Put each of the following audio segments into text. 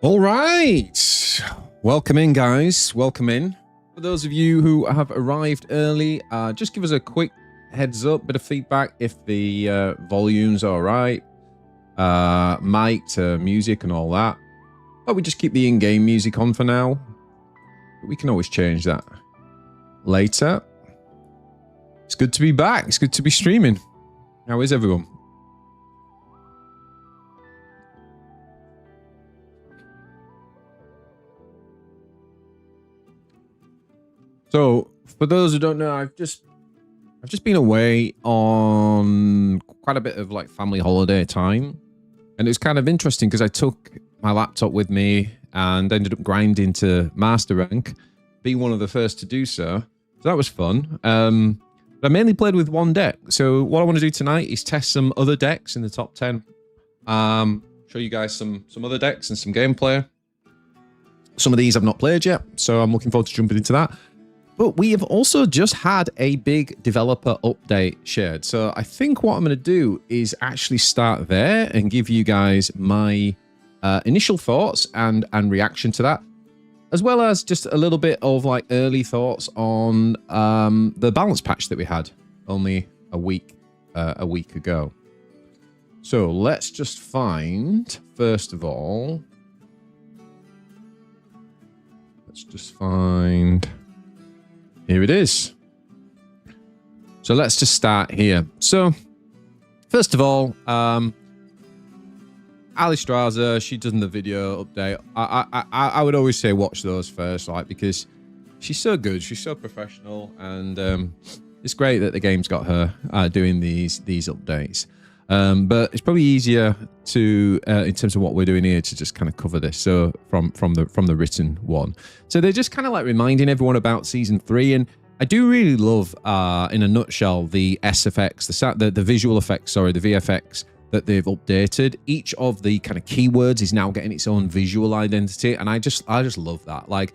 All right. Welcome in, guys. Welcome in. For those of you who have arrived early, just give us a quick heads up, bit of feedback if the volume's all right. Mic to music and all that. But we just keep the in-game music on for now. But we can always change that later. It's good to be back. It's good to be streaming. How is everyone? So, for those who don't know, I've just been away on quite a bit of like family holiday time, and it was kind of interesting because I took my laptop with me and ended up grinding to master rank, being one of the first to do so. So that was fun. But I mainly played with one deck. So what I want to do tonight is test some other decks in the top 10. Show you guys some other decks and some gameplay. Some of these I've not played yet, so I'm looking forward to jumping into that. But we have also just had a big developer update shared. So I think what I'm going to do is actually start there and give you guys my initial thoughts and reaction to that, as well as just a little bit of like early thoughts on the balance patch that we had only a week ago. So let's just find, first of all, here it is. So let's just start here. So first of all, Ali Straza, she does the video update. I would always say watch those first, like, because she's so good, she's so professional, and it's great that the game's got her doing these updates. But it's probably easier to, in terms of what we're doing here, to just kind of cover this. So from the written one. So they're just kind of like reminding everyone about season 3, and I do really love, in a nutshell, the SFX, the visual effects, sorry, the VFX that they've updated. Each of the kind of keywords is now getting its own visual identity, and I just love that. Like,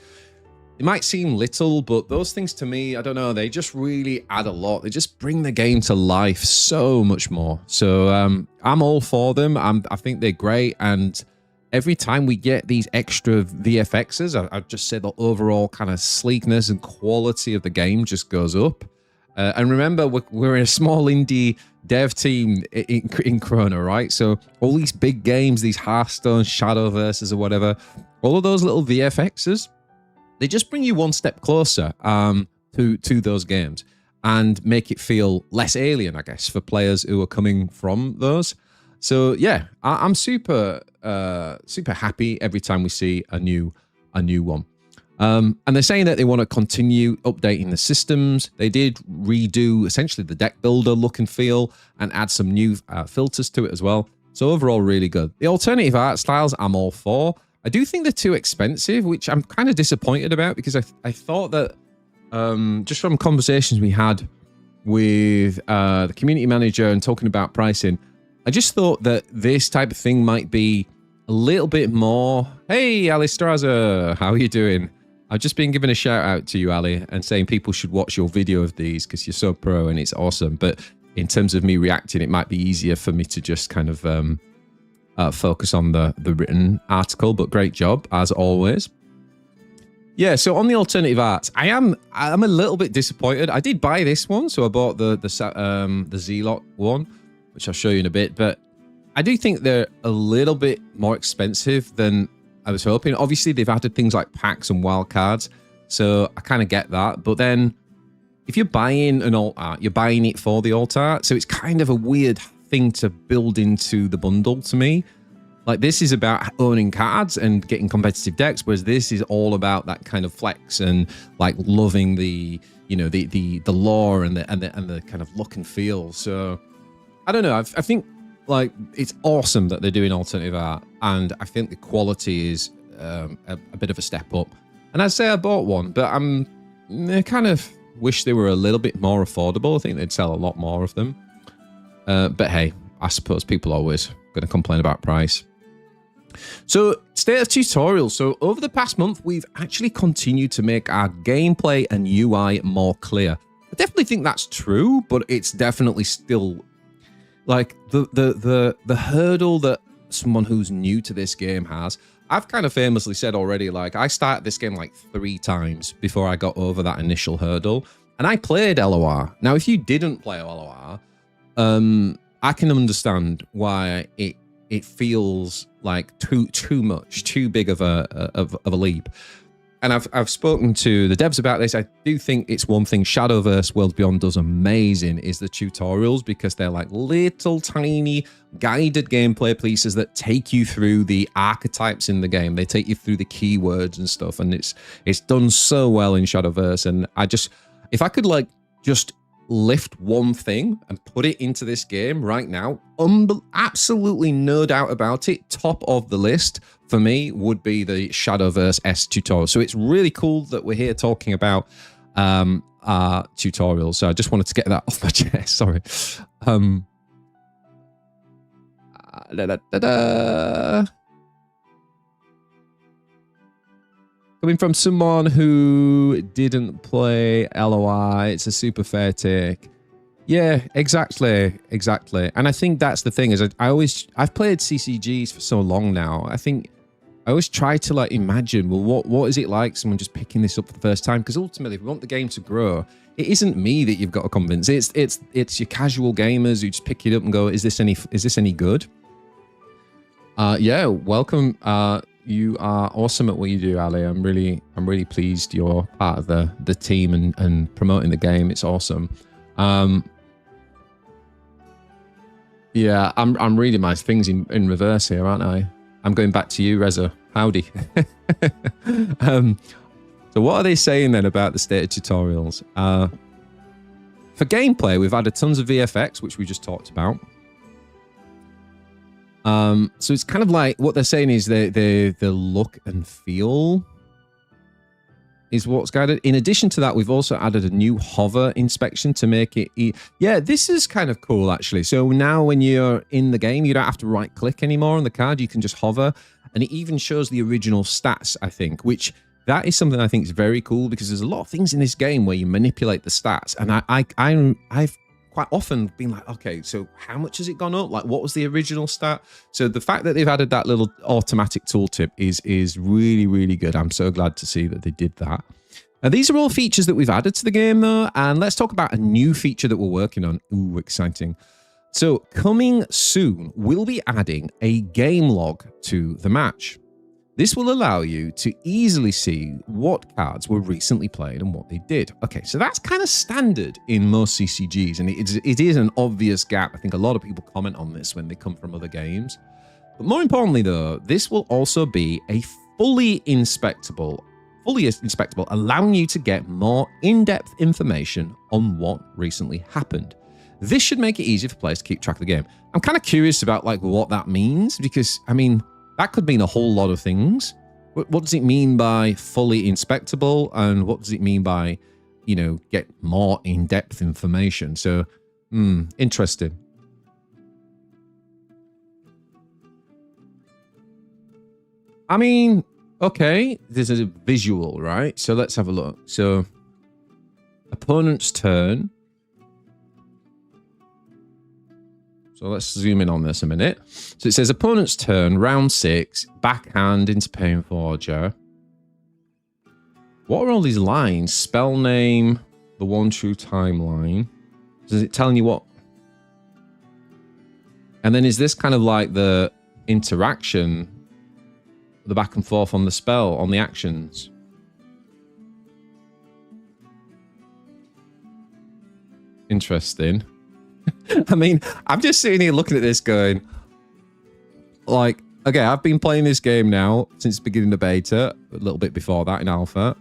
it might seem little, but those things to me, I don't know, they just really add a lot. They just bring the game to life so much more. So I'm all for them. I think they're great, and every time we get these extra VFXs, I'd just say the overall kind of sleekness and quality of the game just goes up. And remember, we're in a small indie dev team in Chrono, right? So all these big games, these Hearthstone, Shadowverses or whatever, all of those little VFXs, they just bring you one step closer to those games and make it feel less alien, I guess, for players who are coming from those. So yeah, I'm super happy every time we see a new one. And they're saying that they want to continue updating the systems. They did redo essentially the deck builder look and feel and add some new filters to it as well. So overall, really good. The alternative art styles, I'm all for. I do think they're too expensive, which I'm kind of disappointed about, because I thought that just from conversations we had with the community manager and talking about pricing, I just thought that this type of thing might be a little bit more. Hey, Ali Straza, how are you doing? I've just been giving a shout out to you, Ali, and saying people should watch your video of these because you're so pro and it's awesome. But in terms of me reacting, it might be easier for me to just kind of focus on the written article. But great job as always. Yeah, so on the alternative arts, I'm a little bit disappointed. I did buy this one, so I bought the Z-Lock one, which I'll show you in a bit. But I do think they're a little bit more expensive than I was hoping. Obviously, they've added things like packs and wild cards, so I kind of get that. But then, if you're buying an alt art, you're buying it for the alt art, so it's kind of a weird thing to build into the bundle to me. Like, this is about owning cards and getting competitive decks, whereas this is all about that kind of flex and like loving the, you know, the lore and the kind of look and feel. So I don't know. I think like it's awesome that they're doing alternative art, and I think the quality is a bit of a step up. And I'd say I bought one, but I kind of wish they were a little bit more affordable. I think they'd sell a lot more of them. But hey, I suppose people are always going to complain about price. So, state of tutorial. So, over the past month, we've actually continued to make our gameplay and UI more clear. I definitely think that's true, but it's definitely still like the hurdle that someone who's new to this game has I've kind of famously said already, like, I started this game like 3 times before I got over that initial hurdle. And I played LOR. Now, if you didn't play LOR, I can understand why it feels like too much, too big of a leap. And I've spoken to the devs about this. I do think it's one thing Shadowverse Worlds Beyond does amazing is the tutorials, because they're like little tiny guided gameplay pieces that take you through the archetypes in the game. They take you through the keywords and stuff, and it's done so well in Shadowverse. And if I could like just lift one thing and put it into this game right now, absolutely no doubt about it, top of the list for me would be the Shadowverse S tutorial. So it's really cool that we're here talking about our tutorials. So I just wanted to get that off my chest. Sorry. Coming from someone who didn't play LOI, it's a super fair take. Yeah, exactly. And I think that's the thing is I've played CCGs for so long now. I think I always try to like imagine, well, what is it like someone just picking this up for the first time? Because ultimately, if we want the game to grow, it isn't me that you've got to convince. It's your casual gamers who just pick it up and go, is this any good? Yeah, welcome. You are awesome at what you do, Ali. I'm really pleased you're part of the team and promoting the game. It's awesome. Yeah, I'm reading my things in reverse here, aren't I? I'm going back to you, Reza. Howdy. So what are they saying then about the state of tutorials? For gameplay, we've added tons of VFX, which we just talked about. So it's kind of like what they're saying is the look and feel is what's guided. In addition to that, we've also added a new hover inspection to make it... Yeah, this is kind of cool, actually. So now when you're in the game, you don't have to right-click anymore on the card. You can just hover. And it even shows the original stats, I think, which that is something I think is very cool because there's a lot of things in this game where you manipulate the stats. And I've quite often been like, okay, so how much has it gone up? Like, what was the original stat? So the fact that they've added that little automatic tooltip is really, really good. I'm so glad to see that they did that. Now, these are all features that we've added to the game, though, and let's talk about a new feature that we're working on. Ooh, exciting. So coming soon, we'll be adding a game log to the match. This will allow you to easily see what cards were recently played and what they did. Okay, so that's kind of standard in most CCGs, and it is an obvious gap. I think a lot of people comment on this when they come from other games. But more importantly, though, this will also be a fully inspectable, allowing you to get more in-depth information on what recently happened. This should make it easier for players to keep track of the game. I'm kind of curious about like what that means because, I mean, that could mean a whole lot of things. What does it mean by fully inspectable? And what does it mean by, you know, get more in-depth information? So, interesting. I mean, okay, there's a visual, right? So let's have a look. So, opponent's turn. So let's zoom in on this a minute. So it says opponent's turn, round 6, backhand into Pain Forger. What are all these lines? Spell name, the one true timeline. Is it telling you what? And then is this kind of like the interaction, the back and forth on the spell, on the actions? Interesting. I mean, I'm just sitting here looking at this going, like, okay, I've been playing this game now since the beginning of beta, a little bit before that in alpha.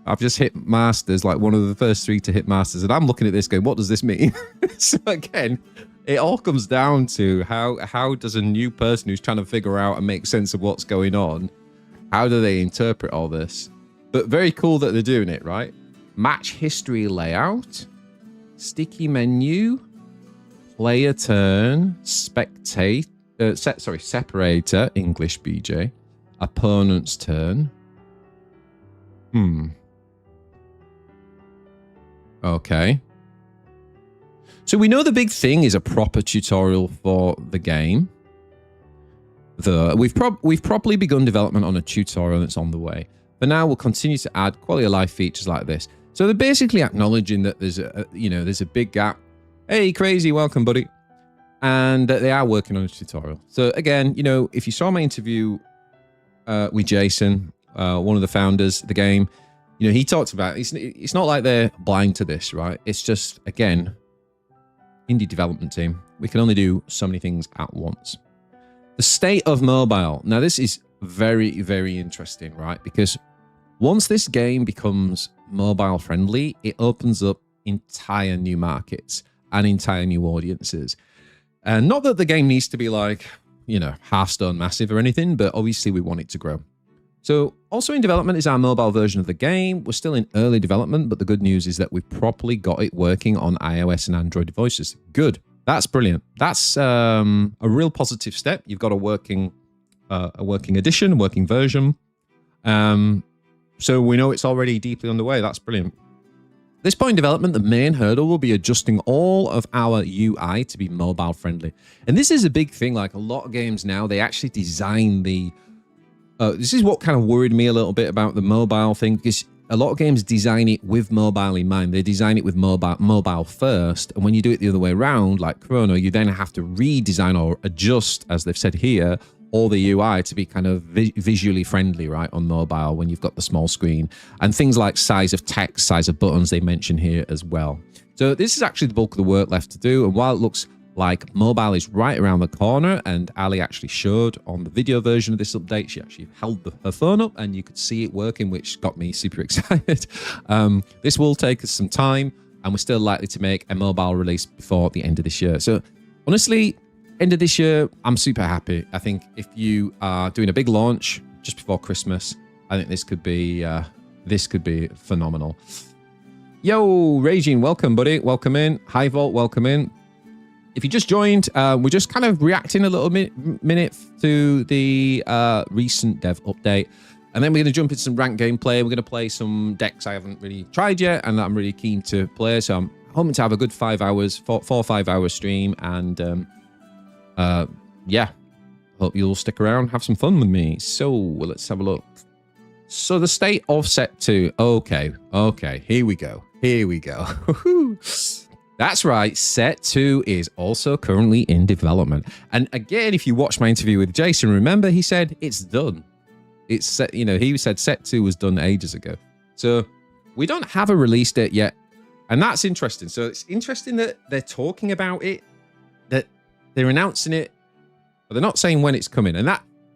I've just hit masters, like one of the first 3 to hit masters, and I'm looking at this going, what does this mean? So again, it all comes down to how does a new person who's trying to figure out and make sense of what's going on, how do they interpret all this? But very cool that they're doing it, right? Match history layout. Sticky menu, player turn, spectate, separator, English BJ, opponent's turn. Okay. So we know the big thing is a proper tutorial for the game. though. We've properly begun development on a tutorial that's on the way. For now, we'll continue to add quality of life features like this. So they're basically acknowledging that there's a big gap. Hey, Crazy, welcome, buddy. And they are working on a tutorial. So again, if you saw my interview with Jason, one of the founders of the game, he talked about it's not like they're blind to this, right? It's just, again, indie development team. We can only do so many things at once. The state of mobile. Now, this is very, very interesting, right? Because once this game becomes mobile friendly, it opens up entire new markets and entire new audiences. And not that the game needs to be like, half-stone massive or anything, but obviously we want it to grow. So also in development is our mobile version of the game. We're still in early development, but the good news is that we've properly got it working on iOS and Android devices. Good. That's brilliant. That's a real positive step. You've got a working edition, a working version. So we know it's already deeply underway. That's brilliant. At this point in development, the main hurdle will be adjusting all of our UI to be mobile friendly. And this is a big thing. Like a lot of games now, they actually design the... this is what kind of worried me a little bit about the mobile thing, because a lot of games design it with mobile in mind. They design it with mobile first, and when you do it the other way around, like Chrono, you then have to redesign or adjust, as they've said here, all the UI to be kind of visually friendly, right, on mobile when you've got the small screen. And things like size of text, size of buttons, they mention here as well. So this is actually the bulk of the work left to do, and while it looks like mobile is right around the corner, and Ali actually showed on the video version of this update, she actually held her phone up and you could see it working, which got me super excited. This will take us some time, and we're still likely to make a mobile release before the end of this year. So honestly, end of this year, I'm super happy. I think if you are doing a big launch just before Christmas, I think this could be phenomenal. Yo, Raging, welcome, buddy. Welcome in. High Vault, welcome in. If you just joined, we're just kind of reacting a little minute to the recent dev update. And then we're going to jump into some ranked gameplay. We're going to play some decks I haven't really tried yet and that I'm really keen to play. So I'm hoping to have a good 4 or 5 hour stream. And yeah, hope you'll stick around, have some fun with me. So let's have a look. So the state of set 2. Okay, here we go. That's right, Set 2 is also currently in development. And again, if you watch my interview with Jason, remember he said it's done. It's set, he said Set 2 was done ages ago. So we don't have a release date yet. And that's interesting. So it's interesting that they're talking about it, that they're announcing it, but they're not saying when it's coming. And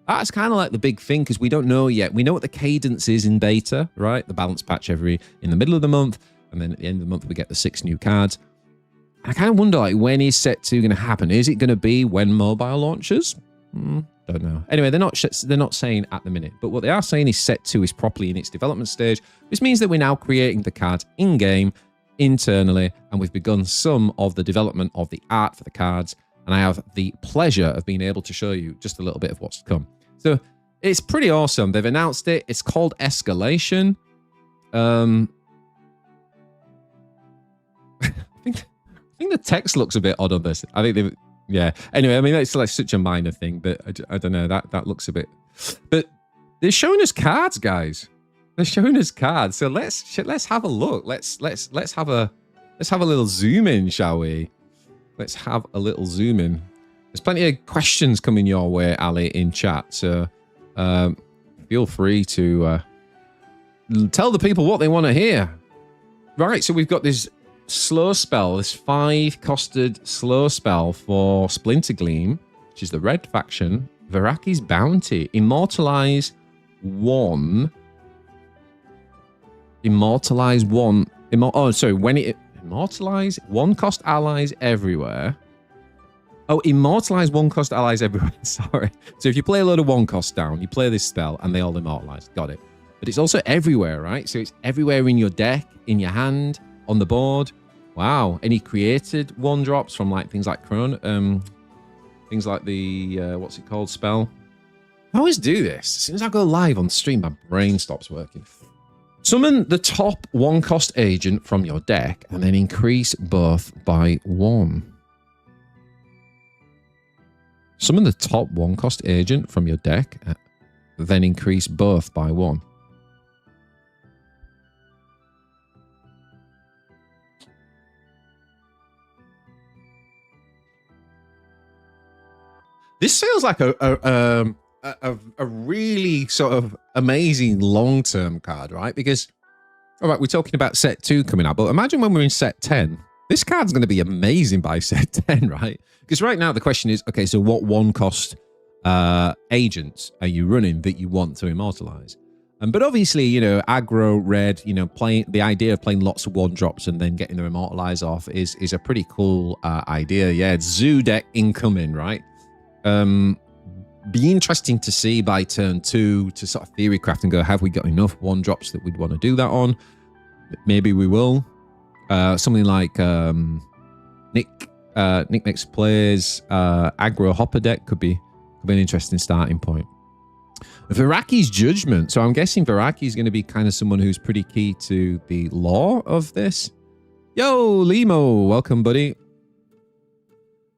that's kind of like the big thing, because we don't know yet. We know what the cadence is in beta, right? The balance patch in the middle of the month. And then at the end of the month, we get the 6 new cards. I kind of wonder, like, when is Set 2 going to happen? Is it going to be when mobile launches? Don't know. Anyway, they're not saying at the minute, but what they are saying is Set 2 is properly in its development stage. This means that we're now creating the cards in-game, internally, and we've begun some of the development of the art for the cards, and I have the pleasure of being able to show you just a little bit of what's to come. So it's pretty awesome. They've announced it. It's called Escalation. I think the text looks a bit odd on this. I think yeah. Anyway, I mean, it's like such a minor thing, but I don't know. That looks a bit. But they're showing us cards, guys. They're showing us cards. So let's have a look. Let's have a little zoom in, shall we? Let's have a little zoom in. There's plenty of questions coming your way, Ali, in chat. So feel free to tell the people what they want to hear. Right. So we've got this slow spell, this 5-costed slow spell for Splinter Gleam, which is the red faction. Veraki's Bounty. Immortalize 1. Immortalize 1. When it immortalize 1-cost allies everywhere. Oh, immortalize 1-cost allies everywhere. Sorry. So if you play a load of 1-cost down, you play this spell and they all immortalize. Got it. But it's also everywhere, right? So it's everywhere in your deck, in your hand, on the board. Wow. Any created 1-drops from like things like Chrono, things like the what's it called, spell. I always do this. As soon as I go live on stream, my brain stops working. Summon the top 1-cost agent from your deck and then increase both by 1. Summon the top 1-cost agent from your deck, then increase both by 1. This feels like a really sort of amazing long-term card, right? Because, all right, we're talking about set 2 coming out, but imagine when we're in set 10, this card's going to be amazing by set 10, right? Because right now the question is, okay, so what 1-cost agents are you running that you want to immortalize? But obviously, you know, aggro, red, you know, playing the idea of playing lots of 1-drops and then getting them immortalized off is a pretty cool idea. Yeah, it's zoo deck incoming, right? Be interesting to see by turn 2 to sort of theory craft and go, have we got enough 1-drops that we'd want to do that on? Maybe we will. Something like Nick Next Players aggro hopper deck could be an interesting starting point. Viraki's Judgment. So I'm guessing Viraki is going to be kind of someone who's pretty key to the lore of this. Yo, Limo, welcome, buddy.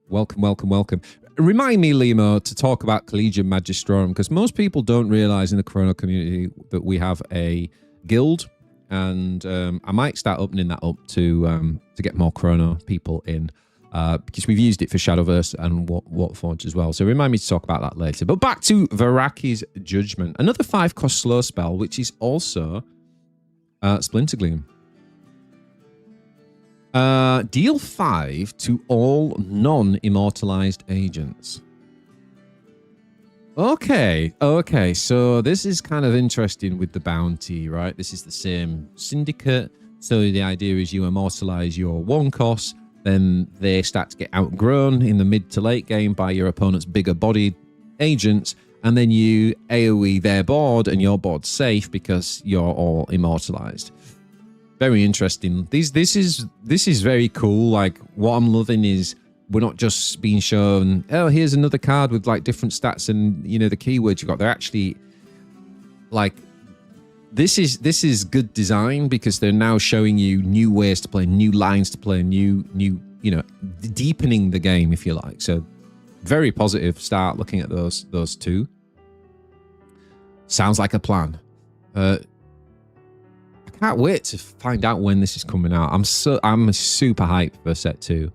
Welcome, welcome, welcome. Remind me, Limo, to talk about Collegium Magistrorum, because most people don't realize in the Chrono community that we have a guild, and I might start opening that up to get more Chrono people in, because we've used it for Shadowverse and Warforged as well. So remind me to talk about that later. But back to Viraki's Judgment, another 5-cost slow spell, which is also Splintergleam. Deal 5 to all non-immortalized agents. Okay, so this is kind of interesting with the bounty, right? This is the same syndicate. So the idea is you immortalize your 1-cost, then they start to get outgrown in the mid to late game by your opponent's bigger bodied agents, and then you AoE their board and your board's safe because you're all immortalized. Very interesting. This is very cool. Like, what I'm loving is we're not just being shown, oh, here's another card with like different stats and, you know, the keywords you got. They're actually like, this is good design because they're now showing you new ways to play, new lines to play, new you know, deepening the game, if you like. So very positive start looking at those two. Sounds like a plan. Can't wait to find out when this is coming out. I'm super hyped for set 2.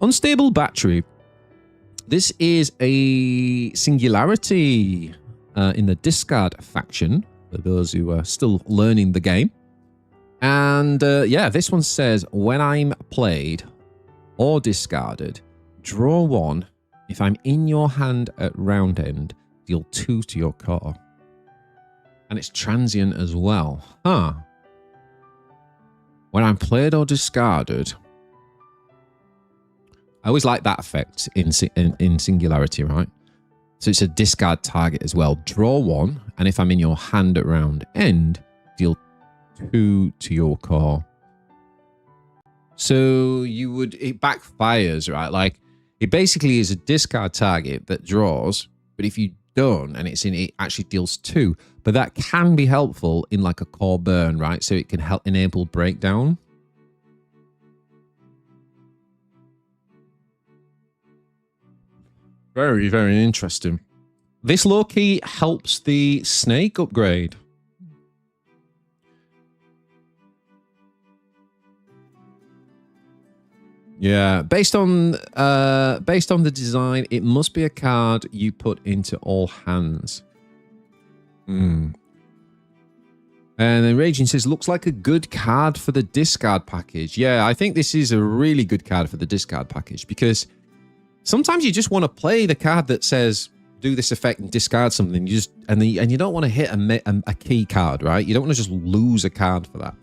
Unstable Battery. This is a singularity in the discard faction for those who are still learning the game. And yeah, this one says, when I'm played or discarded, draw 1. If I'm in your hand at round end, deal 2 to your core. And it's transient as well. Huh. When I'm played or discarded. I always like that effect in Singularity, right? So it's a discard target as well. Draw 1, and if I'm in your hand at round end, deal 2 to your core. So it backfires, right? Like, it basically is a discard target that draws, but if you don't, and it actually deals 2. But that can be helpful in like a core burn, right? So it can help enable breakdown. Very, very interesting. This low-key helps the snake upgrade. Yeah, based on the design, it must be a card you put into all hands. And then Raging says, looks like a good card for the discard package. Yeah, I think this is a really good card for the discard package because sometimes you just want to play the card that says do this effect and discard something. And you don't want to hit a key card, right? You don't want to just lose a card for that.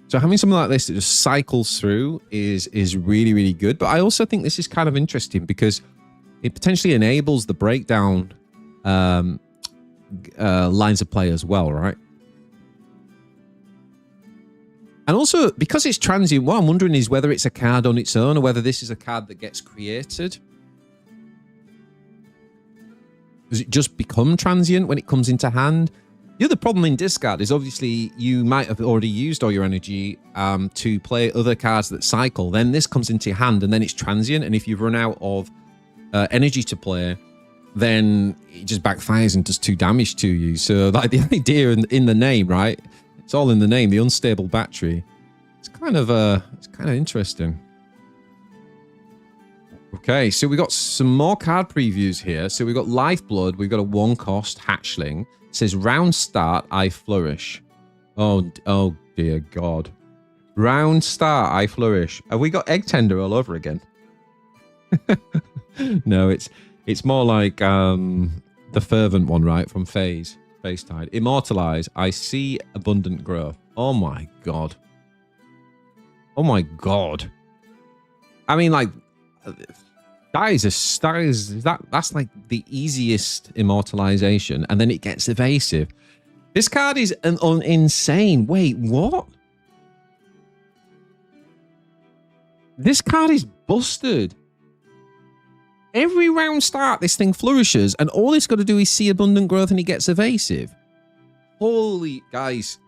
So having something like this that just cycles through is really, really good. But I also think this is kind of interesting because it potentially enables the breakdown lines of play as well, right? And also, because it's transient, what I'm wondering is whether it's a card on its own or whether this is a card that gets created. Does it just become transient when it comes into hand? The other problem in discard is obviously you might have already used all your energy to play other cards that cycle. Then this comes into your hand and then it's transient. And if you've run out of energy to play, then it just backfires and does 2 damage to you. So like the idea in the name, right? It's all in the name. The unstable battery. It's kind of interesting. Okay, so we got some more card previews here. So we got Lifeblood. We've got a 1-cost hatchling. It says round start, I flourish. Oh dear God. Round start, I flourish. Have we got Egg Tender all over again? No, it's more like the fervent one, right? From Phase Tide. Immortalize, I see abundant growth. Oh my God. Oh my God. I mean, like, that's like the easiest immortalization, and then it gets evasive. This card is insane. Wait, what? This card is busted. Every round start, this thing flourishes, and all it's got to do is see abundant growth, and it gets evasive. Holy guys.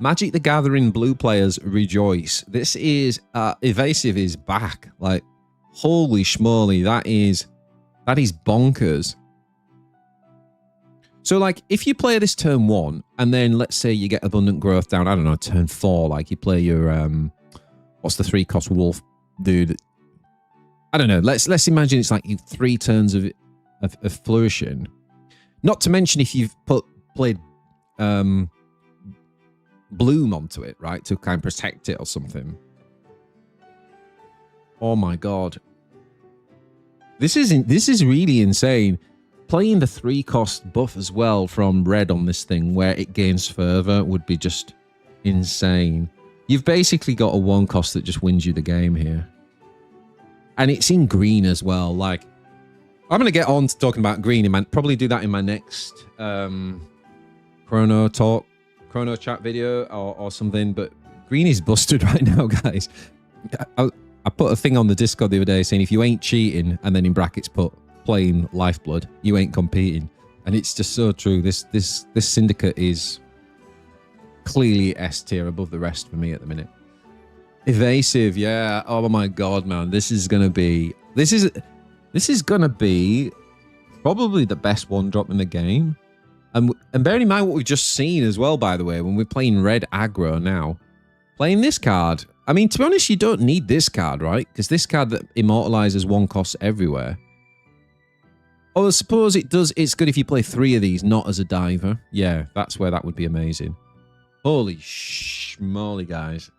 Magic the Gathering blue players rejoice. This is evasive is back. Like, holy schmoly, that is bonkers. So like, if you play this turn 1 and then let's say you get abundant growth down, I don't know, turn 4, like you play your what's the 3-cost wolf dude? I don't know. Let's imagine it's like 3 turns of flourishing. Not to mention if you've played bloom onto it, right, to kind of protect it or something. Oh my God, this is really insane. Playing the 3-cost buff as well from red on this thing, where it gains fervor, would be just insane. You've basically got a 1-cost that just wins you the game here, and it's in green as well. Like, I'm gonna get on to talking about green. Probably do that in my next Chrono chat video or something, but green is busted right now, guys. I put a thing on the Discord the other day saying if you ain't cheating, and then in brackets put playing Lifeblood, you ain't competing. And it's just so true. This syndicate is clearly S tier above the rest for me at the minute. Evasive, yeah. Oh my God, man. This is gonna be probably the best 1-drop in the game. And bearing in mind what we've just seen as well, by the way, when we're playing red aggro now, playing this card, I mean, to be honest, you don't need this card, right? Because this card that immortalizes 1-costs everywhere. Oh, I suppose it does. It's good if you play 3 of these, not as a diver. Yeah, that's where that would be amazing. Holy schmoly, guys.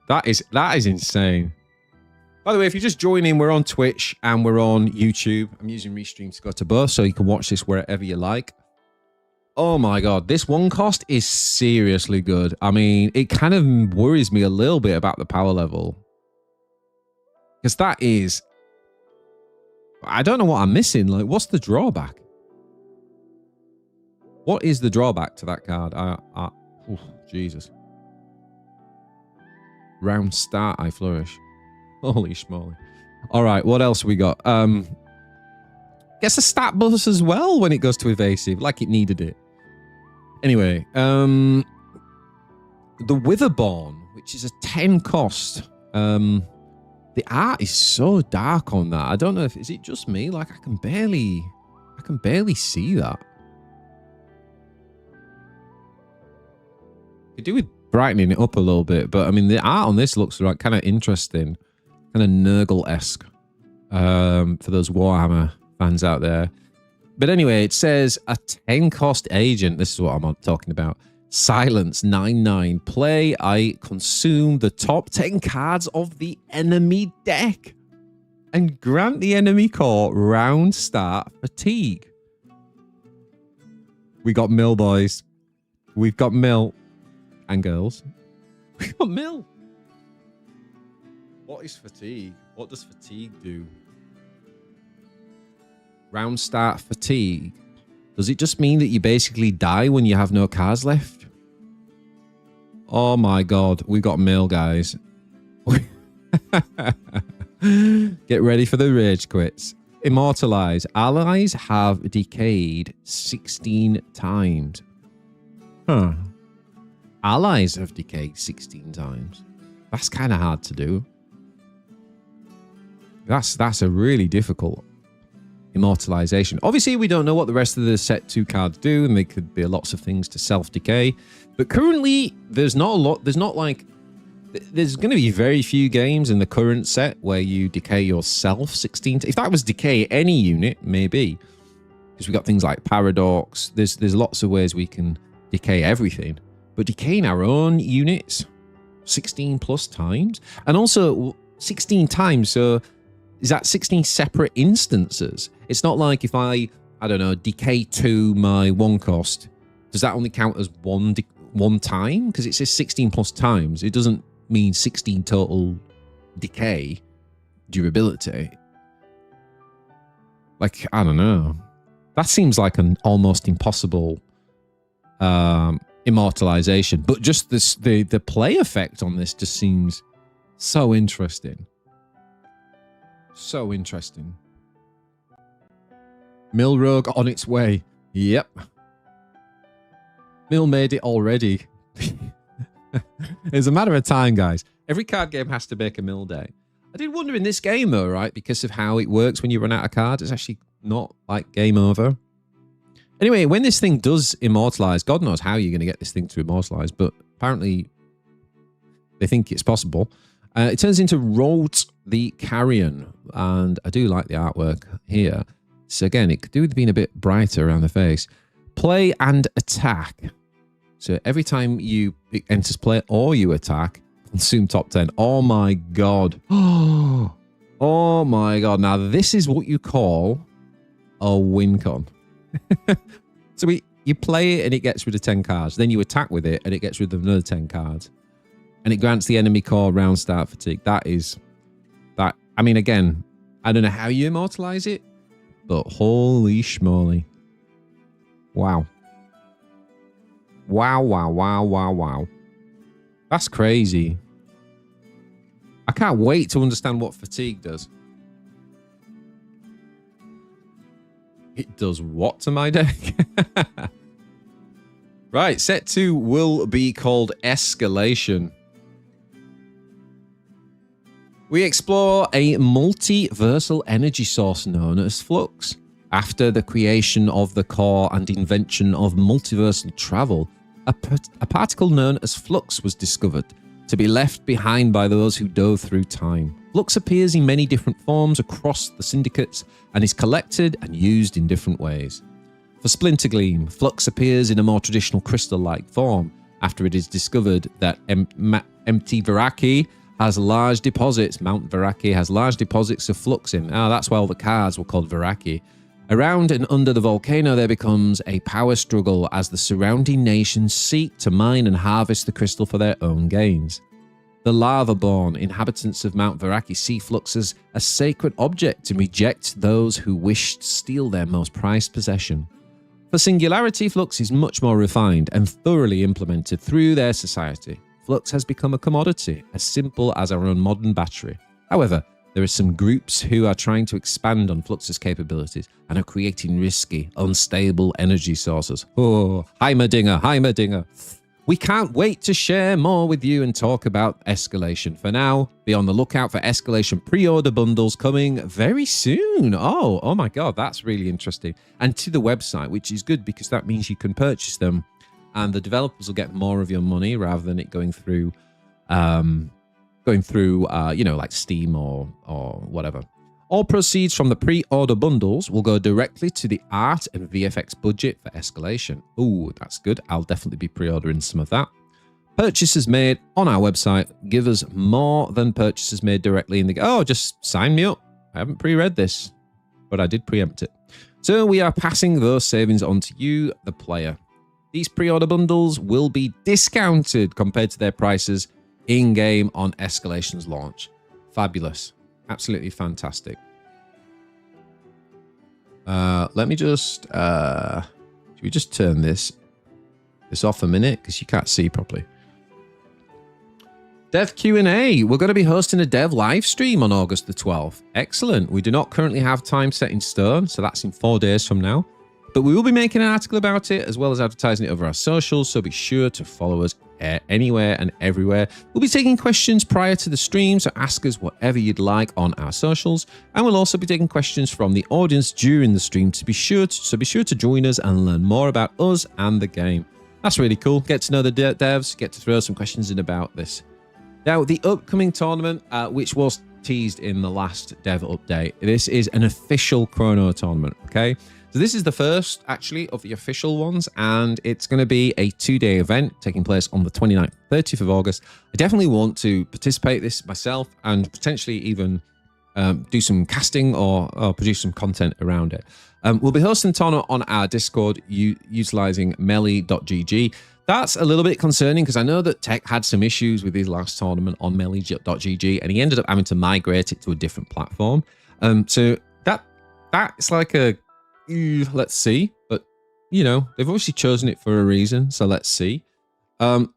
That is insane. By the way, if you're just joining, we're on Twitch and we're on YouTube. I'm using Restream to go to both, so you can watch this wherever you like. Oh my God, this 1-cost is seriously good. I mean, it kind of worries me a little bit about the power level. Because that is... I don't know what I'm missing. Like, what's the drawback? What is the drawback to that card? Oh, Jesus. Round start, I flourish. Holy schmoly. All right, what else we got? Gets a stat bonus as well when it goes to evasive, like it needed it. Anyway, the Witherborn, which is a 10-cost. The art is so dark on that. I don't know if is it just me. Like I can barely see that. Could do with brightening it up a little bit, but I mean the art on this looks like kind of interesting, kind of Nurgle-esque. For those Warhammer fans out there. But anyway, it says a 10-cost agent. This is what I'm talking about. Silence 9/9. Play. I consume the top 10 cards of the enemy deck and grant the enemy core round start fatigue. We got Mill, boys. We've got Mill. And girls. We got Mill. What is fatigue? What does fatigue do? Round start fatigue. Does it just mean that you basically die when you have no cards left? Oh my God, we got Mill, guys. Get ready for the rage quits. Immortalize. Allies have decayed 16 times. Huh. Allies have decayed 16 times. That's kind of hard to do. That's a really difficult immortalization. Obviously, we don't know what the rest of the set 2 cards do, and there could be lots of things to self-decay. But currently, there's not a lot. There's going to be very few games in the current set where you decay yourself 16. If that was decay any unit, maybe. Because we've got things like Paradox. There's lots of ways we can decay everything. But decaying our own units 16 plus times? And also 16 times, so is that 16 separate instances? It's not like if I don't know, decay 2 my 1 cost, does that only count as one time? Because it says 16 plus times. It doesn't mean 16 total decay durability. Like, I don't know. That seems like an almost impossible immortalization. But just the play effect on this just seems so interesting. So interesting. Mill Rogue on its way. Yep. Mill made it already. It's a matter of time, guys. Every card game has to make a mill day. I did wonder in this game, though, right? Because of how it works when you run out of cards, it's actually not like game over. Anyway, when this thing does immortalize, God knows how you're going to get this thing to immortalize, but apparently they think it's possible. It turns into Rolt the Carrion, and I do like the artwork here. So again, it could do with being a bit brighter around the face. Play and attack. So every time it enters play or you attack, consume top 10. Oh my god. Oh my god. Now this is what you call a win con. So you play it and it gets rid of 10 cards. Then you attack with it and it gets rid of another 10 cards. And it grants the enemy core round start fatigue. That. I mean, again, I don't know how you immortalize it, but holy schmoly. Wow. Wow, wow, wow, wow, wow. That's crazy. I can't wait to understand what fatigue does. It does what to my deck? Right, set 2 will be called Escalation. We explore a multiversal energy source known as Flux. After the creation of the core and invention of multiversal travel, a particle known as Flux was discovered, to be left behind by those who dove through time. Flux appears in many different forms across the syndicates and is collected and used in different ways. For Splintergleam, Flux appears in a more traditional crystal-like form after it is discovered that Empty Veraki has large deposits. Mount Veraki has large deposits of Flux in. That's why all the cards were called Veraki. Around and under the volcano, there becomes a power struggle as the surrounding nations seek to mine and harvest the crystal for their own gains. The lava-born inhabitants of Mount Veraki see Flux as a sacred object and reject those who wish to steal their most prized possession. For Singularity, Flux is much more refined and thoroughly implemented through their society. Flux has become a commodity, as simple as our own modern battery. However, there are some groups who are trying to expand on Flux's capabilities and are creating risky, unstable energy sources. Oh, Heimerdinger, Heimerdinger. We can't wait to share more with you and talk about Escalation. For now, be on the lookout for Escalation pre-order bundles coming very soon. Oh my god, that's really interesting. And to the website, which is good because that means you can purchase them and the developers will get more of your money rather than it going through like Steam or whatever. All proceeds from the pre-order bundles will go directly to the art and VFX budget for Escalation. Ooh, that's good. I'll definitely be pre-ordering some of that. Purchases made on our website give us more than purchases made directly in the... Oh, just sign me up. I haven't pre-read this, but I did preempt it. So we are passing those savings on to you, the player. These pre-order bundles will be discounted compared to their prices in-game on Escalation's launch. Fabulous. Absolutely fantastic. Let me just... should we just turn this off a minute? Because you can't see properly. Dev Q&A. We're going to be hosting a dev live stream on August the 12th. Excellent. We do not currently have time set in stone, so that's in 4 days from now. But we will be making an article about it as well as advertising it over our socials, so be sure to follow us anywhere and everywhere. We'll be taking questions prior to the stream, so ask us whatever you'd like on our socials, and we'll also be taking questions from the audience during the stream. Be sure to join us and learn more about us and the game. That's really cool. Get to know the devs, get to throw some questions in about this. Now, the upcoming tournament, which was teased in the last dev update, this is an official Chrono tournament, okay? So this is the first, actually, of the official ones, and it's going to be a 2-day event taking place on the 29th, 30th of August. I definitely want to participate in this myself and potentially even do some casting or produce some content around it. We'll be hosting the tournament on our Discord utilizing melee.gg. That's a little bit concerning because I know that Tech had some issues with his last tournament on melee.gg, and he ended up having to migrate it to a different platform. So that's like a let's see, but you know, they've obviously chosen it for a reason, so let's see. They've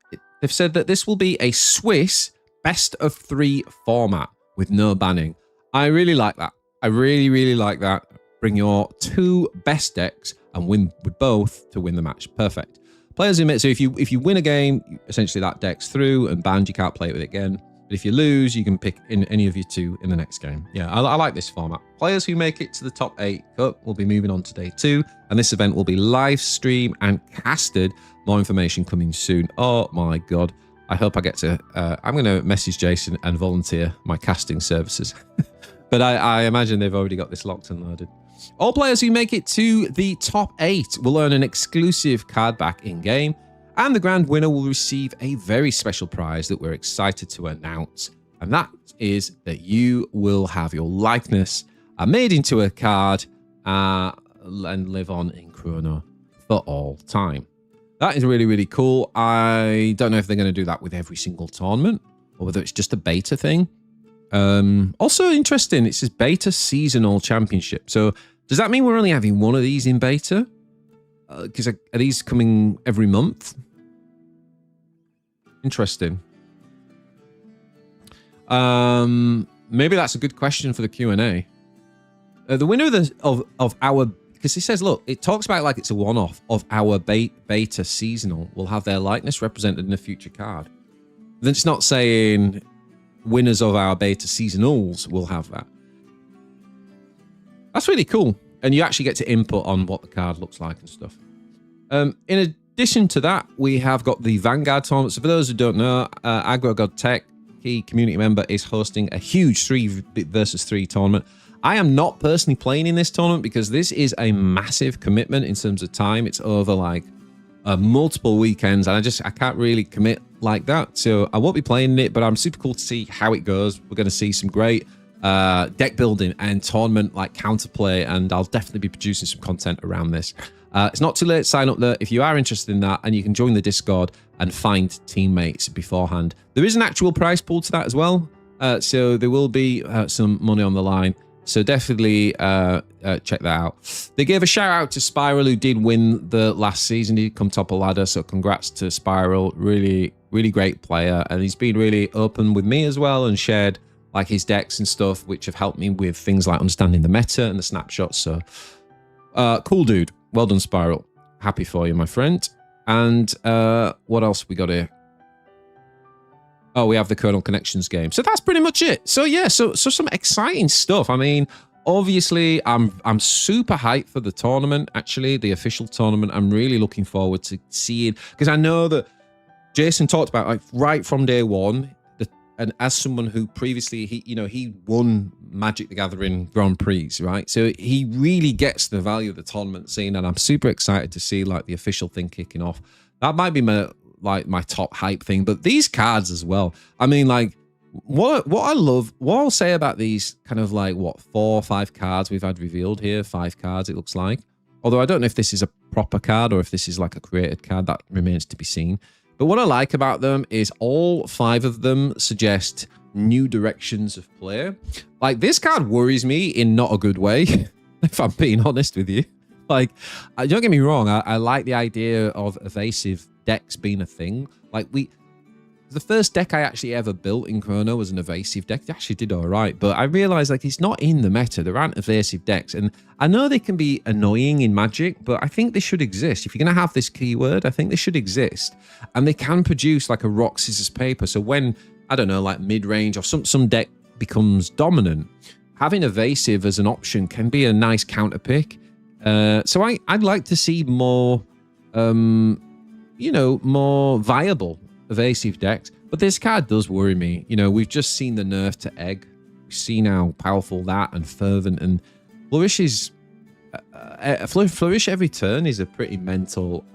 said that this will be a Swiss best of 3 format with no banning. I really like that. I really like that. Bring your 2 best decks and win with both to win the match. Perfect. Players admit, so if you win a game, essentially that deck's through and banned, you can't play it with it again. But if you lose, you can pick in any of your 2 in the next game. Yeah, I like this format. Players who make it to the top 8 Cup will be moving on to day 2, and this event will be live streamed and casted. More information coming soon. Oh my God. I hope I get to, I'm going to message Jason and volunteer my casting services. But I imagine they've already got this locked and loaded. All players who make it to the top 8 will earn an exclusive card back in-game, and the grand winner will receive a very special prize that we're excited to announce. And that is that you will have your likeness made into a card and live on in Chrono for all time. That is really cool. I don't know if they're going to do that with every single tournament or whether it's just a beta thing. Also interesting, it says beta seasonal championship. So does that mean we're only having one of these in beta? Because are these coming every month? Interesting. Maybe that's a good question for the Q&A. The winner of our, because it says, look, it talks about it like it's a one-off of our beta seasonal will have their likeness represented in a future card. Then it's not saying winners of our beta seasonals will have that. That's really cool. And you actually get to input on what the card looks like and stuff. In addition to that, we have got the Vanguard tournament. So for those who don't know, AgroGod Tech, key community member, is hosting a huge 3 versus 3 tournament. I am not personally playing in this tournament because this is a massive commitment in terms of time. It's over like multiple weekends, and I can't really commit like that. So I won't be playing in it, but I'm super cool to see how it goes. We're going to see some great deck building and tournament like counterplay, and I'll definitely be producing some content around this. It's not too late to sign up there if you are interested in that, and you can join the Discord and find teammates beforehand. There is an actual prize pool to that as well, so there will be some money on the line. So definitely check that out. They gave a shout out to Spiral, who did win the last season. He come top of ladder, so congrats to Spiral. Really great player, and he's been really open with me as well and shared like his decks and stuff, which have helped me with things like understanding the meta and the snapshots. So cool dude. Well done, Spiral. Happy for you, my friend. And what else we got here? Oh, we have the Kernel Connections game. So that's pretty much it. So yeah, so some exciting stuff. I mean, obviously, I'm super hyped for the tournament, actually, the official tournament. I'm really looking forward to seeing, because I know that Jason talked about, like, right from day one, and as someone who previously, he won Magic the Gathering Grand Prix, right? So he really gets the value of the tournament scene, and I'm super excited to see like the official thing kicking off. That might be my top hype thing, but these cards as well. I mean, like what I'll say about these kind of like 4 or 5 cards we've had revealed here, 5 cards it looks like. Although I don't know if this is a proper card or if this is like a created card, that remains to be seen. But what I like about them is all 5 of them suggest new directions of play. Like, this card worries me in not a good way, if I'm being honest with you. Like, don't get me wrong, I like the idea of evasive decks being a thing. Like, The first deck I actually ever built in Chrono was an evasive deck. It actually did all right, but I realized like it's not in the meta. There aren't evasive decks, and I know they can be annoying in Magic, but I think they should exist. If you're going to have this keyword, I think they should exist, and they can produce like a rock, scissors, paper. So when, I don't know, like mid-range or some deck becomes dominant, having evasive as an option can be a nice counter pick. So I'd like to see more, you know, more viable evasive decks, but this card does worry me. You know, we've just seen the nerf to Egg. We've seen how powerful that and Fervent and Flourish is. Flourish every turn is a pretty mental.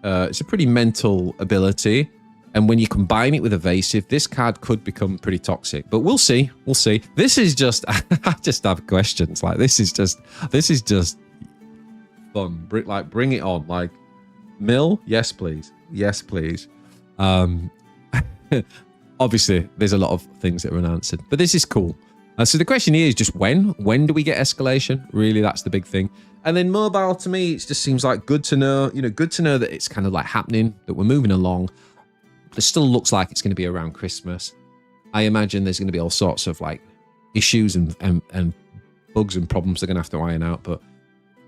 It's a pretty mental ability, and when you combine it with evasive, this card could become pretty toxic. But we'll see. We'll see. This is just. I just have questions. Like this is just fun. Bring it on. Like Mill, yes please. Yes, please. Obviously, there's a lot of things that are unanswered, but this is cool. So the question here is just when? When do we get escalation? Really, that's the big thing. And then mobile, to me, it just seems like good to know. You know, good to know that it's kind of like happening, that we're moving along. It still looks like it's going to be around Christmas. I imagine there's going to be all sorts of like issues and bugs and problems they're going to have to iron out. But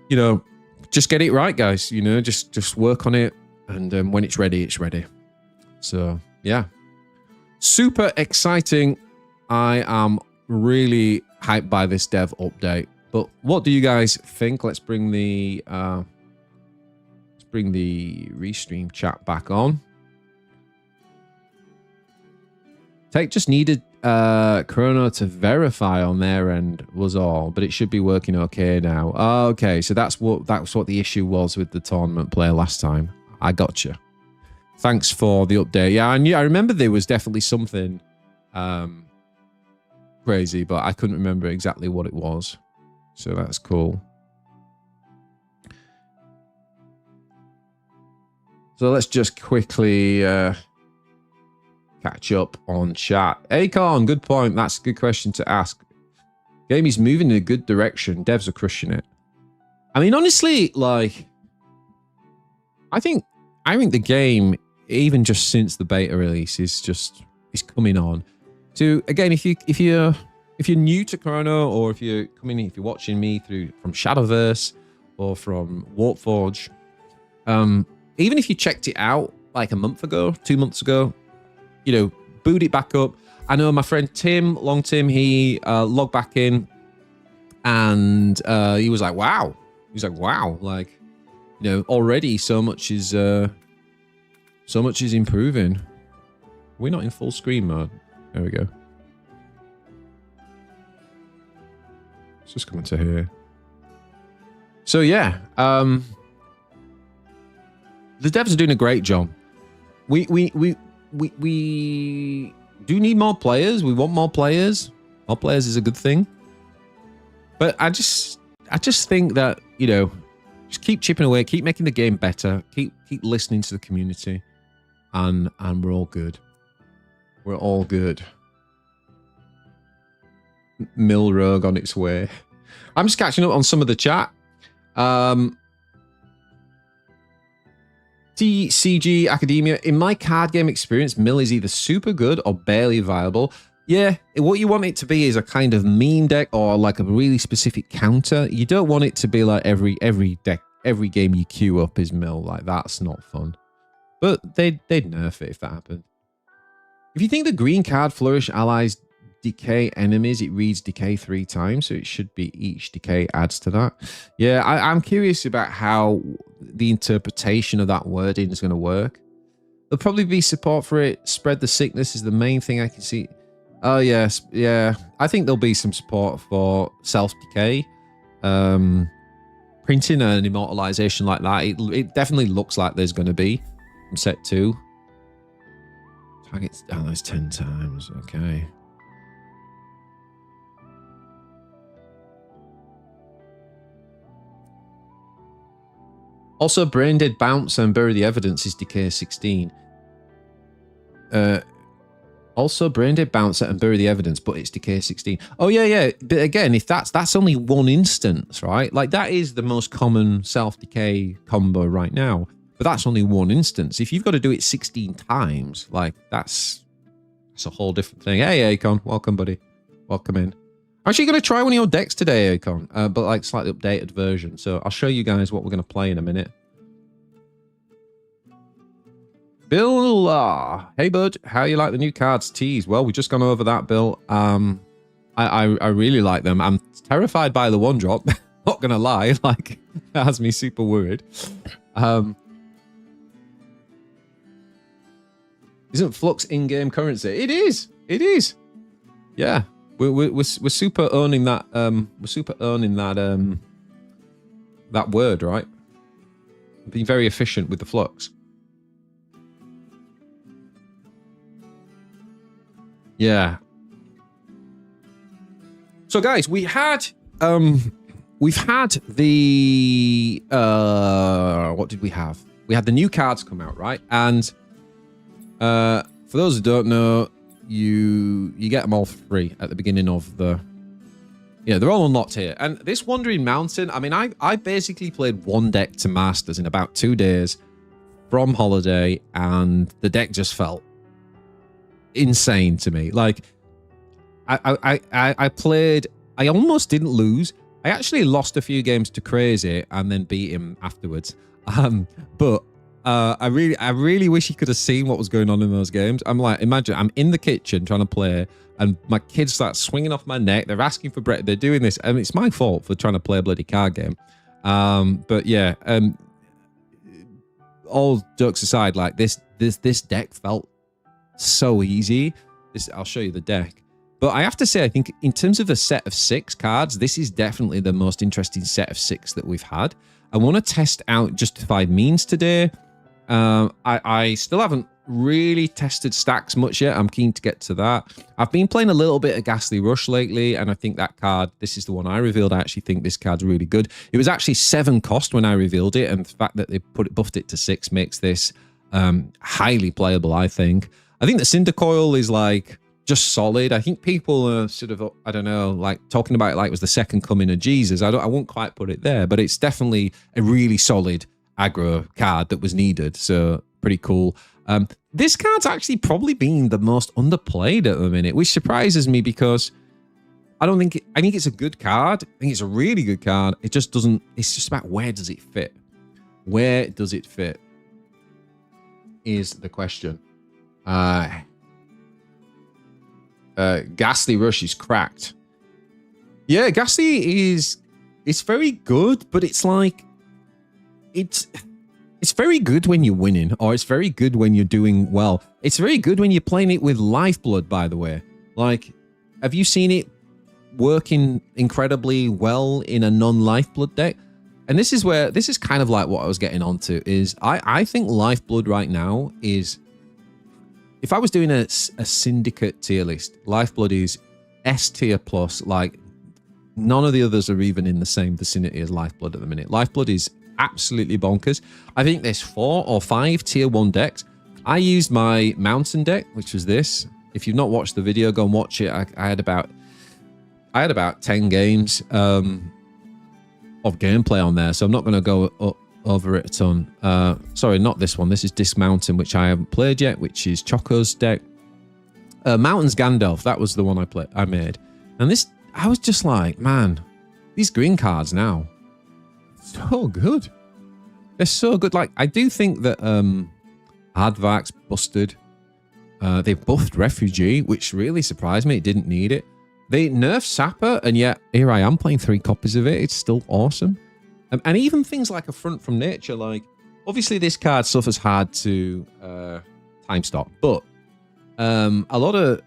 you know, just get it right, guys. You know, just work on it. And when it's ready, it's ready. So, yeah. Super exciting. I am really hyped by this dev update. But what do you guys think? Let's bring the restream chat back on. Take just needed Chrono to verify on their end was all, but it should be working okay now. Okay, so that's what the issue was with the tournament player last time. I gotcha. Thanks for the update. Yeah, I remember there was definitely something crazy, but I couldn't remember exactly what it was. So that's cool. So let's just quickly catch up on chat. Acorn, good point. That's a good question to ask. Game is moving in a good direction. Devs are crushing it. I mean, honestly, like, I think the game, even just since the beta release, is coming on. So again, if you're new to Chrono, or if you're watching me from Shadowverse or from Warpforge, even if you checked it out like a month ago, 2 months ago, you know, boot it back up. I know my friend Tim, Long Tim, he logged back in, and he was like, wow. He's like, wow, like, you know, already so much is improving. We're not in full screen mode. There we go. Let's just come into here. So yeah, the devs are doing a great job. We do need more players. We want more players. More players is a good thing. But I just think that, you know, just keep chipping away, keep making the game better, keep listening to the community, and we're all good. We're all good. Mill Rogue on its way. I'm just catching up on some of the chat. CCG Academia. In my card game experience, Mill is either super good or barely viable. Yeah, what you want it to be is a kind of meme deck or like a really specific counter. You don't want it to be like every game you queue up is Mill. Like, that's not fun. But they'd nerf it if that happened. If you think the green card Flourish allies decay enemies, it reads decay 3 times, so it should be each decay adds to that. Yeah, I'm curious about how the interpretation of that wording is going to work. There'll probably be support for it. Spread the sickness is the main thing I can see. Oh, yes. Yeah. I think there'll be some support for self-decay. Printing an immortalization like that, it definitely looks like there's going to be from set 2. Targets down those 10 times. Okay. Also, Brain Dead Bounce and Bury the Evidence is decay 16. Also, Brain Dead Bounce and Bury the Evidence, but it's decay 16. Oh, yeah. But again, if that's only one instance, right? Like, that is the most common self-decay combo right now. but that's only one instance. If you've got to do it 16 times, like that's a whole different thing. Hey, Akon, welcome, buddy. Welcome in. I'm actually going to try one of your decks today, Akon, but like slightly updated version. So I'll show you guys what we're going to play in a minute. Bill, hey bud, how you like the new cards tease? Well, we've just gone over that, Bill. I really like them. I'm terrified by the one drop. Not gonna lie, like that has me super worried. Isn't Flux in-game currency? It is. It is. Yeah, we're super owning that. We're super owning that. That word, right? Being very efficient with the Flux. Yeah. So guys, we've had the what did we have? We had the new cards come out, right? And for those who don't know, you get them all for free at the beginning of the they're all unlocked here. And this Wandering Mountain, I mean, I basically played one deck to Masters in about 2 days from holiday, and the deck just felt insane to me. Like I played, I almost didn't lose. I actually lost a few games to Crazy and then beat him afterwards. But I really wish he could have seen what was going on in those games. I'm like, imagine I'm in the kitchen trying to play, and my kids start swinging off my neck. They're asking for bread. They're doing this, and it's my fault for trying to play a bloody card game. But yeah, all jokes aside, like this deck felt so easy. I'll show you the deck. But I have to say, I think in terms of a set of 6 cards, this is definitely the most interesting set of 6 that we've had. I want to test out Justified Means today. I still haven't really tested stacks much yet. I'm keen to get to that. I've been playing a little bit of Ghastly Rush lately, and I think that card, this is the one I revealed. I actually think this card's really good. It was actually 7 cost when I revealed it, and the fact that they buffed it to 6 makes this highly playable, I think. I think the Cinder Coil is like just solid. I think people are sort of, I don't know, like talking about it like it was the second coming of Jesus. I won't quite put it there, but it's definitely a really solid aggro card that was needed. So pretty cool. This card's actually probably been the most underplayed at the minute, which surprises me because I think it's a good card. I think it's a really good card. It just doesn't, it's just about where does it fit? Where does it fit is the question. Ghastly Rush is cracked. Yeah, Ghastly it's very good, but it's like it's very good when you're winning, or it's very good when you're doing well. It's very good when you're playing it with Lifeblood, by the way. Like, have you seen it working incredibly well in a non-Lifeblood deck? And this is kind of like what I was getting onto, is I think Lifeblood right now is, if I was doing a syndicate tier list, Lifeblood is S tier plus. Like, none of the others are even in the same vicinity as Lifeblood at the minute. Lifeblood is absolutely bonkers. I think there's 4 or 5 tier 1 decks. I used my mountain deck, which was this. If you've not watched the video, go and watch it. I had about 10 games of gameplay on there, so I'm not going to go over it a ton. Sorry, not this one. This is Disc Mountain, which I haven't played yet, which is Choco's deck. Mountains Gandalf, that was the one I made. And this, I was just like, man, these green cards now, so good. They're so good. Like, I do think that Hardvax busted. They buffed Refugee, which really surprised me. It didn't need it. They nerfed Sapper, and yet here I am playing 3 copies of it. It's still awesome. And even things like Affront from Nature, like, obviously this card suffers hard to time stop, but a lot of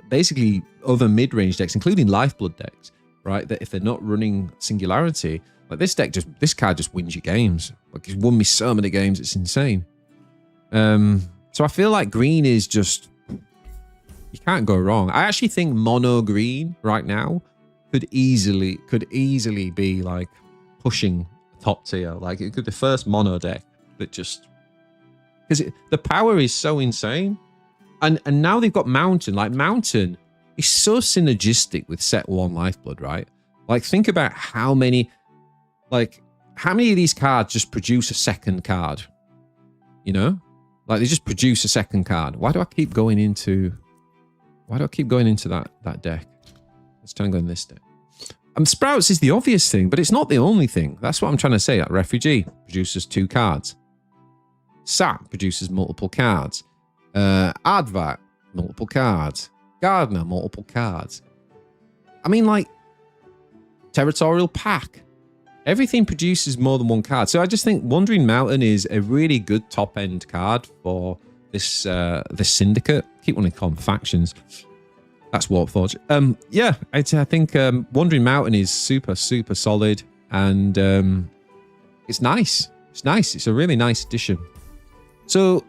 basically other mid-range decks, including Lifeblood decks, right, that if they're not running Singularity, like this card just wins you games. Like, it's won me so many games, it's insane. So I feel like green is just, you can't go wrong. I actually think mono green right now could easily be like pushing top tier. Like, it could be the first mono deck that just, because the power is so insane. And now they've got Mountain. Like, Mountain is so synergistic with set 1 Lifeblood, right? Like, think about how many, like, how many of these cards just produce a second card? You know, like they just produce a second card. Why do I keep going into that deck? Let's try and go in this deck. Sprouts is the obvious thing, but it's not the only thing. That's what I'm trying to say. That Refugee produces 2 cards. Sap produces multiple cards. Advat, multiple cards. Gardener, multiple cards. I mean, like, Territorial Pack. Everything produces more than 1 card. So I just think Wandering Mountain is a really good top-end card for this this syndicate. Keep wanting to call them factions. That's Warpforge. Yeah, I think Wandering Mountain is super, super solid. And it's nice. It's nice. It's a really nice addition. So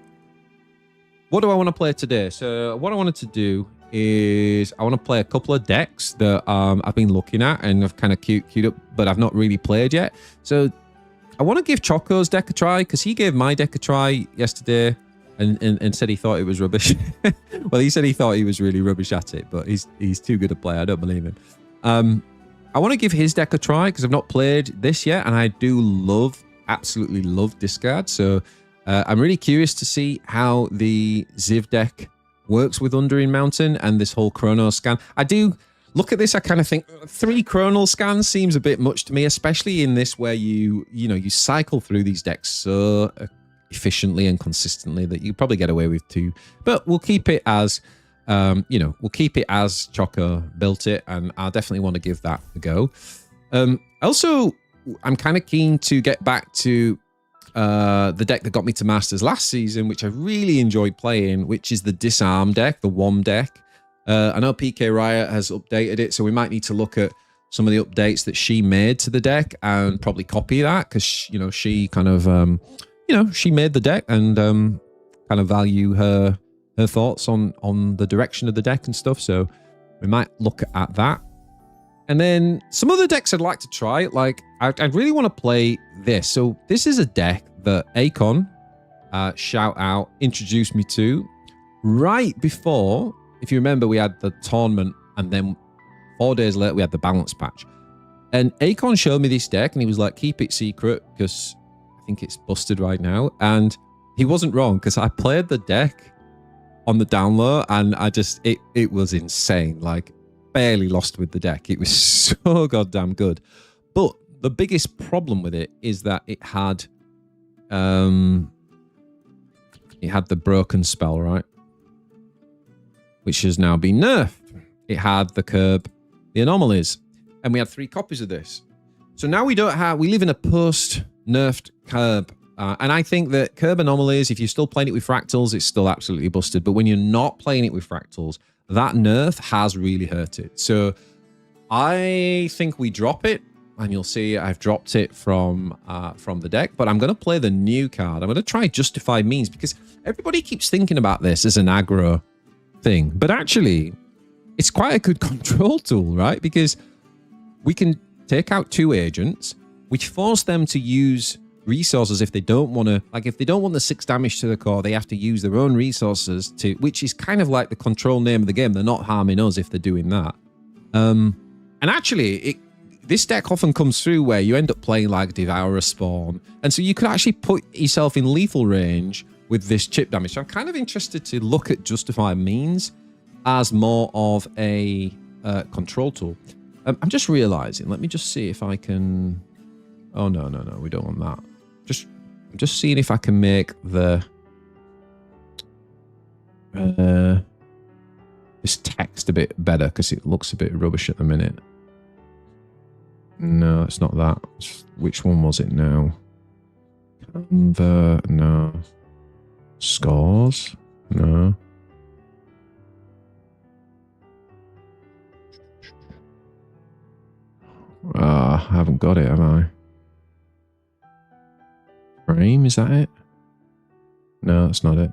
what do I want to play today? So what I wanted to do is I want to play a couple of decks that I've been looking at and I've kind of queued up, but I've not really played yet. So I want to give Choco's deck a try because he gave my deck a try yesterday and said he thought it was rubbish. Well, he said he thought he was really rubbish at it, but he's too good a player. I don't believe him. I want to give his deck a try because I've not played this yet, and I do absolutely love discard. So I'm really curious to see how the Ziv deck works with Wandering Mountain and this whole Chrono scan. I do look at this, I kind of think 3 Chrono scans seems a bit much to me, especially in this where you cycle through these decks so efficiently and consistently that you probably get away with 2. But we'll keep it as we'll keep it as Choco built it, and I definitely want to give that a go. Also, I'm kind of keen to get back to the deck that got me to Masters last season, which I really enjoyed playing, which is the Disarm deck, the WOM deck. I know PK Riot has updated it, so we might need to look at some of the updates that she made to the deck and probably copy that because, she kind of, she made the deck and kind of value her thoughts on the direction of the deck and stuff. So we might look at that. And then some other decks I'd like to try, like I'd really want to play this. So this is a deck that Akon, shout out, introduced me to right before, if you remember, we had the tournament and then 4 days later we had the balance patch. And Akon showed me this deck and he was like, keep it secret because I think it's busted right now. And he wasn't wrong because I played the deck on the down low and it was insane. Like, barely lost with the deck. It was so goddamn good. But the biggest problem with it is that it had the broken spell, right? Which has now been nerfed. It had the curb, the anomalies, and we had 3 copies of this. So now we live in a post-nerfed curb. And I think that curb anomalies, if you're still playing it with fractals, it's still absolutely busted. But when you're not playing it with fractals, that nerf has really hurt it. So I think we drop it, and you'll see I've dropped it from the deck. But I'm going to play the new card. I'm going to try Justify Means because everybody keeps thinking about this as an aggro thing. But actually, it's quite a good control tool, right? Because we can take out 2 agents, which force them to use resources if they don't want to, like if they don't want the 6 damage to the core, they have to use their own resources to, which is kind of like the control name of the game. They're not harming us if they're doing that. And actually, this deck often comes through where you end up playing like Devourer Spawn, and so you could actually put yourself in lethal range with this chip damage. So I'm kind of interested to look at Justify Means as more of a control tool. I'm just realizing, let me just see if I can, oh no, we don't want that. I'm just seeing if I can make the this text a bit better because it looks a bit rubbish at the minute. No, it's not that. Which one was it now? No. Scores? No. I haven't got it, have I? Frame, is that it? No, that's not it.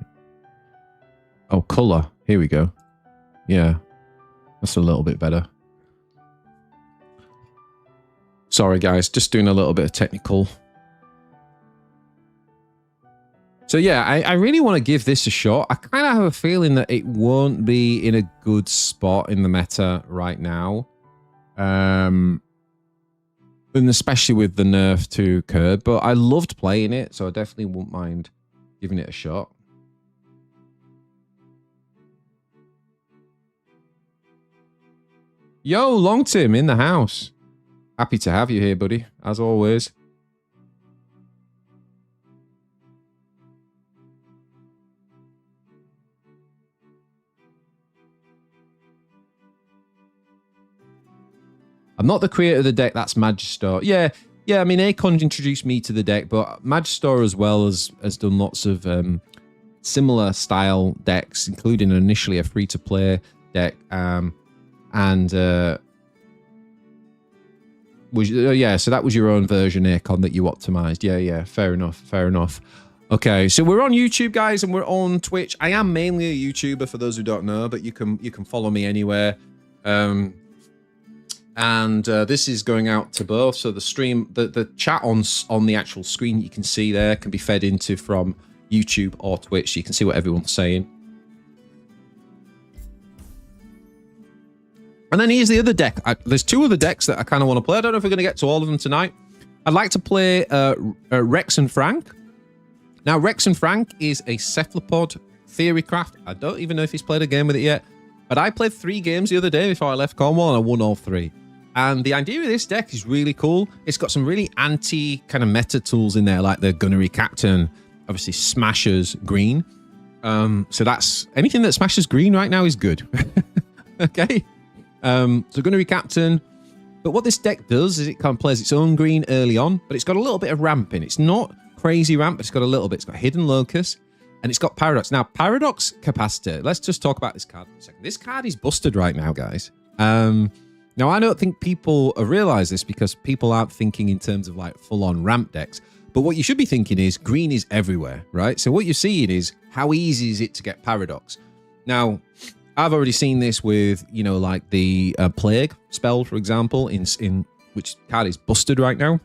Oh, color. Here we go. Yeah, that's a little bit better. Sorry, guys, just doing a little bit of technical. So yeah, I really want to give this a shot. I kind of have a feeling that it won't be in a good spot in the meta right now. And especially with the nerf to Curb, but I loved playing it, so I definitely wouldn't mind giving it a shot. Yo, Long Tim in the house. Happy to have you here, buddy, as always. I'm not the creator of the deck, that's Magister. Yeah, I mean, Akon introduced me to the deck, but Magister as well has done lots of similar style decks, including initially a free-to-play deck. So that was your own version, Akon, that you optimized. Yeah, fair enough. Okay, so we're on YouTube, guys, and we're on Twitch. I am mainly a YouTuber, for those who don't know, but you can follow me anywhere. This is going out to both, so the stream, the chat on the actual screen you can see there can be fed into from YouTube or Twitch, so you can see what everyone's saying. And then here's the other deck. There's two other decks that I kind of want to play. I don't know if we're going to get to all of them tonight. I'd like to play Rex and Frank. Now, Rex and Frank is a cephalopod theorycraft. I don't even know if he's played a game with it yet, but I played 3 games the other day before I left Cornwall, and I won all 3. And the idea of this deck is really cool. It's got some really anti kind of meta tools in there, like the Gunnery Captain, obviously smashes green. So that's anything that smashes green right now is good. Okay. So Gunnery Captain. But what this deck does is it kind of plays its own green early on, but it's got a little bit of ramp in. It's not crazy ramp, but it's got a little bit. It's got Hidden Locus, and it's got Paradox. Now, Paradox Capacitor. Let's just talk about this card for a second. This card is busted right now, guys. Now, I don't think people realize this because people aren't thinking in terms of like full-on ramp decks. But what you should be thinking is green is everywhere, right? So what you're seeing is how easy is it to get Paradox? Now, I've already seen this with, you know, like the Plague spell, for example, in which card is busted right now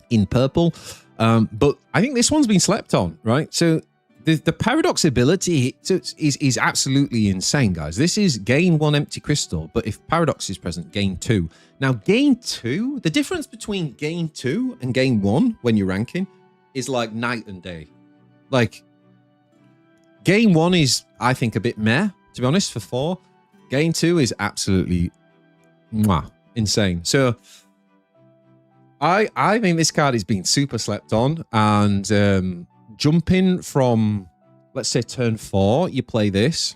in purple. But I think this one's been slept on, right? So the Paradox ability is absolutely insane, guys. This is gain 1 empty crystal, but if Paradox is present, gain 2. Now, gain 2, the difference between gain 2 and gain 1 when you're ranking is like night and day. Like, gain 1 is, I think, a bit meh, to be honest, for 4. Gain 2 is absolutely insane. So I think this card is being super slept on, and jumping from, let's say, turn 4, you play this.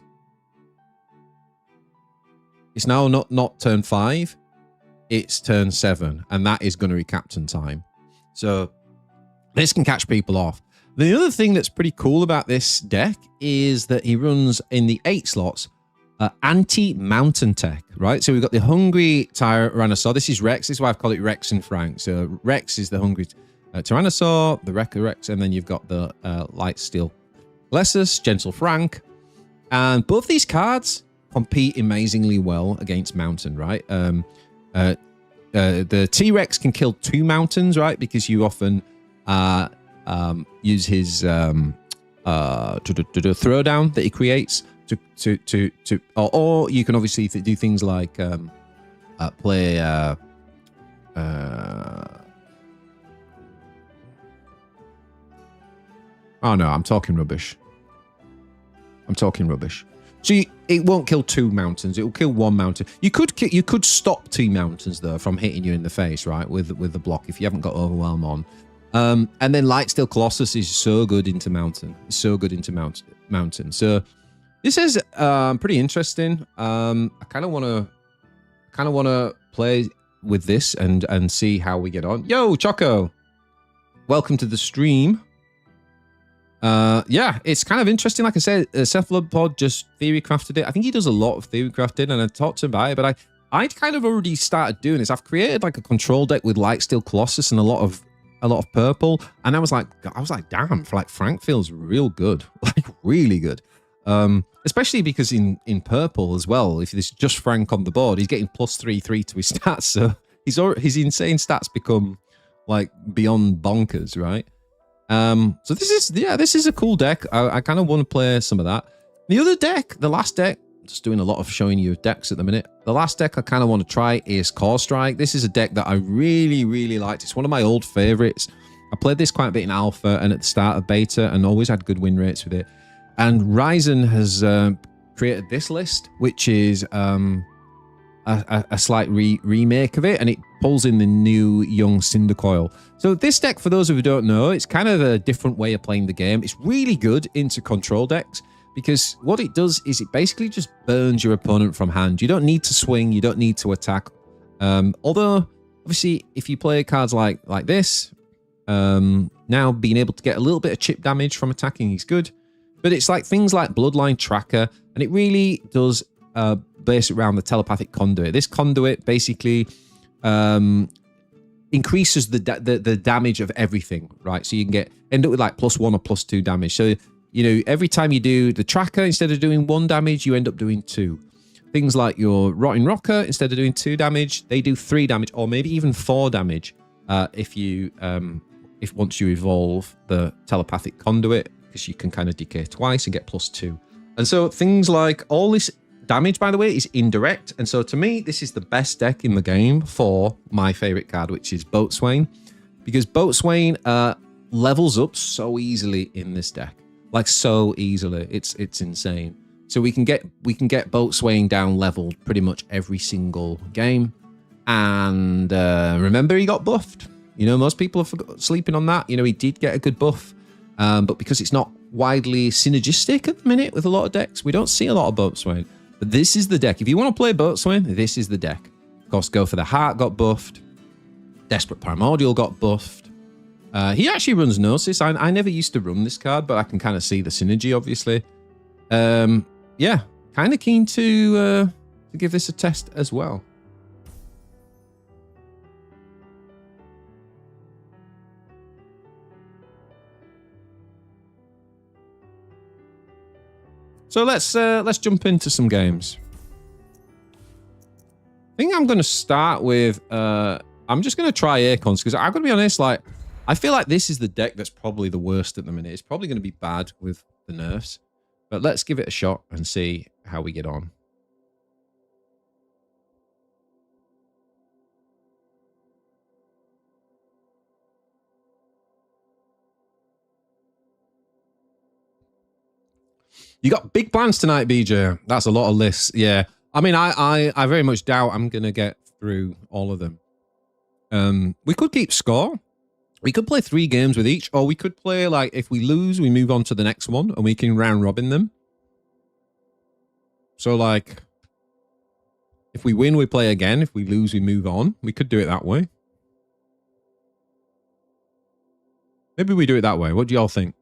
It's now not turn 5, it's turn 7, and that is Gunnery Captain time. So this can catch people off. The other thing that's pretty cool about this deck is that he runs in the 8 slots anti-mountain tech, right? So we've got the Hungry Tyrannosaur. This is Rex. This is why I've called it Rex and Frank. So Rex is the Hungry Tyrannosaur, the Wrecker Rex, and then you've got the Light Steel Lessus, Gentle Frank. And both these cards compete amazingly well against Mountain, right? The T-Rex can kill 2 mountains, right? Because you often use his throwdown that he creates or you can obviously do things like play oh no, I'm talking rubbish. So it won't kill 2 mountains. It will kill 1 mountain. You could stop 2 mountains though from hitting you in the face, right? With the block if you haven't got Overwhelm on. And then Lightsteel Colossus is so good into mountain. It's so good into mountain. So this is pretty interesting. I kind of want to play with this and see how we get on. Yo, Choco, welcome to the stream. Yeah, it's kind of interesting. Like I said, Cephalopod just theory crafted it. I think he does a lot of theory crafting, and I talked to him about it, but I'd kind of already started doing this. I've created like a control deck with Lightsteel Colossus and a lot of purple, and I was like, damn, like Frank feels real good, like really good. Especially because in purple as well, if there's just Frank on the board, he's getting +3/3 to his stats, so his insane stats become like beyond bonkers, right? So this is a cool deck. I kind of want to play some of that. The other deck, the last deck just doing a lot of showing you decks at the minute. The last deck I kind of want to try is Core Strike. This is a deck that I really, really liked. It's one of my old favorites. I played this quite a bit in alpha and at the start of beta and always had good win rates with it. And Ryzen has created this list, which is a slight remake of it, and it pulls in the new young Cindercoil. So this deck, for those of you who don't know, it's kind of a different way of playing the game. It's really good into control decks, because what it does is it basically just burns your opponent from hand. You don't need to swing, you don't need to attack. Although, obviously, if you play cards like this, now being able to get a little bit of chip damage from attacking is good. But it's like things like Bloodline Tracker, and it really does base around the telepathic conduit. This conduit basically increases the damage of everything, right? So you can end up with like +1 or +2 damage. So, you know, every time you do the tracker, instead of doing 1 damage, you end up doing 2. Things like your Rotting Rocker, instead of doing 2 damage, they do 3 damage, or maybe even 4 damage if once you evolve the telepathic conduit, because you can kind of decay twice and get +2. And so things like all this damage, by the way, is indirect. And so to me, this is the best deck in the game for my favorite card, which is Boatswain, because Boatswain levels up so easily in this deck, like so easily. It's insane. So we can get Boatswain down leveled pretty much every single game. And remember, he got buffed. You know, most people are sleeping on that. You know, he did get a good buff, but because it's not widely synergistic at the minute with a lot of decks, we don't see a lot of Boatswain. But this is the deck. If you want to play Boatswain, this is the deck. Of course, Go for the Heart got buffed. Desperate Primordial got buffed. He actually runs Gnosis. I never used to run this card, but I can kind of see the synergy, obviously. Yeah, kind of keen to give this a test as well. So let's jump into some games. I think I'm going to start with I'm just going to try Acorns, because I'm going to be honest, like, I feel like this is the deck that's probably the worst at the minute. It's probably going to be bad with the nerfs, but let's give it a shot and see how we get on. You got big plans tonight, BJ. That's a lot of lists. Yeah. I mean, I very much doubt I'm going to get through all of them. We could keep score. We could play 3 games with each, or we could play, like, if we lose, we move on to the next one, and we can round robin them. So, like, if we win, we play again. If we lose, we move on. We could do it that way. Maybe we do it that way. What do y'all think?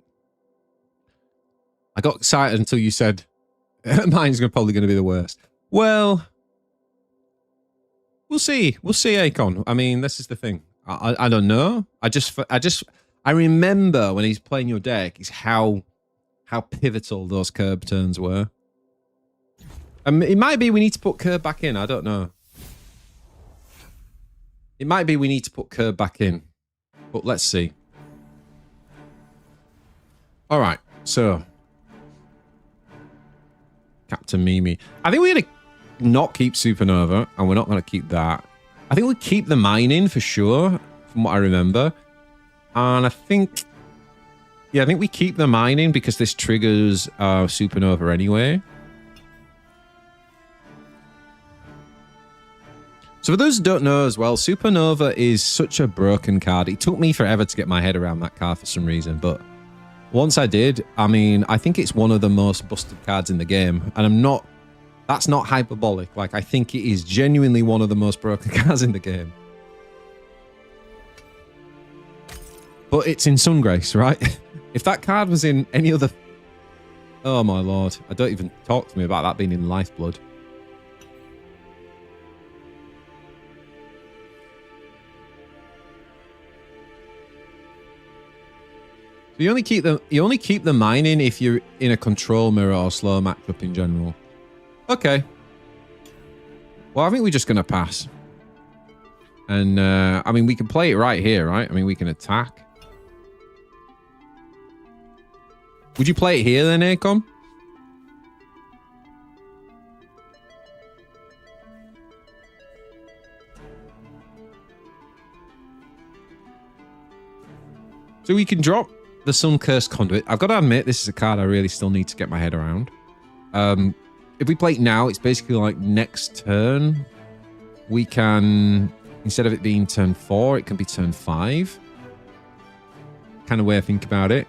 I got excited until you said mine's probably going to be the worst. Well, we'll see. We'll see, Akon. I mean, this is the thing. I don't know. I remember when he's playing your deck is how pivotal those curb turns were. It might be we need to put curb back in. I don't know. It might be we need to put curb back in. But let's see. All right. So, Captain Mimi. I think we're going to not keep Supernova, and we're not going to keep that. I think we'll keep the mining for sure, from what I remember. And I think... yeah, I think we keep the mining because this triggers Supernova anyway. So for those who don't know as well, Supernova is such a broken card. It took me forever to get my head around that card for some reason, but once I did, I mean, I think it's one of the most busted cards in the game. And I'm not... that's not hyperbolic. Like, I think it is genuinely one of the most broken cards in the game. But it's in Sungrace, right? If that card was in any other... oh my lord. I don't even talk to me about that being in Lifeblood. So you only keep the mining if you're in a control mirror or slow matchup in general. Okay. Well, I think we're just going to pass. And, I mean, we can play it right here, right? I mean, we can attack. Would you play it here then, Akon? So we can drop the Sun Cursed Conduit. I've got to admit, this is a card I really still need to get my head around. If we play it now, it's basically like next turn, we can, instead of it being turn 4, it can be turn 5. Kind of way I think about it.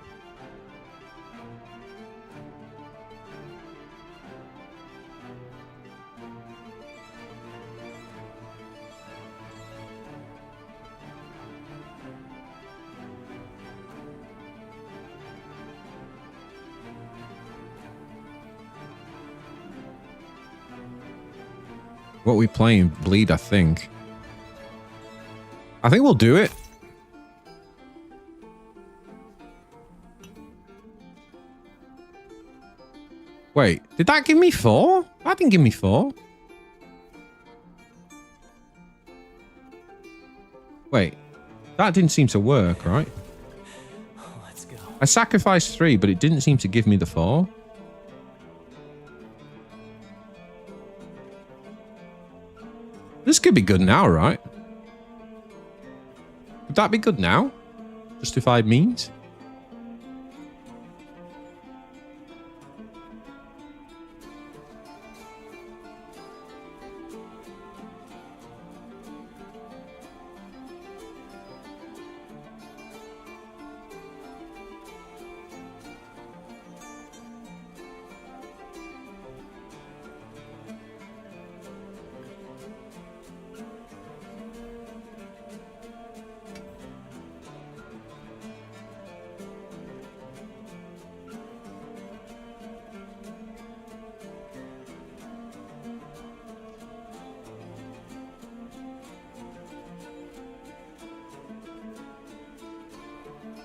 What are we playing? Bleed, I think. I think we'll do it. Wait, did that give me 4? That didn't give me 4. Wait, that didn't seem to work, right? Let's go. I sacrificed 3, but it didn't seem to give me the 4. This could be good now, right? Would that be good now? Justified means?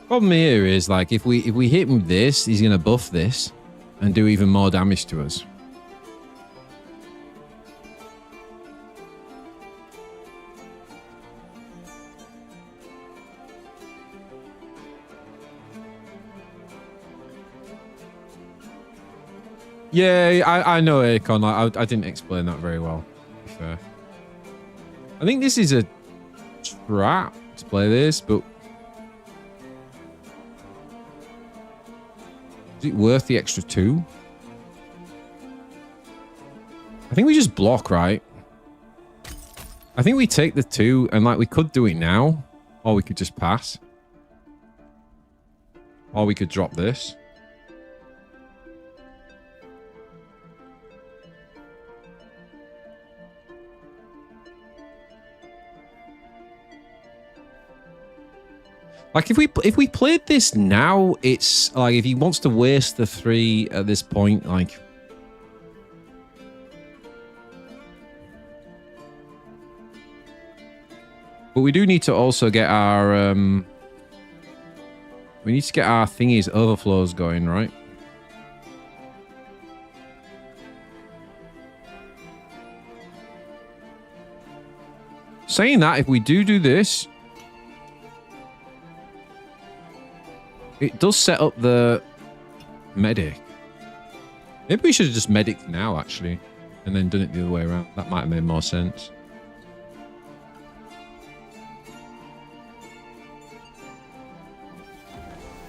Problem here is, like, if we hit him with this, he's gonna buff this and do even more damage to us. Yeah, I know, Akon. I didn't explain that very well, to be fair. I think this is a trap to play this, but is it worth the extra 2? I think we just block, right? I think we take the 2, and like we could do it now, or we could just pass. Or we could drop this. Like, if we played this now, it's like, if he wants to waste the 3 at this point, like, but we do need to also get our we need to get our thingies overflows going, right? Saying that, if we do this, it does set up the medic. Maybe we should have just medic now, actually, and then done it the other way around. That might have made more sense.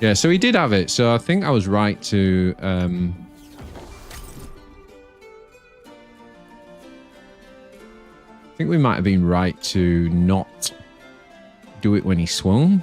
Yeah, so he did have it. So I think I was right to... I think we might have been right to not do it when he swung.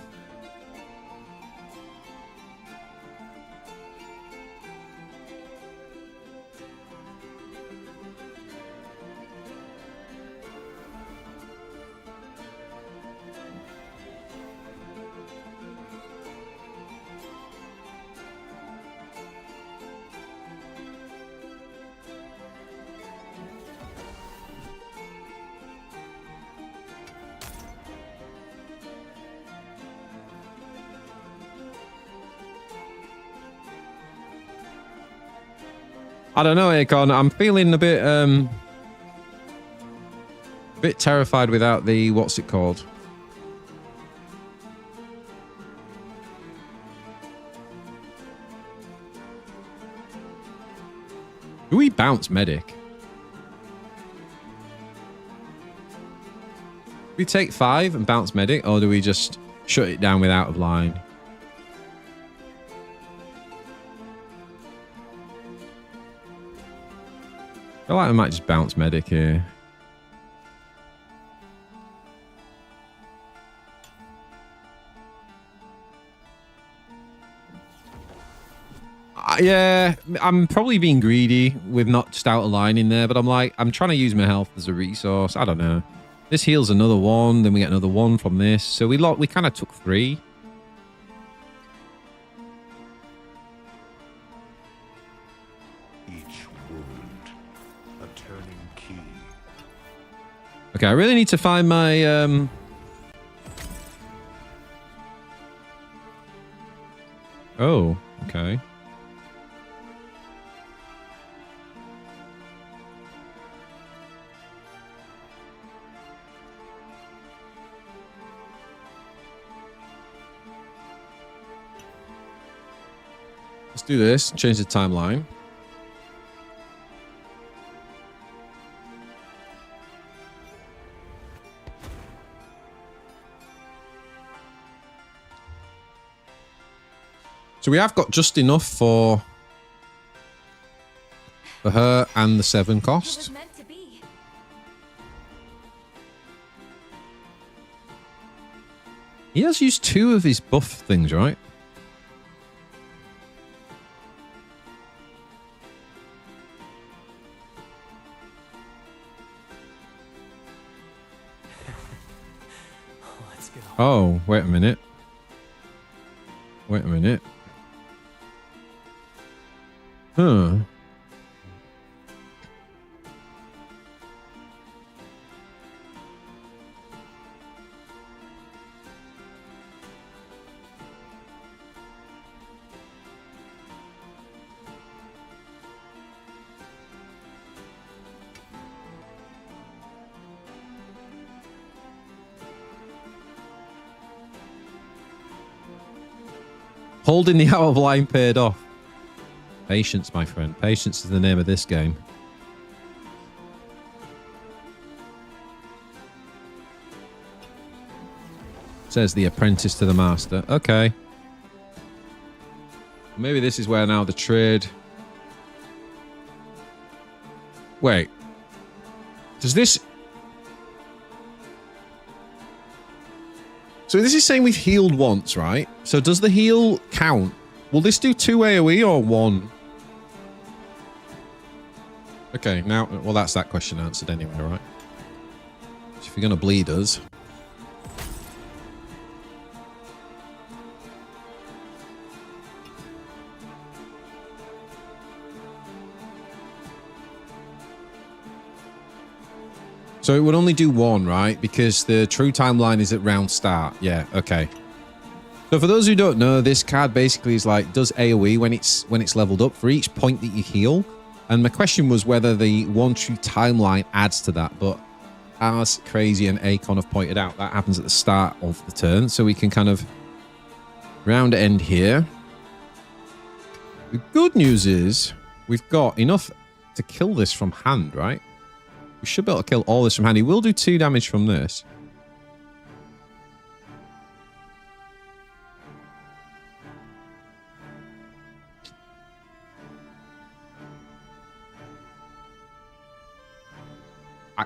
I don't know, Akon. I'm feeling a bit terrified without the, what's it called? Do we bounce medic? Do we take 5 and bounce medic, or do we just shut it down with out of line? feel like I might just bounce medic here. Yeah, I'm probably being greedy with not just out aligning there, but I'm trying to use my health as a resource. I don't know. This heals another one, then we get another one from this. So we kind of took 3. Each wound, a turning key. Okay, I really need to find my Oh, okay. Let's do this. Change the timeline. So we have got just enough for her and the 7 cost. Meant to be. He has used 2 of his buff things, right? Let's go. Oh, wait a minute. Wait a minute. Huh. Holding the out of line paid off. Patience, my friend. Patience is the name of this game. Says the apprentice to the master. Okay. Maybe this is where now the trade... Wait. Does this... So this is saying we've healed once, right? So does the heal count? Will this do 2 AoE or 1? Okay, now... Well, that's that question answered anyway, right? So if you're going to bleed us... So it would only do 1, right? Because the true timeline is at round start. Yeah, okay. So for those who don't know, this card basically is like does AoE when it's leveled up for each point that you heal. And my question was whether the 1 true timeline adds to that, but as Crazy and Akon have pointed out, that happens at the start of the turn, so we can kind of round end here. The good news is we've got enough to kill this from hand, right? We should be able to kill all this from hand. He will do 2 damage from this.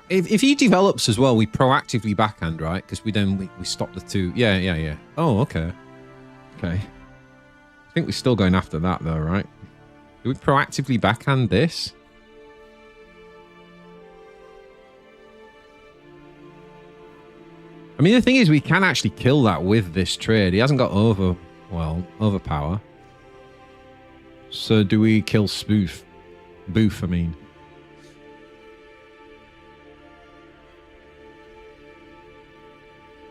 If he develops as well, we proactively backhand, right? Because we stop the 2. Yeah. Oh, okay. Okay. I think we're still going after that though, right? Do we proactively backhand this? I mean, the thing is, we can actually kill that with this trade. He hasn't got overpower. So do we kill Spoof? Boof, I mean.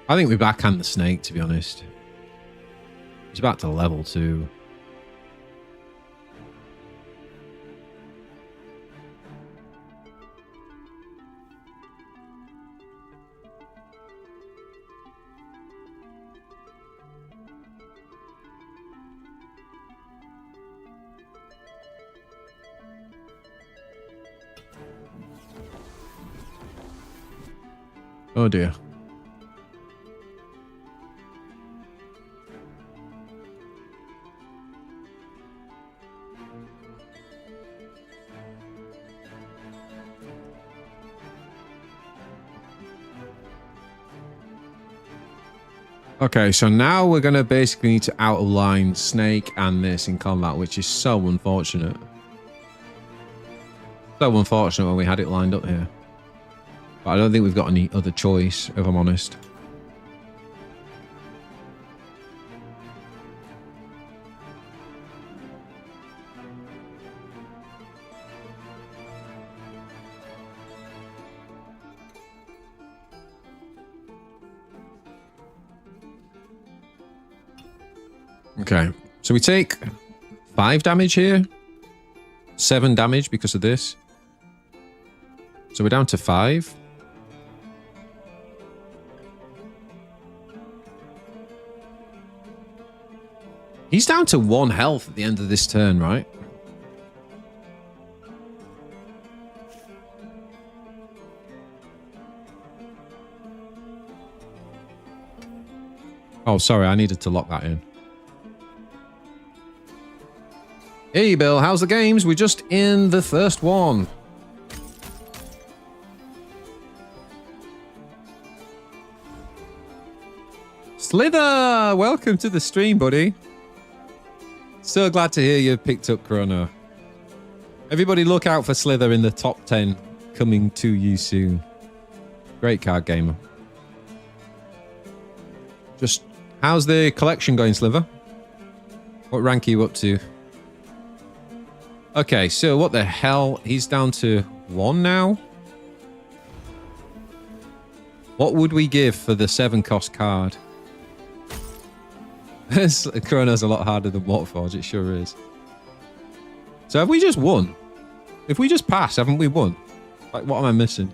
I think we backhand the snake, to be honest. He's about to level 2. Oh dear. Okay, so now we're going to basically need to out-of-line Snake and this in combat, which is so unfortunate. So unfortunate when we had it lined up here. But I don't think we've got any other choice, if I'm honest. Okay, so we take 5 damage here. 7 damage because of this. So we're down to 5. He's down to 1 health at the end of this turn, right? Oh, sorry, I needed to lock that in. Hey, Bill, how's the games? We're just in the first one. Slither, welcome to the stream, buddy. So glad to hear you picked up Chrono. Everybody look out for Slither in the top 10 coming to you soon. Great card gamer. Just, how's the collection going, Slither? What rank are you up to? Okay, so what the hell? He's down to 1 now? What would we give for the 7 cost card? Chrono's a lot harder than Waterforge, it sure is. So have we just won? If we just pass, haven't we won? Like, what am I missing?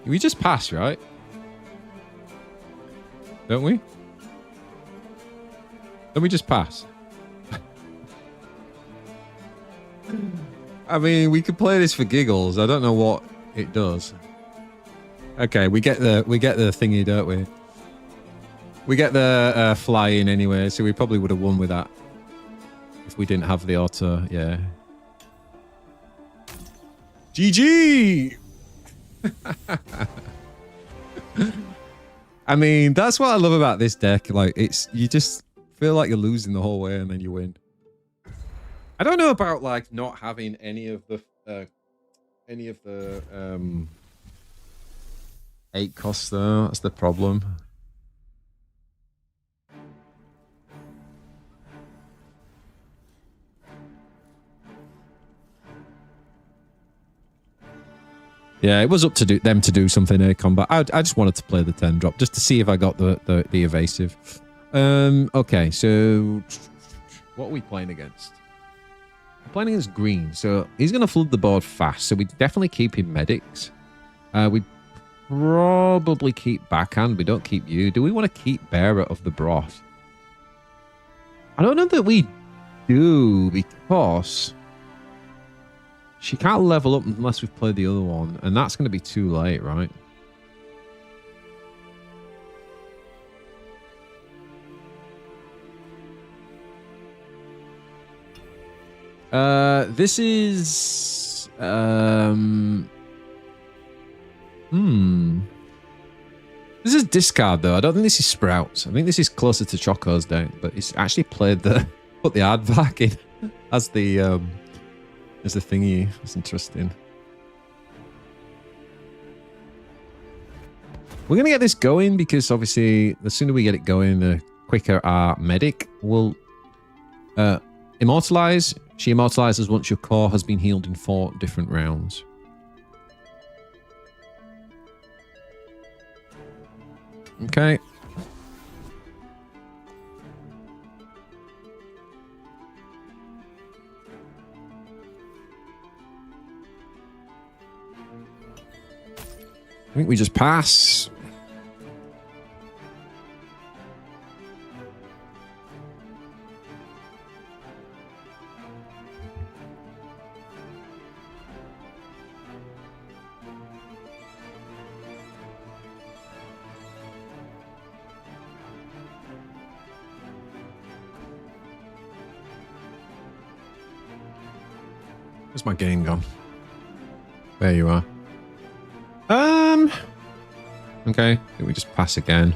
We just pass, right? Don't we? Don't we just pass? I mean, we could play this for giggles. I don't know what it does. Okay, we get the thingy, don't we? We get the fly in anyway, so we probably would have won with that if we didn't have the auto. Yeah. GG. I mean, that's what I love about this deck. Like, it's you just feel like you're losing the whole way and then you win. I don't know about like not having any of the 8 costs though. That's the problem. Yeah, it was up to them to do something in combat. I just wanted to play the 10 drop just to see if I got the evasive. Okay, so what are we playing against? We're playing against green, so he's going to flood the board fast. So we definitely keep him medics. We probably keep backhand. We don't keep you. Do we want to keep bearer of the broth? I don't know that we do because she can't level up unless we've played the other one, and that's going to be too late, right? This is this is discard though. I don't think this is Sprouts. I think this is closer to Choco's deck, but it's actually played put the aardvark in as the thingy. That's interesting. We're gonna get this going because obviously the sooner we get it going, the quicker our medic will immortalize. She immortalizes once your core has been healed in 4 different rounds. Okay. I think we just pass. Where's my game gone? There you are. Okay, I think we just pass again.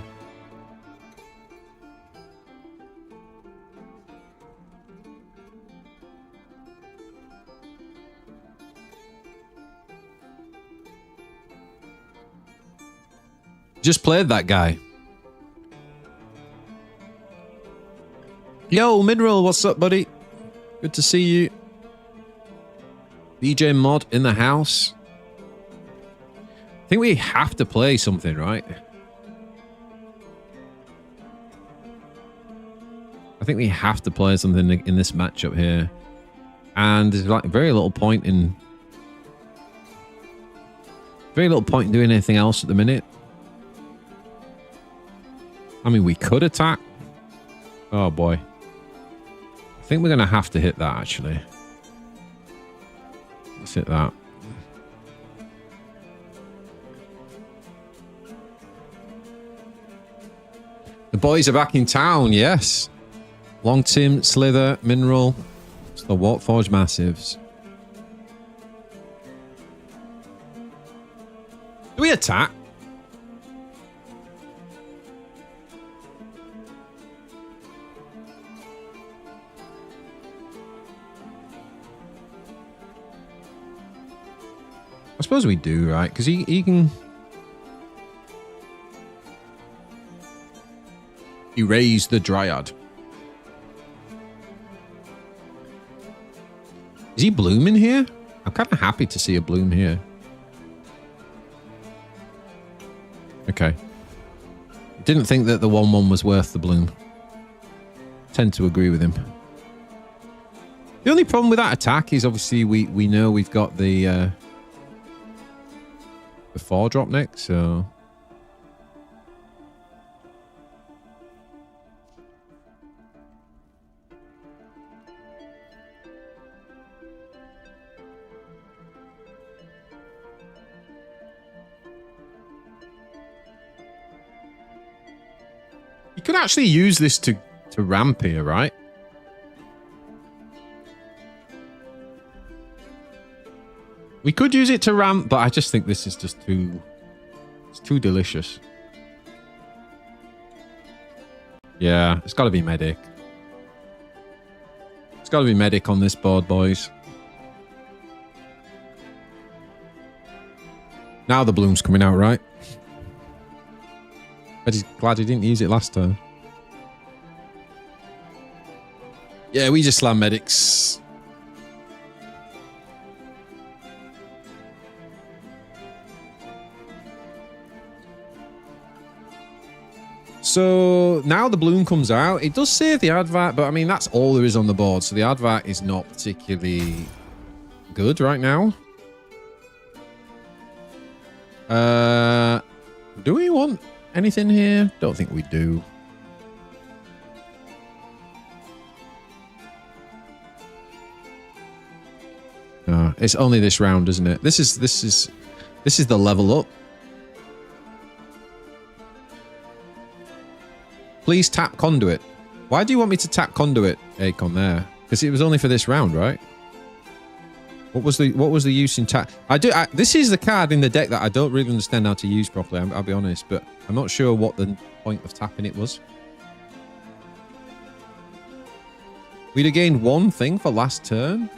Just played that guy. Yo, Mineral, what's up, buddy? Good to see you. DJ Mod in the house. I think we have to play something, right? I think we have to play something in this matchup here. And there's like very little point in doing anything else at the minute. I mean, we could attack. Oh boy. I think we're going to have to hit that, actually. Let's hit that. The boys are back in town, yes. Long Tim, Slither, Mineral. It's the Wartforge Massives. Do we attack? I suppose we do, right? Because he can erase the Dryad. Is he blooming here? I'm kind of happy to see a bloom here. Okay. Didn't think that the 1/1 was worth the bloom. Tend to agree with him. The only problem with that attack is obviously we know we've got the 4-drop next, so you could actually use this to ramp here, right? We could use it to ramp, but I just think this is just it's too delicious. Yeah, it's got to be medic. It's got to be medic on this board, boys. Now the bloom's coming out, right? But he's glad he didn't use it last time. Yeah, we just slam medics. So now the bloom comes out. It does save the advert, but I mean, that's all there is on the board. So the advert is not particularly good right now. Do we want anything here? Don't think we do. It's only this round, isn't it? This is the level up. Please tap conduit. Why do you want me to tap conduit, Akon, there? Because it was only for this round, right? What was the use in tap? This is the card in the deck that I don't really understand how to use properly. I'll be honest, but I'm not sure what the point of tapping it was. We'd have gained one thing for last turn.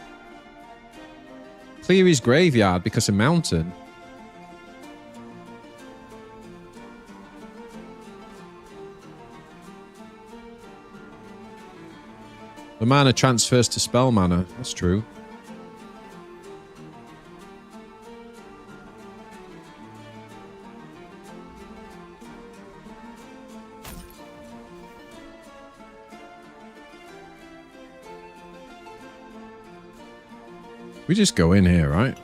Clear his graveyard because of mountain. The mana transfers to spell mana. That's true. We just go in here, right?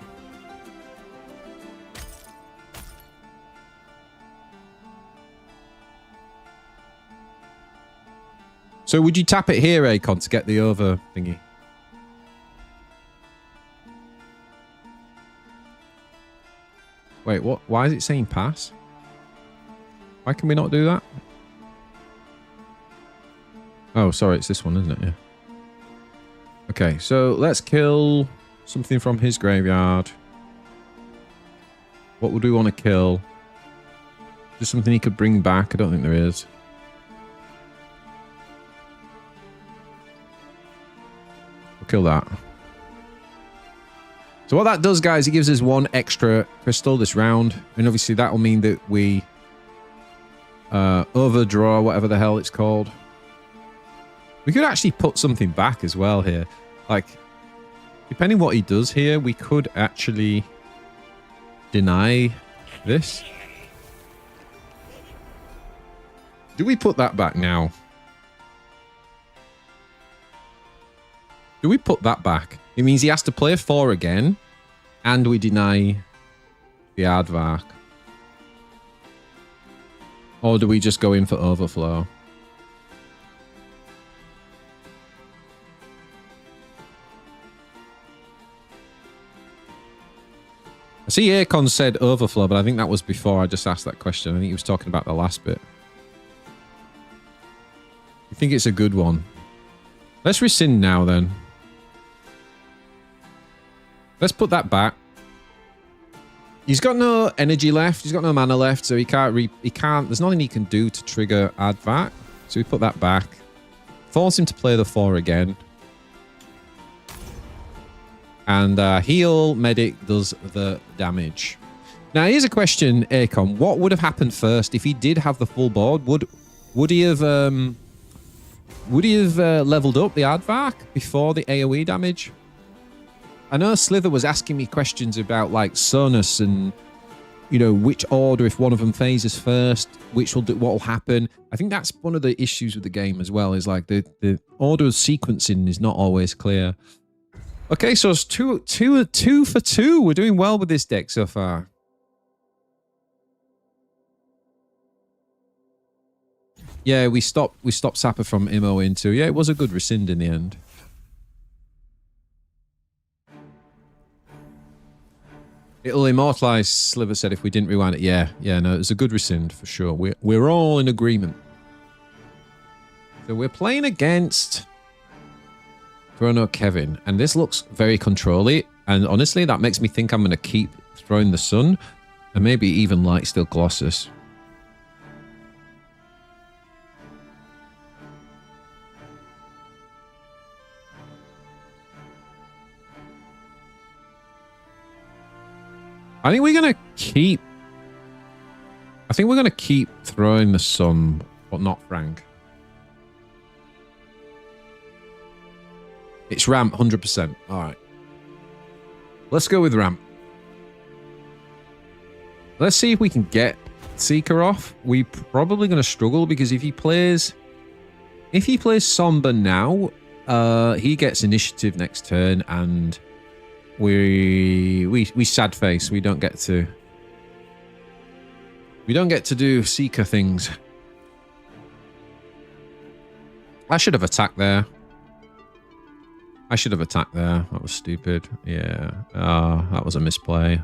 So would you tap it here, Akon, to get the over thingy? Wait, what? Why is it saying pass? Why can we not do that? Oh, sorry, it's this one, isn't it? Yeah. Okay, so let's kill something from his graveyard. What would we want to kill? Is there something he could bring back? I don't think there is. We'll kill that. So what that does, guys, it gives us 1 extra crystal this round. And obviously that will mean that we overdraw, whatever the hell it's called. We could actually put something back as well here. Like, depending what he does here, we could actually deny this. Do we put that back now? Do we put that back? It means he has to play 4 again, and we deny the aardvark. Or do we just go in for overflow? I see Akon said overflow, but I think that was before I just asked that question. I think he was talking about the last bit. I think it's a good one. Let's rescind now then. Let's put that back. He's got no energy left. He's got no mana left, so he can't. There's nothing he can do to trigger aardvark. So we put that back. Force him to play the 4 again. And heal medic does the damage. Now here's a question, Akon. What would have happened first if he did have the full board? Would he have leveled up the aardvark before the AoE damage? I know Slither was asking me questions about like Sonus and, you know, which order, if one of them phases first, which will do, what will happen. I think that's one of the issues with the game as well, is like the order of sequencing is not always clear. Okay, so it's two for 2. We're doing well with this deck so far. Yeah, we stopped Sapper from Imo into. Yeah, it was a good rescind in the end. It'll immortalize, Sliver said, if we didn't rewind it. Yeah, no, it was a good rescind for sure. We're all in agreement. So we're playing against Chrono Kevin, and this looks very control-y, and honestly, that makes me think I'm going to keep throwing the sun, and maybe even Light Steel Colossus. I think we're going to keep... I think we're going to keep throwing the sun, but not Frank. It's ramp, 100%. All right. Let's go with ramp. Let's see if we can get Seeker off. We're probably going to struggle because if he plays Somber now, he gets initiative next turn, and we sad face. We don't get to do Seeker things. I should have attacked there. That was stupid. Yeah. That was a misplay.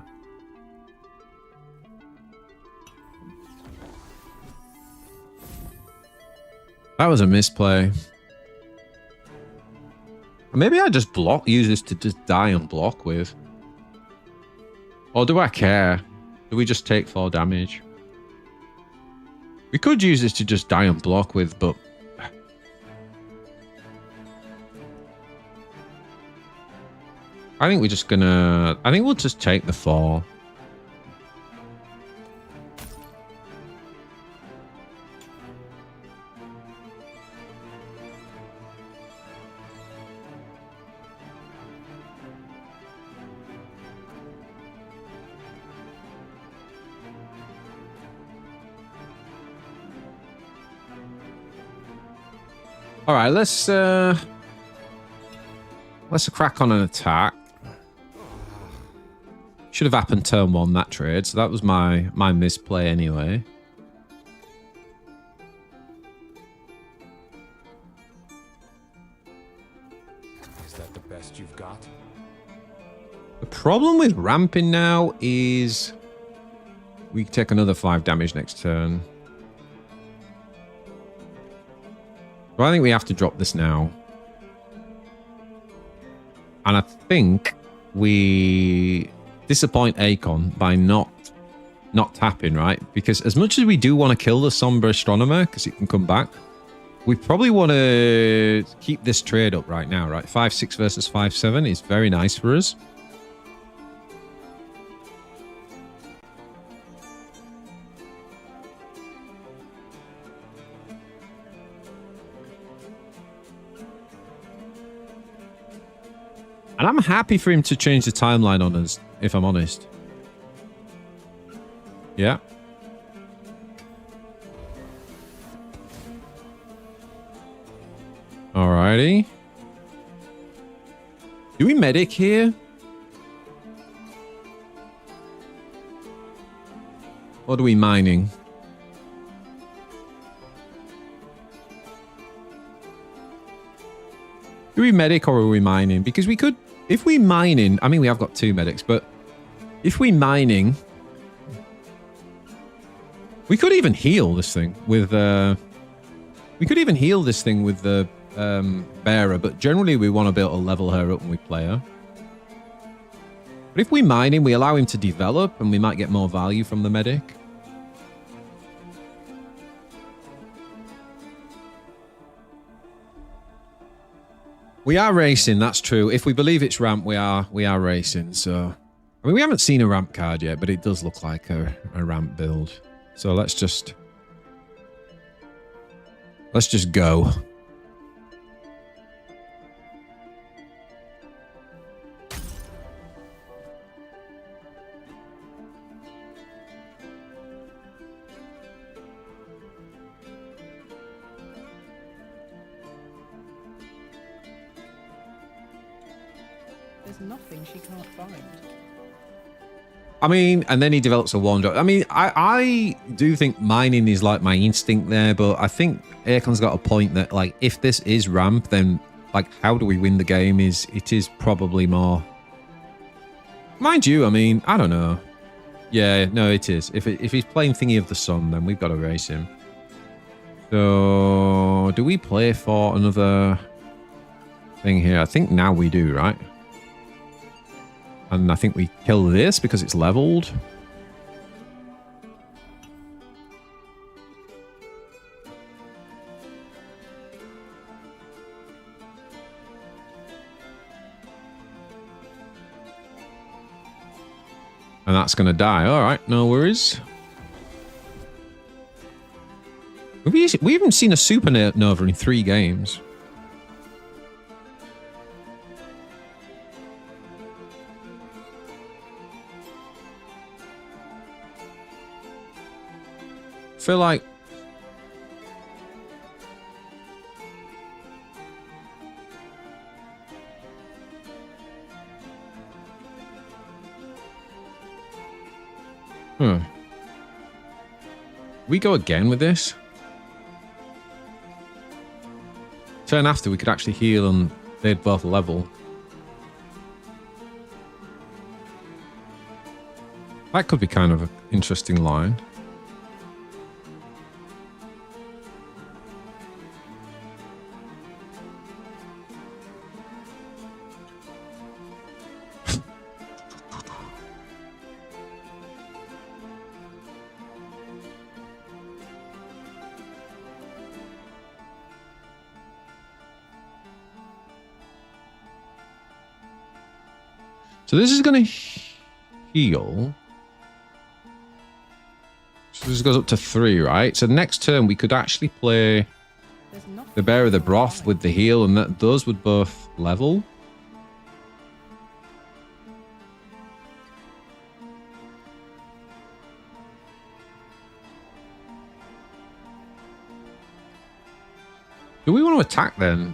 Maybe I just use this to just die and block with. Or do I care? Do we just take 4 damage? We could use this to just die and block with, but... I think we'll just take the 4. All right, let's crack on an attack. Should have happened turn 1, that trade, so that was my misplay anyway. Is that the best you've got? The problem with ramping now is we take another 5 damage next turn. So I think we have to drop this now. And I think we disappoint Akon by not not tapping, right? Because as much as we do want to kill the Somber Astronomer, because it can come back, we probably want to keep this trade up right now, right? 5-6 versus 5-7 is very nice for us. And I'm happy for him to change the timeline on us, if I'm honest. Yeah. Alrighty. Do we medic here? Or do we mining? Do we medic or are we mining? Because we could... If we mining, I mean, we have got 2 medics, but if we mining, we could even heal this thing with, we could even heal this thing with the bearer, but generally we want to be able to level her up when we play her. But if we mining, we allow him to develop and we might get more value from the medic. We are racing, that's true. If we believe it's ramp, we are racing. So, I mean, we haven't seen a ramp card yet, but it does look like a ramp build. So let's just go. There's nothing she can't find. I mean, and then he develops a wand. I mean, I do think mining is like my instinct there, but I think Akon's got a point that, like, if this is ramp, then, like, how do we win the game it is probably more... Mind you, I mean, I don't know. Yeah, no, it is. If he's playing Thingy of the Sun, then we've got to race him. So, do we play for another thing here? I think now we do, right? And I think we kill this because it's leveled. And that's going to die. All right, no worries. We haven't seen a supernova in 3 games. Feel like we go again with this. Turn after we could actually heal and they'd both level. That could be kind of an interesting line. So this is going to heal. So this goes up to 3, right? So next turn we could actually play the Bear of the Broth with the heal, and those would both level. Do we want to attack then?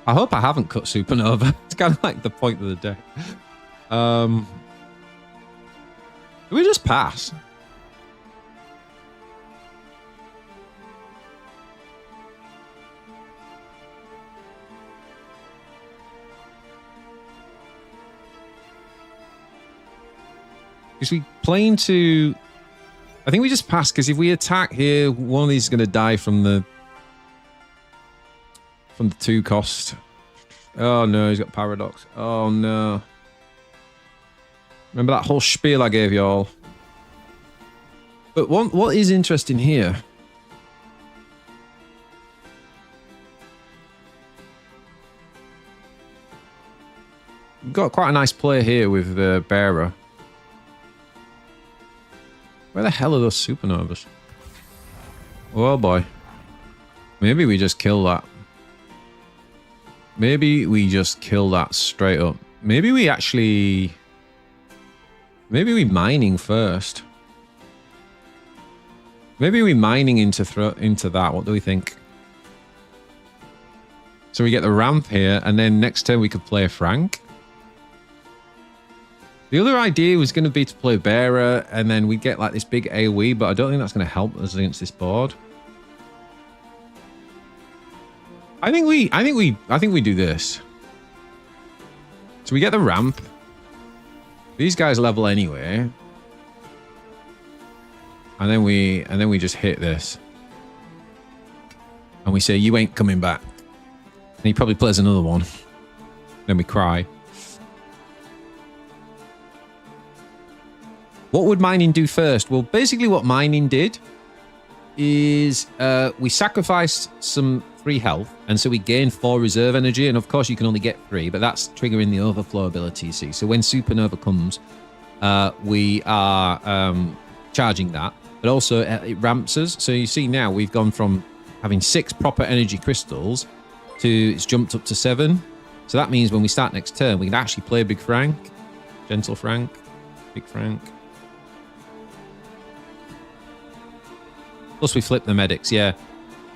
I hope I haven't cut Supernova. It's kind of like the point of the day. Do we just pass? Is we playing to... I think we just pass, because if we attack here, one of these is going to die from the 2 cost. Oh no, he's got paradox. Oh no. Remember that whole spiel I gave y'all? But what is interesting here? We've got quite a nice play here with the bearer. Where the hell are those supernovas? Oh boy. Maybe we just kill that. Maybe we just kill that straight up. Maybe we actually... Maybe we mining first. Maybe we mining into that. What do we think? So we get the ramp here, and then next turn we could play Frank. The other idea was going to be to play bearer, and then we get like this big AoE, but I don't think that's going to help us against this board. I think we do this. So we get the ramp. These guys level anyway. And then we just hit this. And we say, you ain't coming back. And he probably plays another one. Then we cry. What would mining do first? Well, basically what mining did is we sacrificed some 3 health, and so we gained 4 reserve energy, and of course you can only get 3, but that's triggering the overflow ability, you see. So when supernova comes, we are charging that, but also it ramps us. So you see now we've gone from having 6 proper energy crystals to it's jumped up to 7. So that means when we start next turn, we can actually play Big Frank, Gentle Frank, Big Frank. Plus we flip the medics, yeah.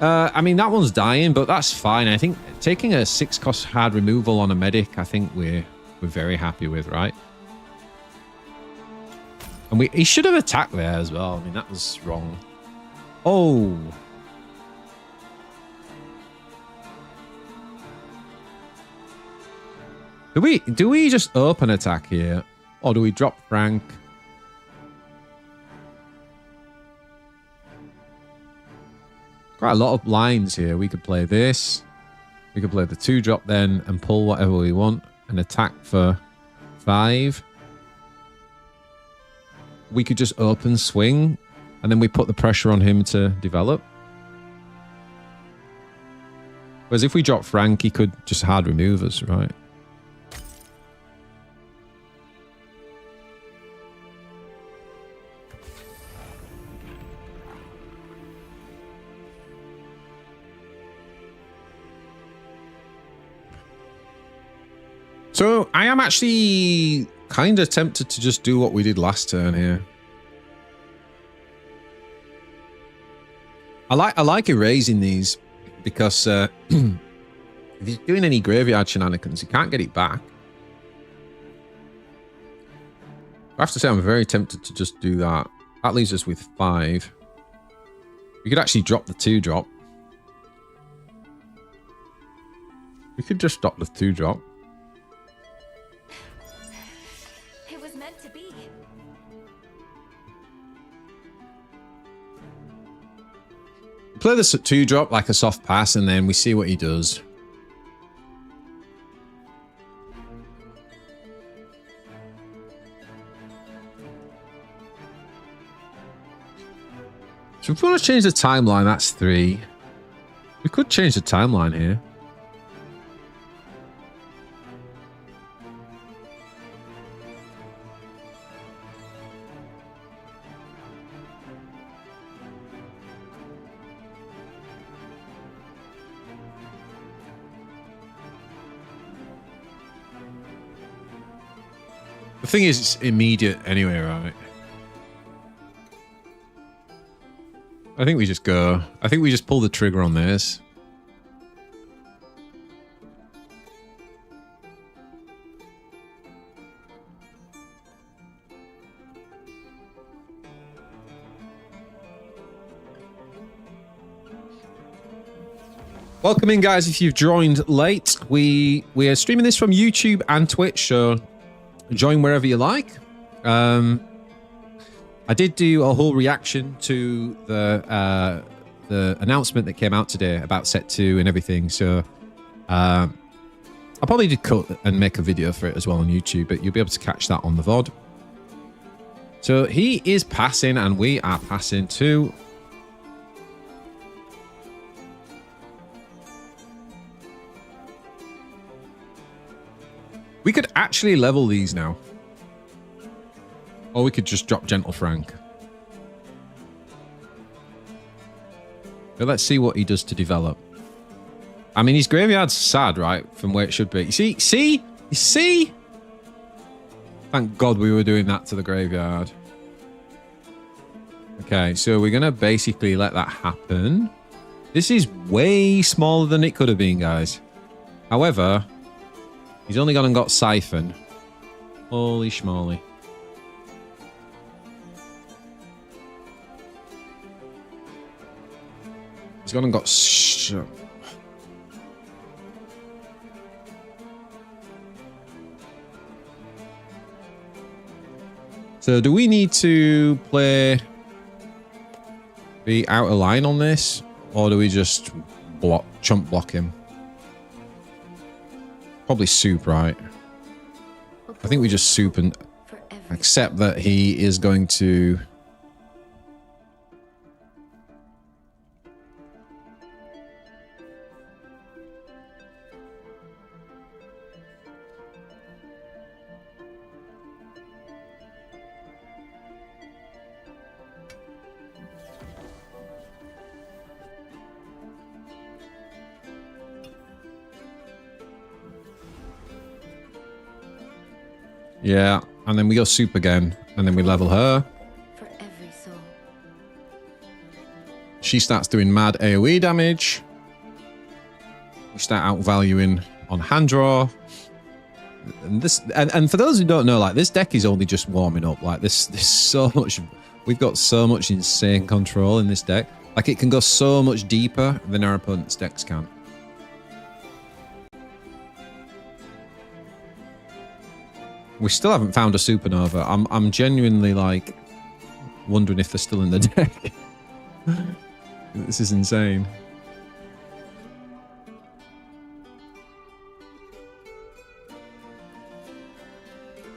I mean, that one's dying, but that's fine. I think taking a 6 cost hard removal on a medic, I think we're very happy with, right? And he should have attacked there as well. I mean, that was wrong. Oh. Do we just open attack here? Or do we drop Frank? Quite a lot of lines here. We could play this. We could play the 2-drop then and pull whatever we want and attack for 5. We could just open swing and then we put the pressure on him to develop. Whereas if we drop Frank, he could just hard remove us, right? So I am actually kind of tempted to just do what we did last turn here. I like erasing these because if he's doing any graveyard shenanigans, he can't get it back. I have to say I'm very tempted to just do that. That leaves us with 5. We could actually drop the 2-drop. We could just drop the 2-drop. Play the 2-drop like a soft pass, and then we see what he does. So if we want to change the timeline, that's 3. We could change the timeline here. The thing is, it's immediate anyway, right? I think we just go. I think we just pull the trigger on this. Welcome in, guys, if you've joined late. We are streaming this from YouTube and Twitch, so join wherever you like. I did do a whole reaction to the announcement that came out today about Set 2 and everything. So I'll I'll probably do cut and make a video for it as well on YouTube, but you'll be able to catch that on the VOD. So he is passing, and we are passing too. We could actually level these now. Or we could just drop Gentle Frank. But let's see what he does to develop. I mean, his graveyard's sad, right? From where it should be. You see? You see? Thank God we were doing that to the graveyard. Okay, so we're going to basically let that happen. This is way smaller than it could have been, guys. However, he's only gone and got Siphon. Holy schmoly. He's gone and got... So do we need to play the outer line on this? Or do we just chump block him? Probably soup, right? I think we just soup and accept that he is going to... Yeah, and then we go soup again, and then we level her. For every soul. She starts doing mad AoE damage. We start outvaluing on hand draw. And this, and for those who don't know, like, this deck is only just warming up. Like, there's so much, we've got so much insane control in this deck. Like, it can go so much deeper than our opponent's decks can. We still haven't found a supernova. I'm genuinely, like, wondering if they're still in the deck. This is insane.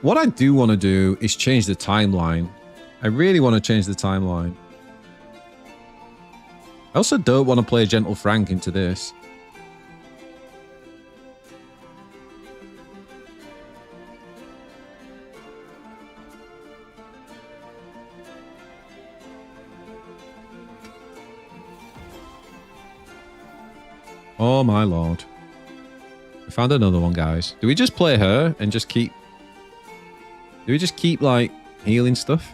What I do want to do is change the timeline. I really want to change the timeline. I also don't want to play Gentle Frank into this. Oh my lord. We found another one, guys. Do we just play her and just keep... Do we just keep, like, healing stuff?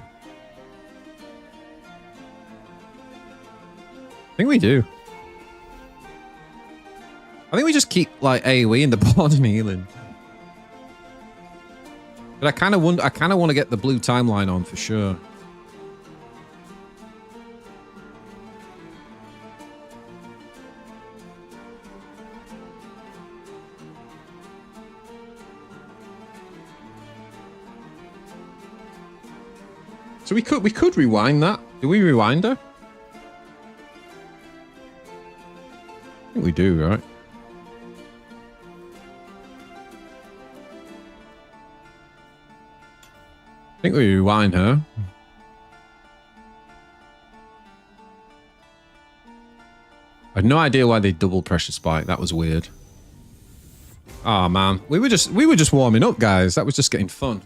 I think we do. I think we just keep, like, AoE in the board and healing. But I kind of want to get the blue timeline on for sure. So we could rewind that. Do we rewind her? I think we do, right? I think we rewind her. I had no idea why they double pressure spike. That was weird. Oh man, we were just warming up, guys. That was just getting fun.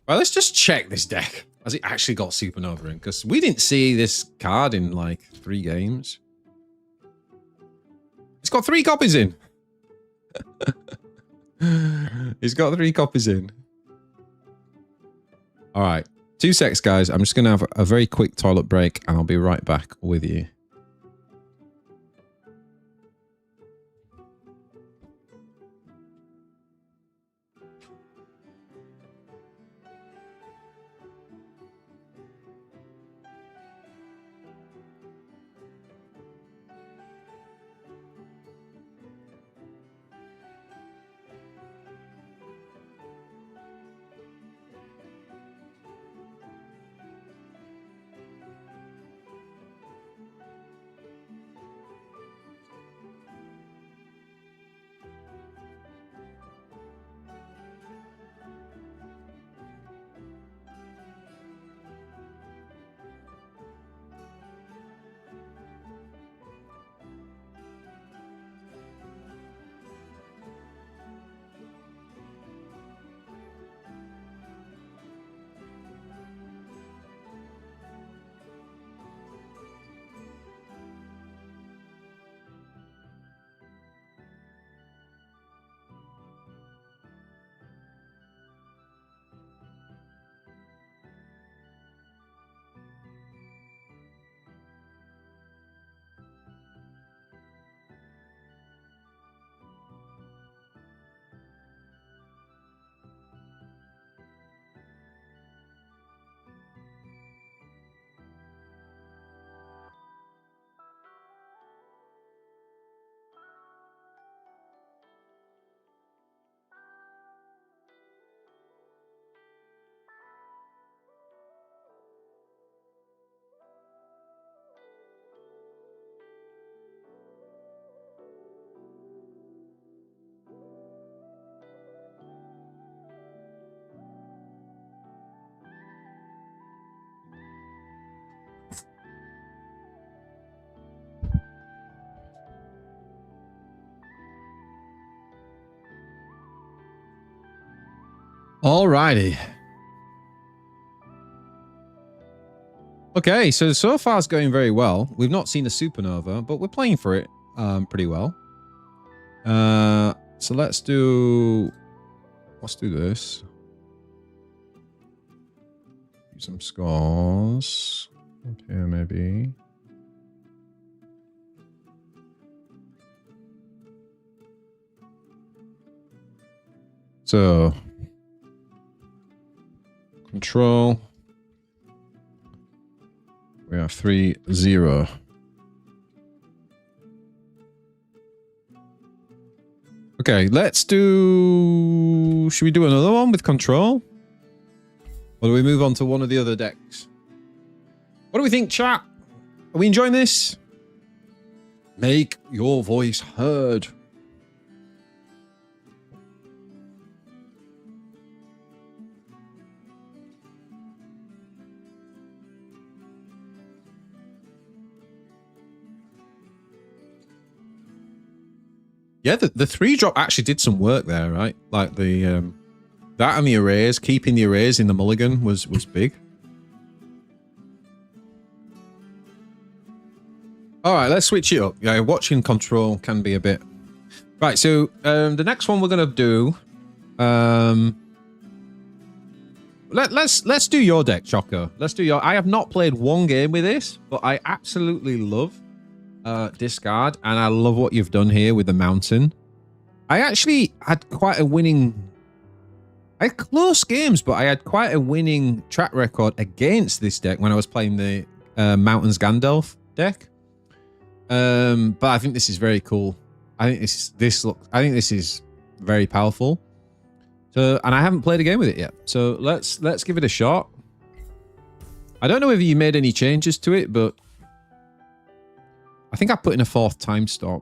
Well, let's just check this deck. Has it actually got Supernova in? Because we didn't see this card in like 3 games. It's got 3 copies in. He's got 3 copies in. All right. 2 secs, guys. I'm just going to have a very quick toilet break and I'll be right back with you. Alrighty. Okay, so far it's going very well. We've not seen a supernova, but we're playing for it pretty well. So let's do this. Do some scores. Okay, maybe. So control. We have 3-0. Okay, let's do... Should we do another one with control? Or do we move on to one of the other decks? What do we think, chat? Are we enjoying this? Make your voice heard. Yeah, the 3-drop actually did some work there, right? Like the that and the arrays, keeping the arrays in the mulligan was big. All right, let's switch it up. Yeah, watching control can be a bit. Right, so the next one we're gonna do. Let's do your deck, Choco. Let's do your. I have not played one game with this, but I absolutely love discard, and I love what you've done here with the mountain. I actually had quite a winning. I had close games, but I had quite a winning track record against this deck when I was playing the Mountains Gandalf deck. But I think this is very cool. I think this is very powerful. So, and I haven't played a game with it yet. So let's give it a shot. I don't know whether you made any changes to it, but I think I put in a 4th time stop.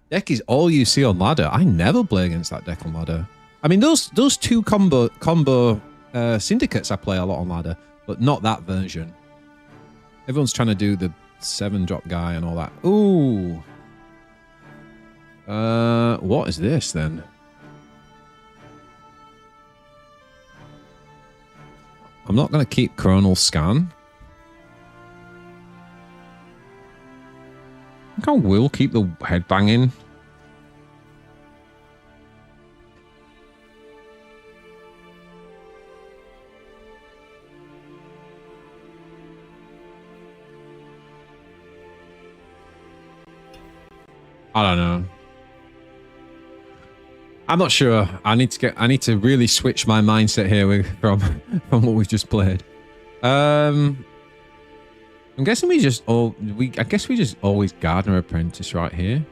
Deck is all you see on ladder. I never play against that deck on ladder. I mean, those 2 combo syndicates I play a lot on ladder, but not that version. Everyone's trying to do the 7-drop guy and all that. Ooh. What is this then? I'm not going to keep Chrono Scan. I think I will keep the headbanging. I don't know. I'm not sure. I need to really switch my mindset here from what we've just played. I'm guessing we just always Gardener Apprentice right here.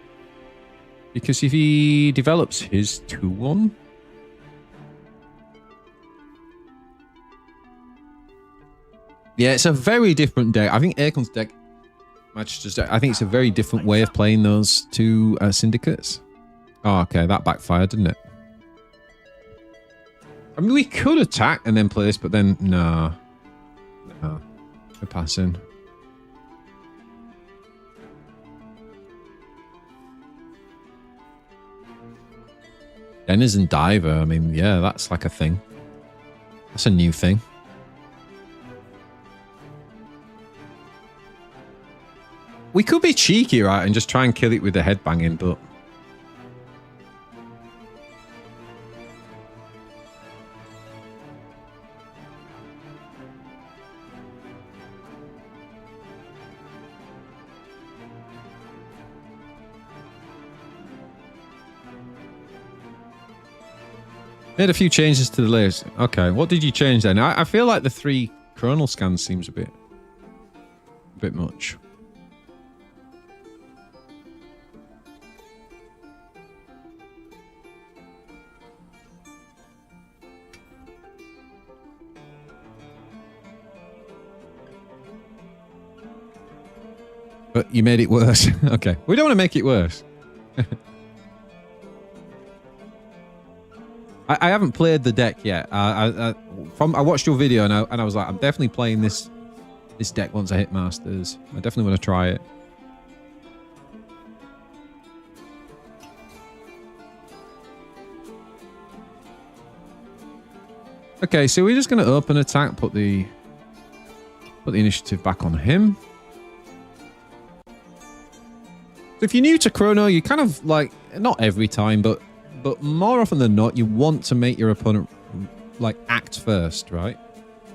Because if he develops his 2-1. Yeah, it's a very different deck. I think Aekon's deck matches. I think it's a very different way of playing those 2 syndicates. Oh, okay, that backfired, didn't it? I mean, we could attack and then play this, but then no, we're passing. Denizen Diver. I mean, yeah, that's like a thing. That's a new thing. We could be cheeky, right, and just try and kill it with the headbanging, but... Made a few changes to the layers. Okay, what did you change then? I feel like the 3 Chronal Scans seems a bit much. But you made it worse. Okay. We don't want to make it worse. I haven't played the deck yet. I watched your video and I was like, I'm definitely playing this deck once I hit Masters. I definitely want to try it. Okay, so we're just going to open attack, put the initiative back on him. So if you're new to Chrono, you kind of like, not every time, but more often than not, you want to make your opponent like act first, right?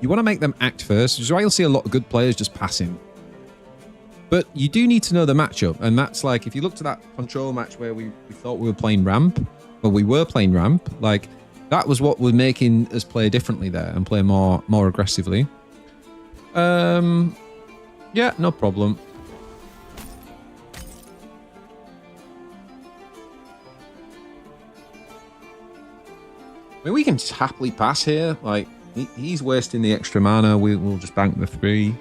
You want to make them act first, which is why you'll see a lot of good players just passing. But you do need to know the matchup, and that's like, if you look to that control match where we thought we were playing ramp, well, we were playing ramp, like, that was what was making us play differently there and play more aggressively. Yeah, no problem. I mean, we can just happily pass here. Like, he's wasting the extra mana. We'll just bank the 3.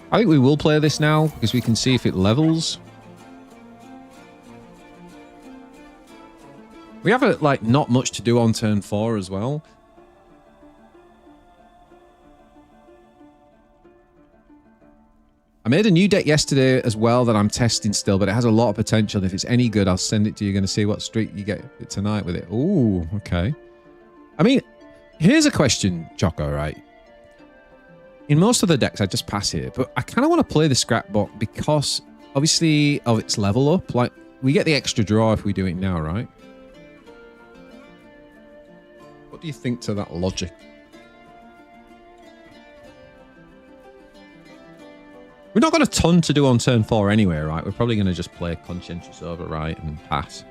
I think we will play this now because we can see if it levels. We have like not much to do on turn 4 as well. I made a new deck yesterday as well that I'm testing still, but it has a lot of potential. If it's any good, I'll send it to you. You're going to see what streak you get tonight with it. Ooh, okay. I mean, here's a question, Choco, right? In most of the decks, I just pass here, but I kind of want to play the scrapbook because, obviously, of its level up. Like, we get the extra draw if we do it now, right? What do you think to that logic? We're not got a ton to do on turn 4 anyway, right? We're probably going to just play Conscientious Override and pass.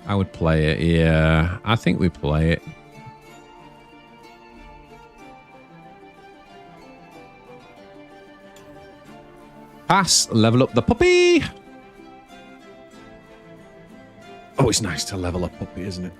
I would play it, yeah. I think we play it. Pass, level up the puppy. Oh, it's nice to level up puppy, isn't it?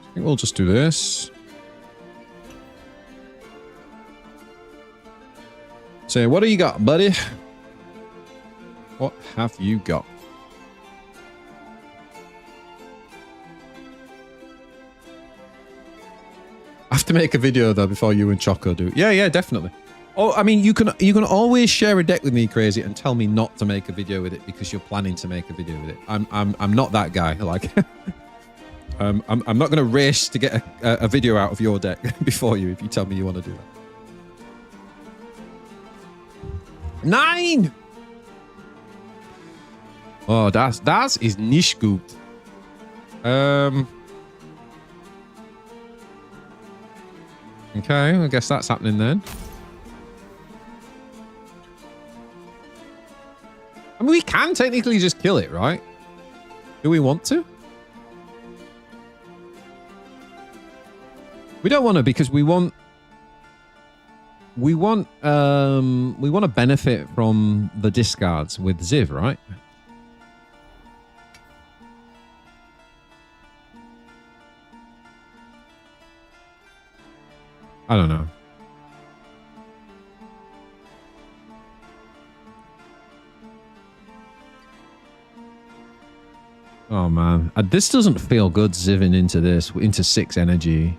I think we'll just do this. Say, what do you got, buddy? What have you got? I have to make a video though before you and Choco do. Yeah, definitely. Oh, I mean, you can always share a deck with me, Crazy, and tell me not to make a video with it because you're planning to make a video with it. I'm not that guy. Like, I'm not going to race to get a video out of your deck before you if you tell me you want to do that. 9! Oh, das ist nicht gut. Okay, I guess that's happening then. I mean, we can technically just kill it, right? Do we want to? We don't want to because we want to benefit from the discards with Ziv, right? I don't know. Oh man, this doesn't feel good ziving into 6 energy.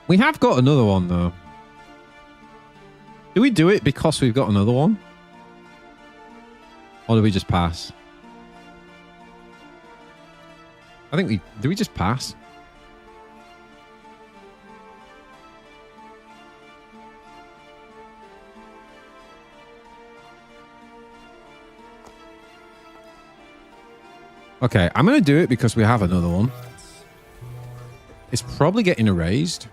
We have got another one, though. Do we do it because we've got another one? Or do we just pass? I think do we just pass? Okay, I'm going to do it because we have another one. It's probably getting erased.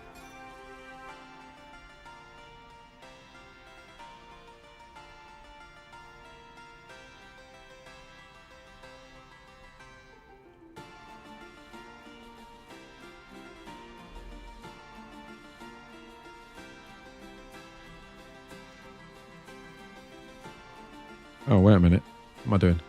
Oh, wait a minute. What am I doing?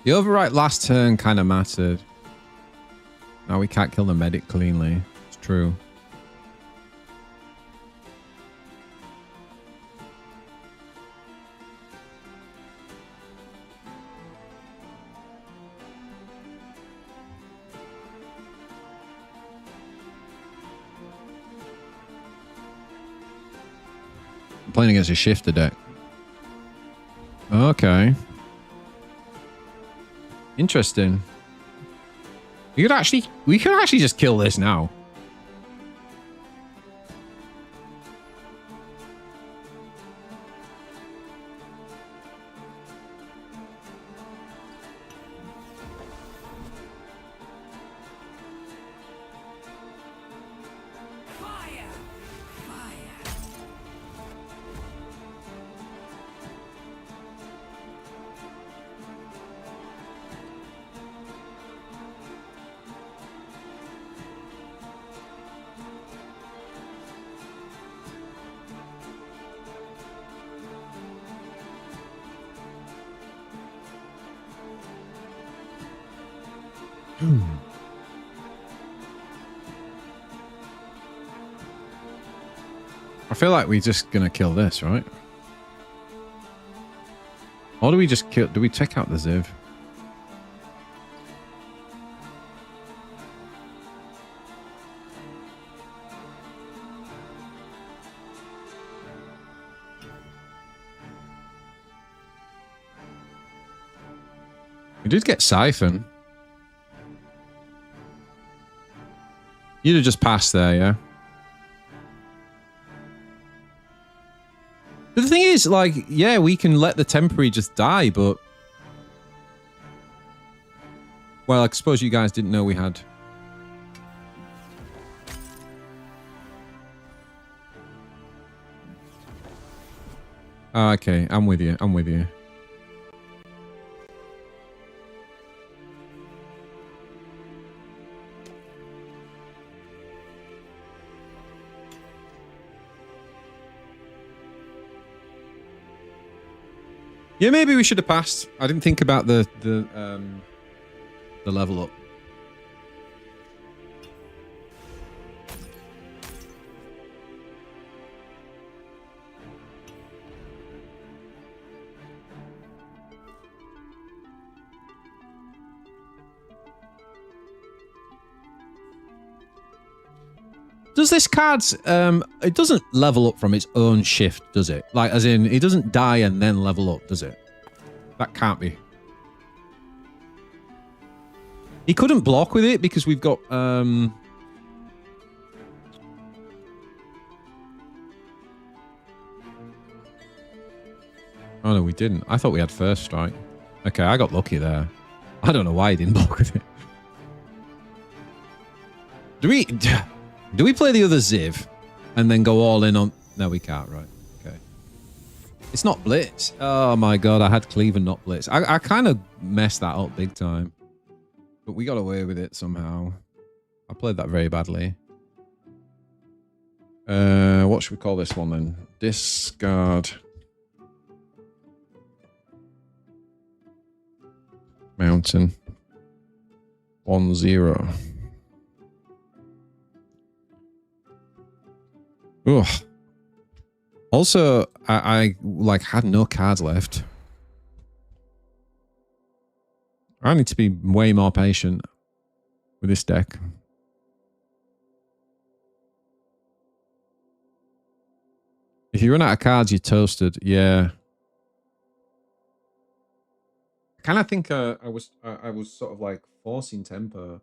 The overwrite last turn kind of mattered. Now we can't kill the medic cleanly. It's true. I'm playing against a shifter deck. Okay. Interesting. We could actually just kill this now. I feel like we're just gonna kill this, right? Or do we just kill... Do we take out the Ziv? We did get Siphon. You'd have just passed there, yeah? But the thing is, like, yeah, we can let the temporary just die, but... Well, I suppose you guys didn't know we had... Oh, okay, I'm with you, I'm with you. Yeah, maybe we should have passed. I didn't think about the level up. Does this card, it doesn't level up from its own shift, does it? Like, as in, it doesn't die and then level up, does it? That can't be. He couldn't block with it because we've got, oh no, we didn't. I thought we had first strike. Okay, I got lucky there. I don't know why he didn't block with it. Do we play the other Ziv and then go all in on... No, we can't, right. Okay. It's not Blitz. Oh my god, I had Cleave and not Blitz. I kind of messed that up big time. But we got away with it somehow. I played that very badly. What should we call this one then? Discard. Mountain. 1-0. Ugh. Also, I like had no cards left. I need to be way more patient with this deck. If you run out of cards, you're toasted. Yeah. kind of think I was sort of like forcing tempo.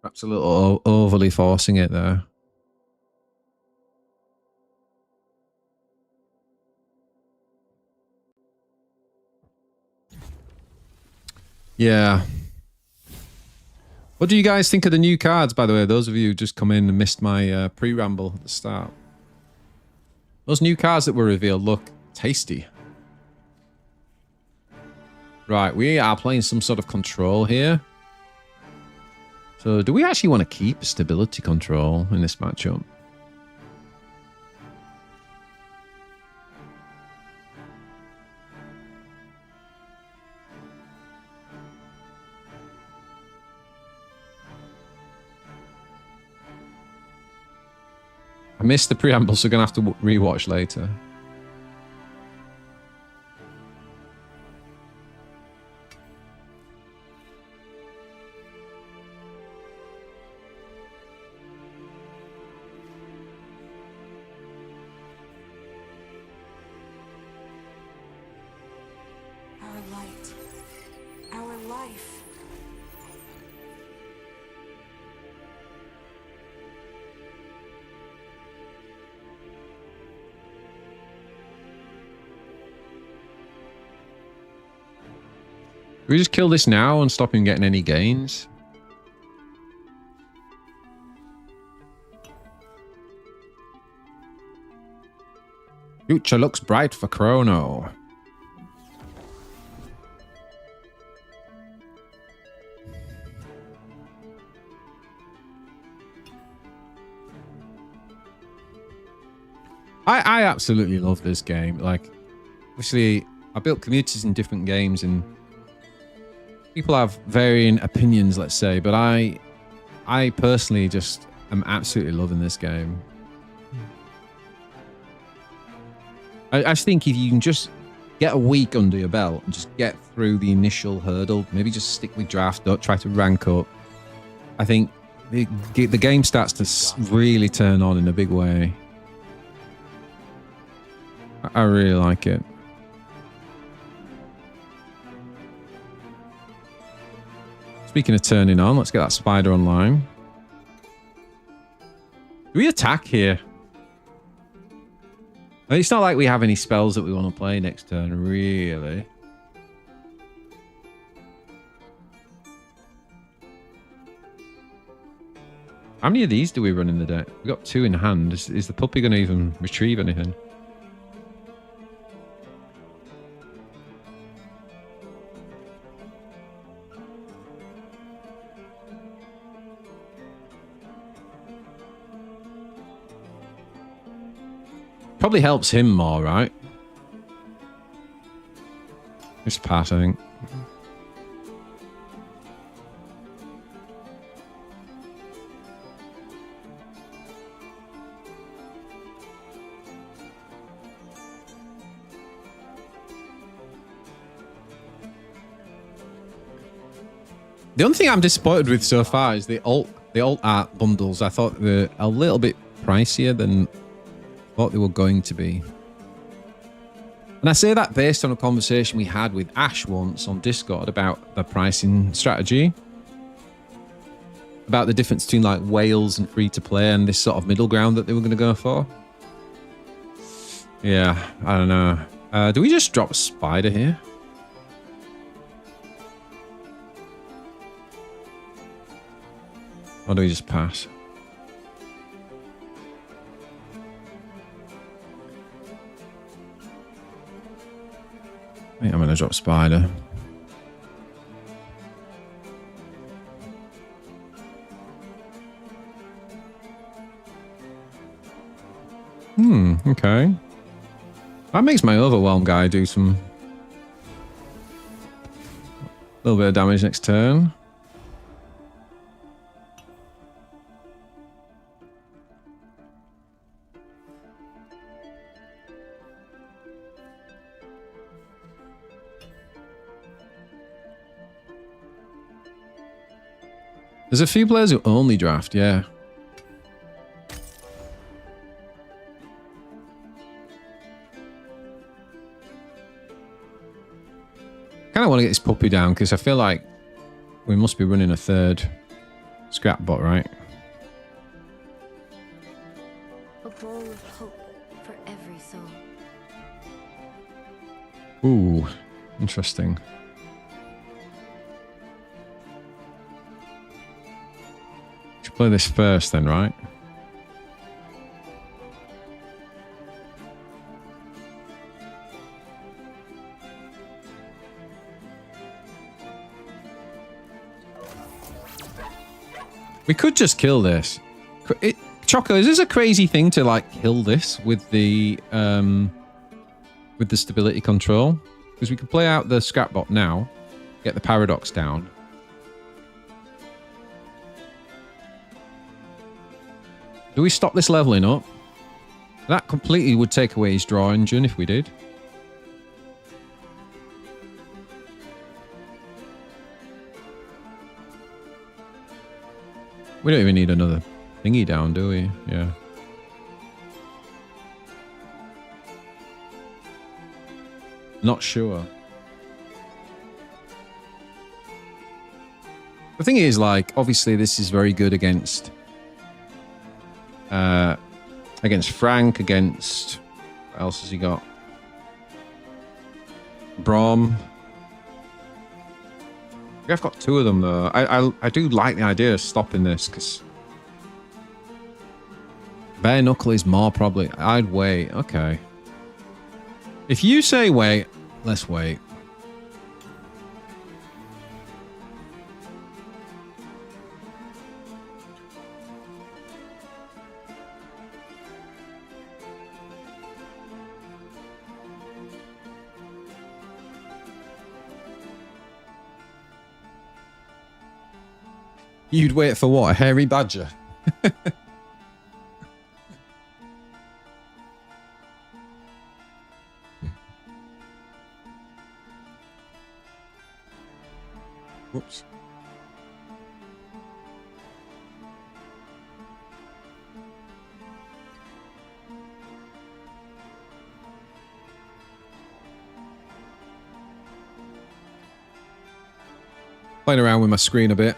Perhaps a little overly forcing it there. Yeah. What do you guys think of the new cards, by the way? Those of you who just come in and missed my pre-ramble at the start. Those new cards that were revealed look tasty. Right, we are playing some sort of control here. So do we actually want to keep stability control in this matchup? I missed the preamble, so we're going to have to rewatch later. Our light. Our life. Can we just kill this now and stop him getting any gains? Future looks bright for Chrono. I absolutely love this game. Like, obviously, I built communities in different games and people have varying opinions, let's say, but I personally just am absolutely loving this game. I just think if you can just get a week under your belt and just get through the initial hurdle, maybe just stick with draft, don't try to rank up, I think the game starts to really turn on in a big way. I really like it. Speaking of turning on, let's get that spider online. Do we attack here? I mean, it's not like we have any spells that we want to play next turn, really. How many of these do we run in the deck? We've got 2 in hand. Is the puppy going to even retrieve anything? Probably helps him more, right? Just pass, I think. The only thing I'm disappointed with so far is the alt art bundles. I thought they were a little bit pricier than I thought they were going to be. And I say that based on a conversation we had with Ash once on Discord about the pricing strategy. About the difference between like Wales and free to play and this sort of middle ground that they were going to go for. Yeah, I don't know. Do we just drop a spider here? Or do we just pass? I think I'm going to drop spider. Okay. That makes my overwhelm guy do some... a little bit of damage next turn. There's a few players who only draft, yeah. want to get this puppy down because I feel like we must be running a third scrap bot, right? A bowl of hope for every soul. Ooh, interesting. Should play this first then, right? We could just kill this. Choco, is this a crazy thing to like kill this with the stability control? Because we can play out the scrapbot now, get the paradox down. Do we stop this leveling up? That completely would take away his draw engine if we did. We don't even need another thingy down, do we? Yeah. Not sure. The thing is, like, obviously this is very good against Frank, against... What else has he got? Brom. I've got two of them though. I do like the idea of stopping this because bare knuckle is more probably. I'd wait. Okay. If you say wait, let's wait. You'd wait for what? A hairy badger? Whoops. Playing around with my screen a bit.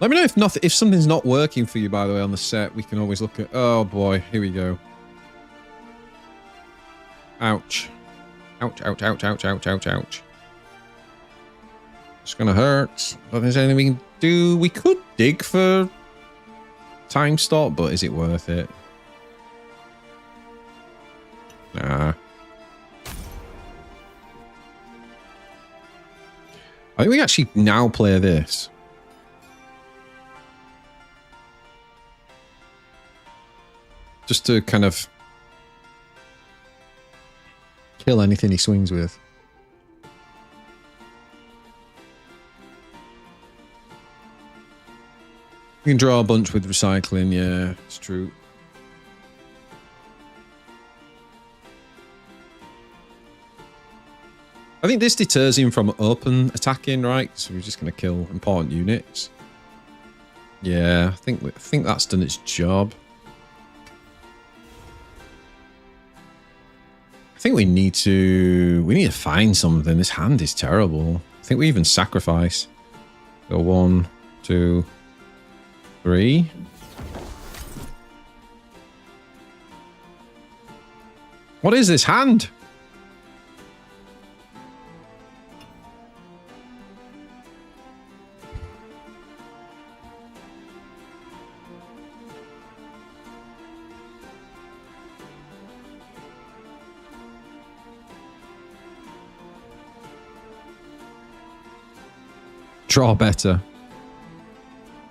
Let me know if something's not working for you, by the way, on the set. We can always look at... Oh, boy. Here we go. Ouch. Ouch, ouch, ouch, ouch, ouch, ouch, ouch. It's gonna hurt. I don't think there's anything we can do. We could dig for time stop, but is it worth it? Nah. I think we actually now play this. Just to kind of kill anything he swings with. We can draw a bunch with recycling, yeah, it's true. I think this deters him from open attacking, right? So we're just going to kill important units. Yeah, I think that's done its job. I think we need to find something. This hand is terrible. I think we even sacrifice. Go 1, 2, 3. What is this hand? Draw better.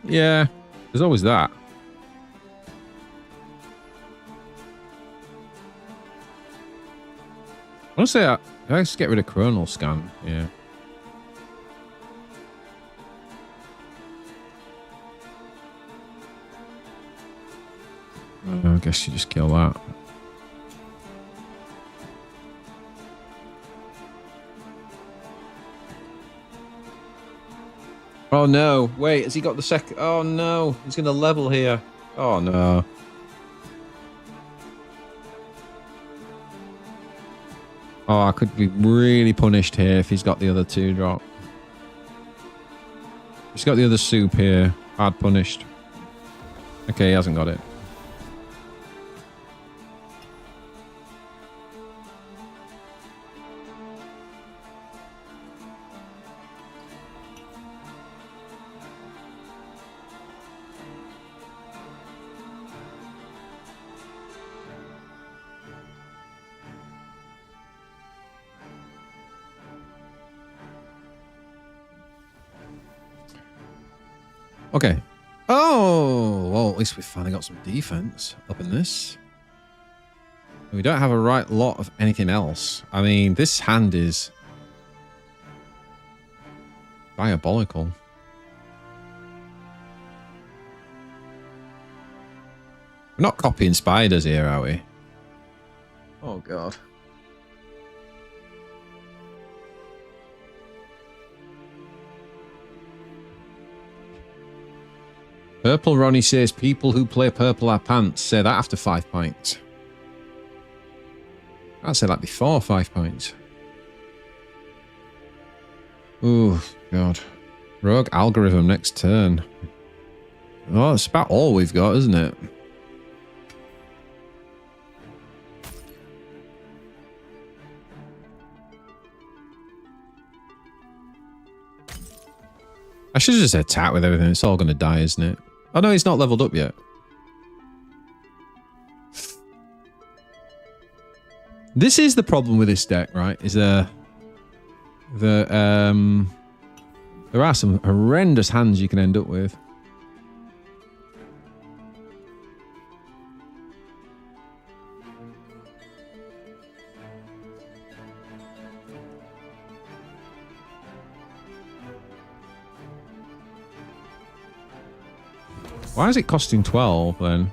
Yeah, there's always that. Honestly, let's get rid of Chrono Scan. Yeah. I guess you just kill that. Oh no, wait, has he got the second? Oh no, he's going to level here. Oh no. Oh, I could be really punished here if he's got the other 2 drop. He's got the other soup here. Hard punished. Okay, he hasn't got it. Okay. Oh, well, at least we finally got some defense up in this. We don't have a right lot of anything else. I mean, this hand is diabolical. We're not copying spiders here, are we? Oh, God. Purple Ronnie says people who play purple are pants. Say that after 5 points. I'd say that before 5 points. Oh, God. Rogue algorithm next turn. Oh, it's about all we've got, isn't it? I should just attack with everything. It's all going to die, isn't it? Oh, no, he's not leveled up yet. This is the problem with this deck, right? Is there are some horrendous hands you can end up with. Why is it costing 12 then?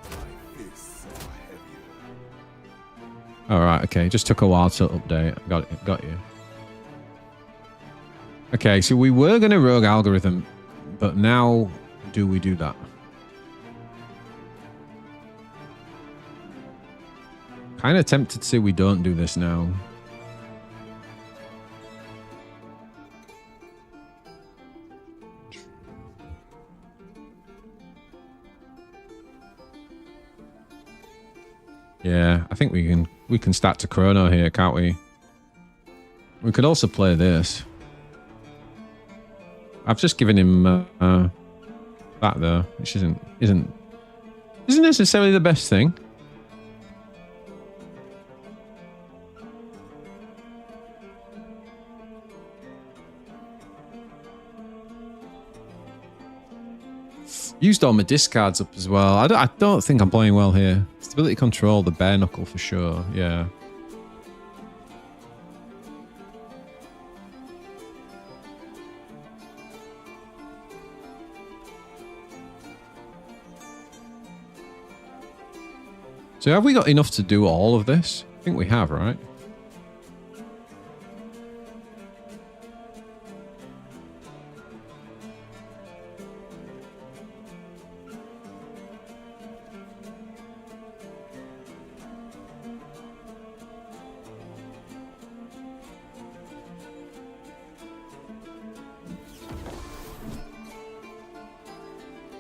Alright, okay. Just took a while to update. Got you. Okay, so we were going to rogue algorithm, but now do we do that? Kind of tempted to say we don't do this now. Yeah, I think we can start to Chrono here, can't we? We could also play this. I've just given him that though, which isn't necessarily the best thing. Used all my discards up as well. I don't think I'm playing well here. Stability control, the bare knuckle for sure. Yeah. So have we got enough to do all of this? I think we have, right?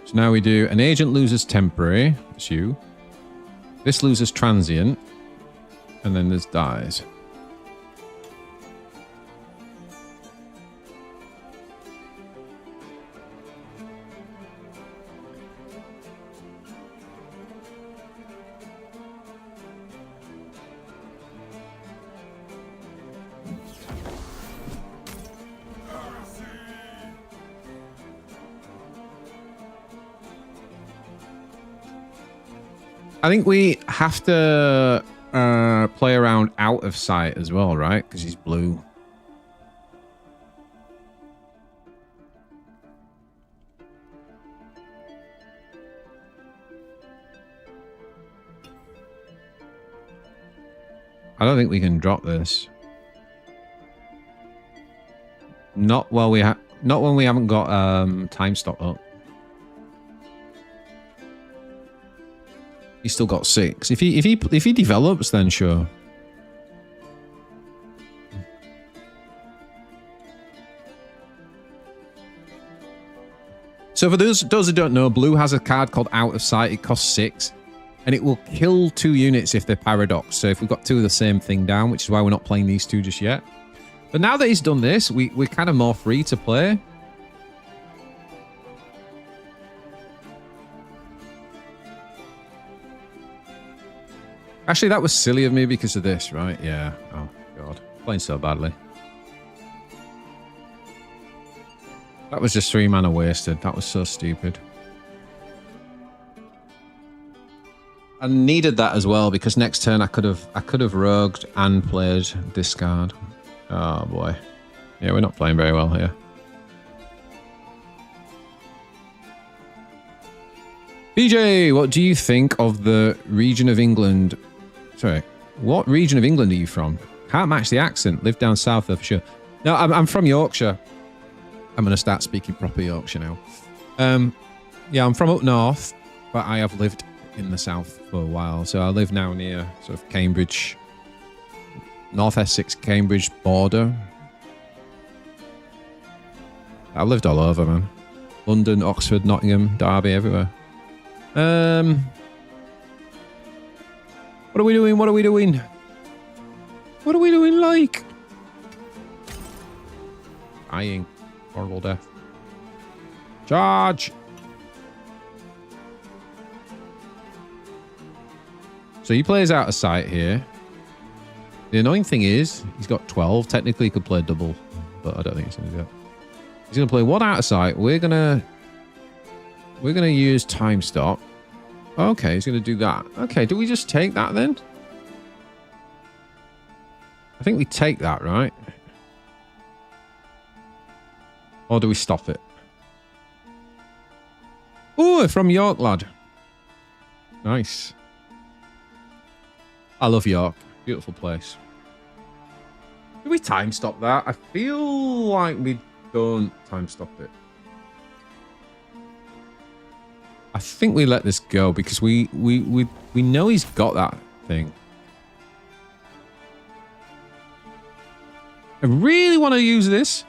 So now we do an agent loses temporary. It's you. This loses transient. And then this dies. I think we have to play around out of sight as well, right? Because he's blue. I don't think we can drop this. Not when we haven't got time stop up. He's still got 6. If he develops, then sure. So for those who don't know, blue has a card called Out of Sight. It costs 6. And it will kill 2 units if they're paradox. So if we've got 2 of the same thing down, which is why we're not playing these 2 just yet. But now that he's done this, we're kind of more free to play. Actually, that was silly of me because of this, right? Yeah. Oh, God. Playing so badly. That was just 3 mana wasted. That was so stupid. I needed that as well because next turn I could have rogued and played discard. Oh boy. Yeah, we're not playing very well here. BJ, what do you think of the region of England? Sorry, what region of England are you from? Can't match the accent. Live down south though for sure. No, I'm from Yorkshire. I'm going to start speaking proper Yorkshire now. Yeah, I'm from up north, but I have lived in the south for a while. So I live now near sort of Cambridge, North Essex, Cambridge border. I've lived all over, man. London, Oxford, Nottingham, Derby, everywhere. What are we doing? What are we doing? What are we doing like? Dying. Horrible death. Charge! So he plays Out of Sight here. The annoying thing is, he's got 12. Technically, he could play double, but I don't think he's going to do that. He's going to play 1 Out of Sight. We're gonna use Time Stop. Okay, he's going to do that. Okay, do we just take that then? I think we take that, right? Or do we stop it? Oh, from York, lad. Nice. I love York. Beautiful place. Do we time stop that? I feel like we don't time stop it. I think we let this go because we know he's got that thing. I really want to use this.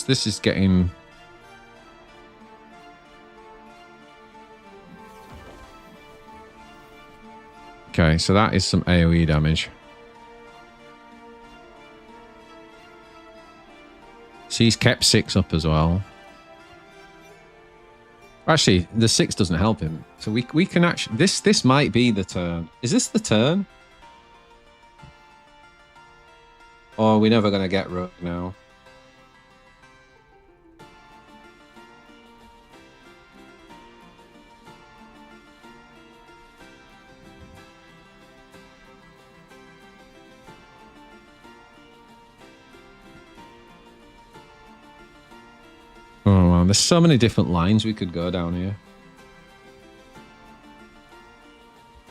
This is getting... Okay, so that is some AoE damage. So he's kept 6 up as well. Actually, the 6 doesn't help him. So we can actually... This might be the turn. Is this the turn? Or are we never going to get Rogue now? Oh, wow. There's so many different lines we could go down here.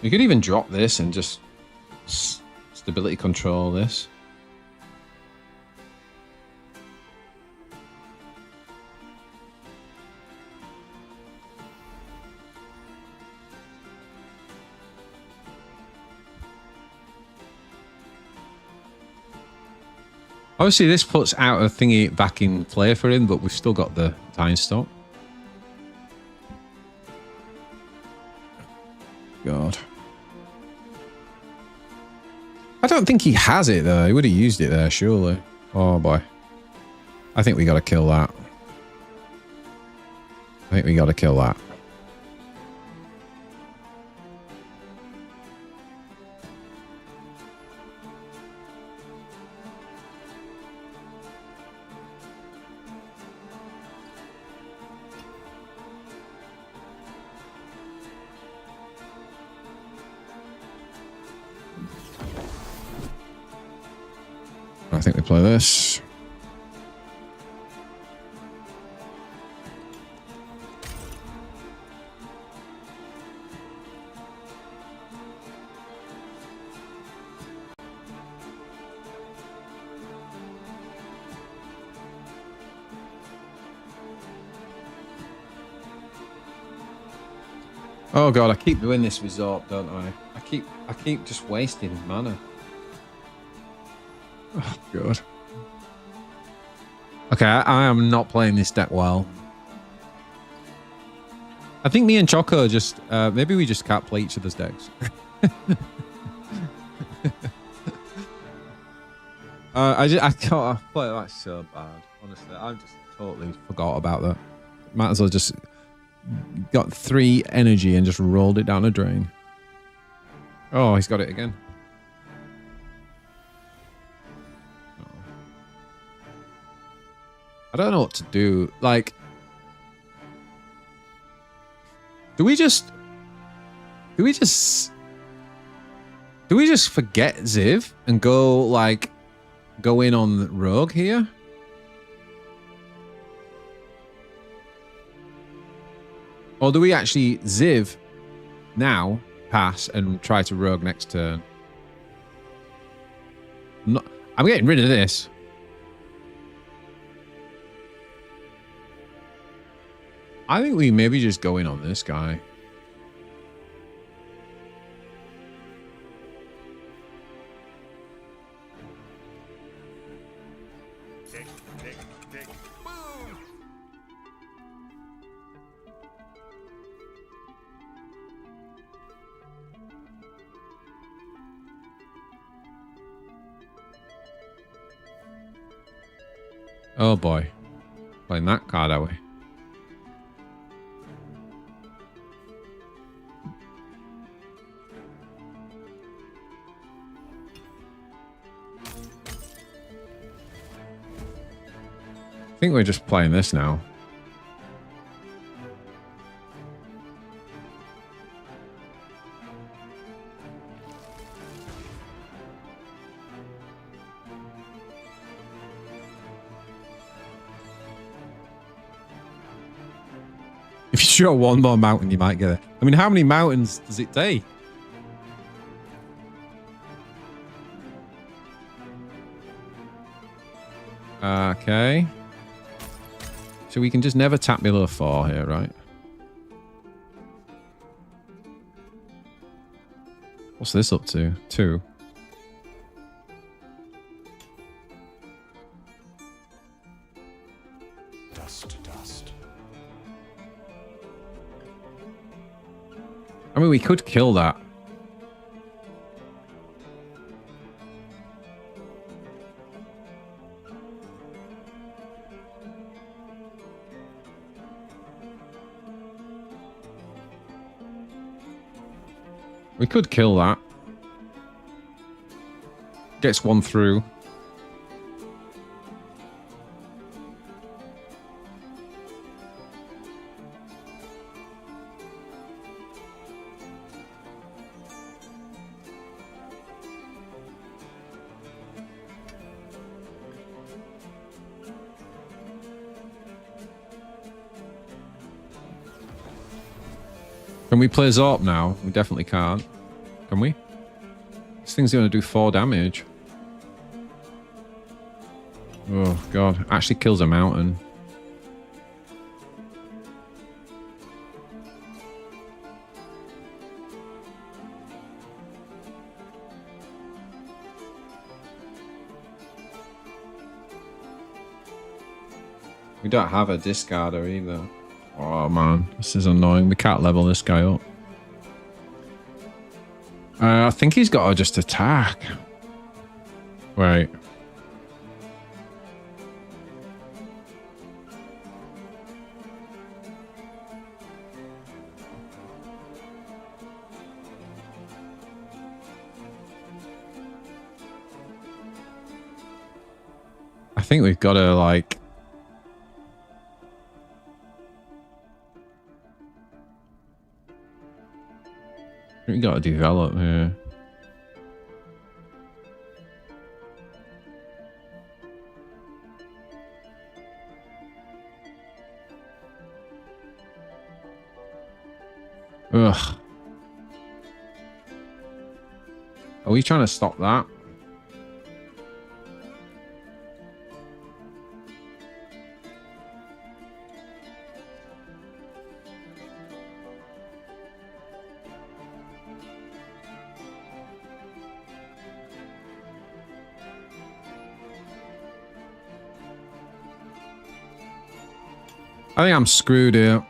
We could even drop this and just stability control this. Obviously, this puts out a thingy back in play for him, but we've still got the time stop. God. I don't think he has it, though. He would have used it there, surely. Oh, boy. I think we got to kill that. I think we got to kill that. I think we play this. Oh god, I keep doing this with Zorp, don't I? I I keep just wasting mana. Oh god. Okay, I am not playing this deck well. I think me and Choco just maybe we just can't play each other's decks. I can't play that so bad. Honestly, I just totally forgot about that. Might as well just got 3 energy and just rolled it down the drain. Oh, he's got it again. Oh. I don't know what to do. Like, do we just forget Ziv and go in on Rogue here? Or do we actually Ziv now, pass, and try to Rogue next turn? I'm getting rid of this. I think we maybe just go in on this guy. Oh boy. Playing that card, are we? I think we're just playing this now. If you draw one more mountain, you might get it. I mean, how many mountains does it take? Okay. So we can just never tap below 4 here, right? What's this up to? 2. Dust to dust. I mean, we could kill that. We could kill that. Gets 1 through. Can we play Zorp now? We definitely can't. Can we? This thing's going to do 4 damage. Oh, God. Actually kills a mountain. We don't have a discarder either. Oh man, this is annoying. We can't level this guy up. I think he's got to just attack. Wait. I think we've got to like... We got to develop here. Ugh. Are we trying to stop that? I think I'm screwed here.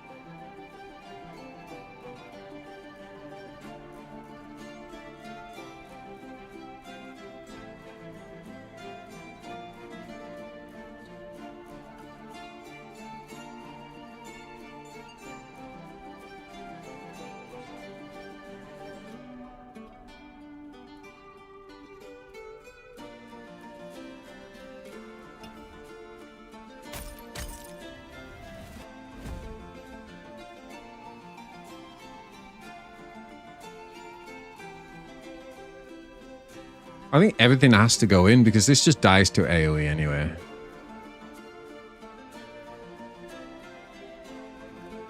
I think everything has to go in because this just dies to AoE anyway.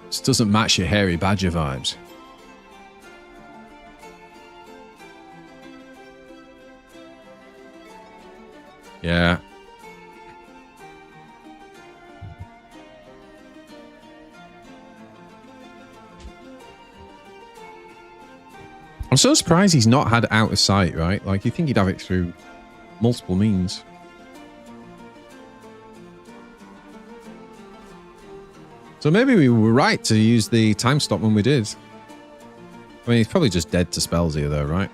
This doesn't match your hairy badger vibes. Yeah. I'm so surprised he's not had out of sight, right? Like, you think he'd have it through multiple means. So maybe we were right to use the time stop when we did. I mean, he's probably just dead to spells here, though, right?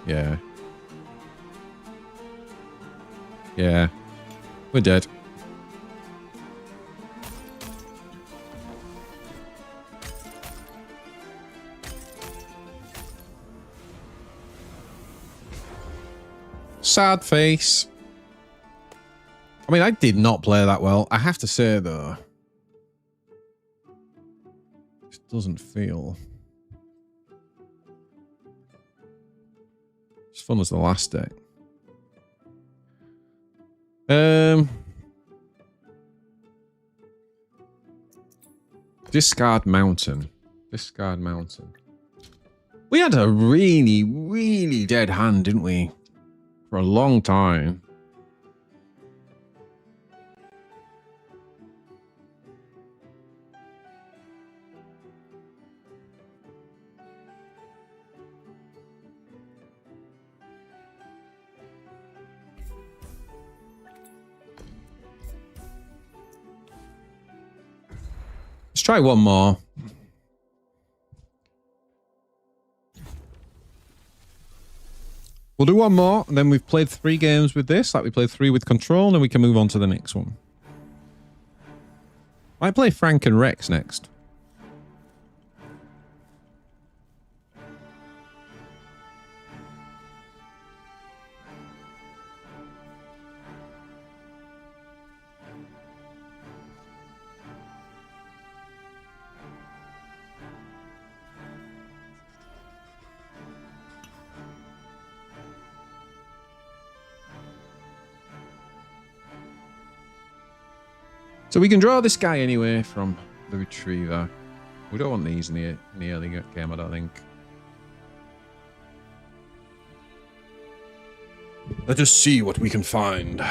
Yeah. Yeah. We're dead. Sad face. I mean, I did not play that well. I have to say, though. It doesn't feel as fun as the last deck. Discard Mountain. Discard Mountain. We had a really, really dead hand, didn't we? For a long time. Let's try one more. We'll do one more, and then we've played 3 games with this, like we played 3 with Control, and then we can move on to the next one. Might play Frank and Rex next. So we can draw this guy anyway from the Retriever. We don't want these in the early game, I don't think. Let us see what we can find.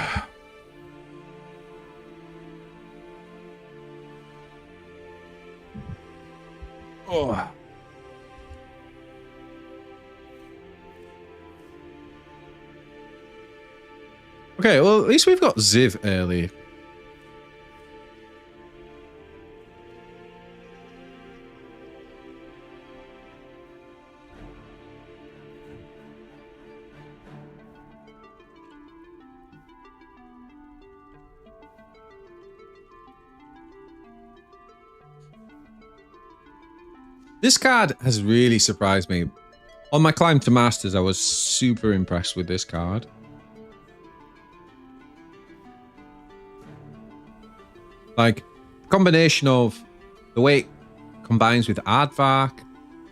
Oh. Okay, well, at least we've got Ziv early. This card has really surprised me. On my climb to Masters, I was super impressed with this card. Like, combination of the way it combines with Aardvark,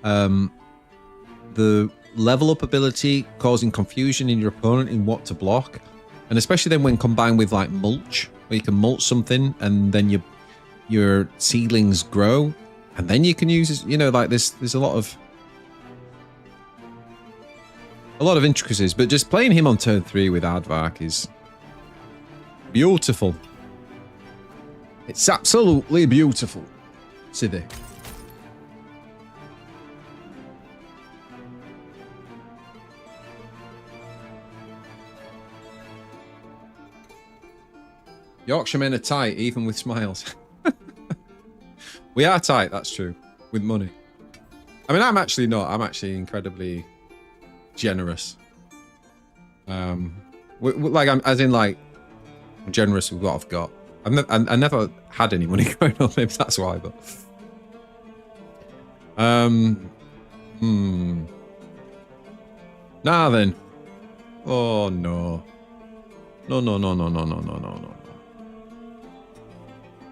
the level up ability causing confusion in your opponent in what to block, and especially then when combined with like mulch, where you can mulch something and then your seedlings grow. And then you can use, you know, like there's a lot of intricacies, but just playing him on turn 3 with Aardvark is beautiful. It's absolutely beautiful. Sithy. Yorkshiremen are tight, even with smiles. We are tight, that's true. With money. I mean, I'm actually not. I'm actually incredibly generous. Like, as in, like, I'm generous with what I've got. I never had any money growing up, maybe that's why, but... Nah, then. Oh, no. No, no, no, no, no, no, no, no, no.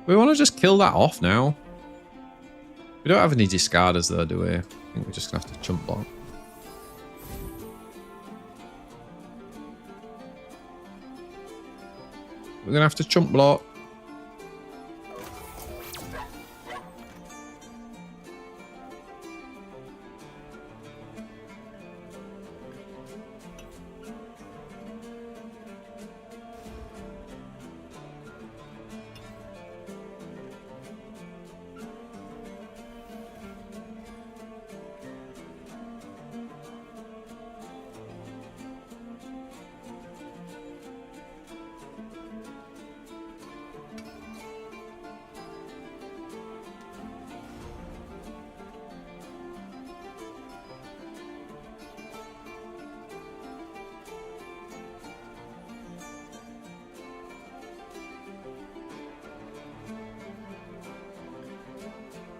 We want to just kill that off now. We don't have any discarders, though, do we? I think we're just going to have to chump block. We're going to have to chump block.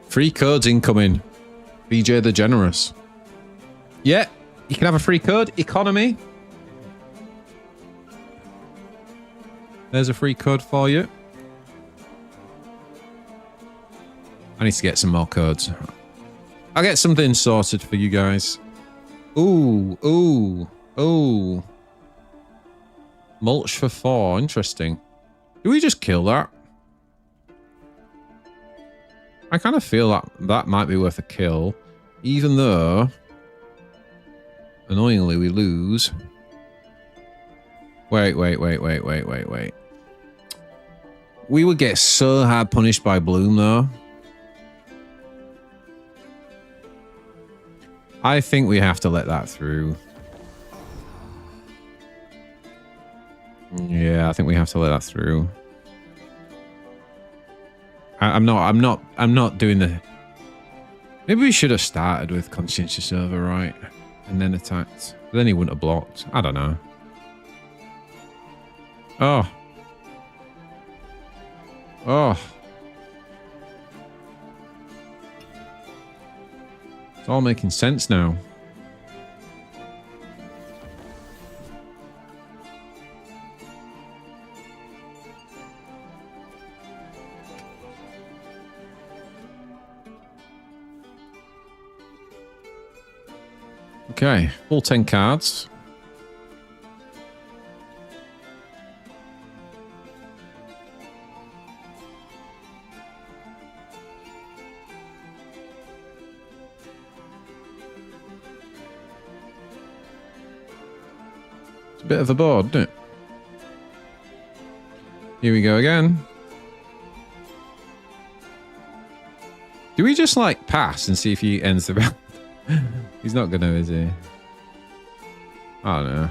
Free codes incoming. BJ the Generous. Yeah, you can have a free code. Economy. There's a free code for you. I need to get some more codes. I'll get something sorted for you guys. Ooh, ooh, ooh. Mulch for 4. Interesting. Do we just kill that? I kind of feel that that might be worth a kill, even though, annoyingly, we lose. Wait. We would get so hard punished by Bloom, though. I think we have to let that through. Yeah, I think we have to let that through. I'm not doing the... Maybe we should have started with Conscientious Overwrite and then attacked. But then he wouldn't have blocked. I don't know. Oh. Oh. It's all making sense now. Okay, full 10 cards. It's a bit of a board, isn't it? Here we go again. Do we just like pass and see if he ends the round? He's not gonna, is he? I don't know.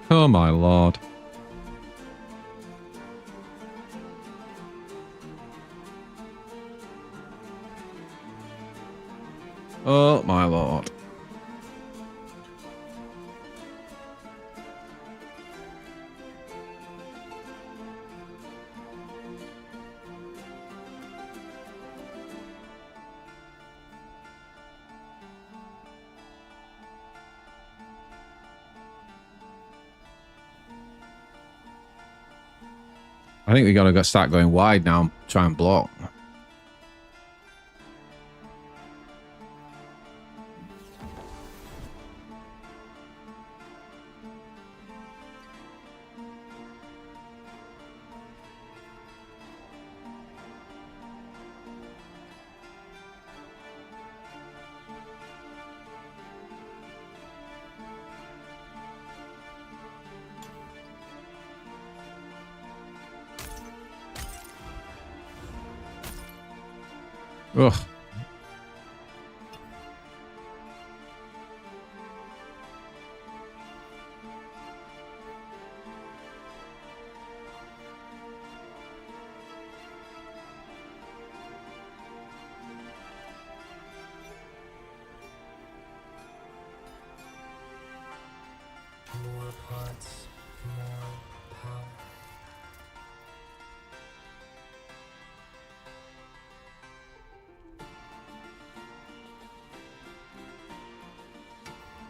Oh my lord. Oh my lord. I think we gotta start going wide now and try and block. Ugh.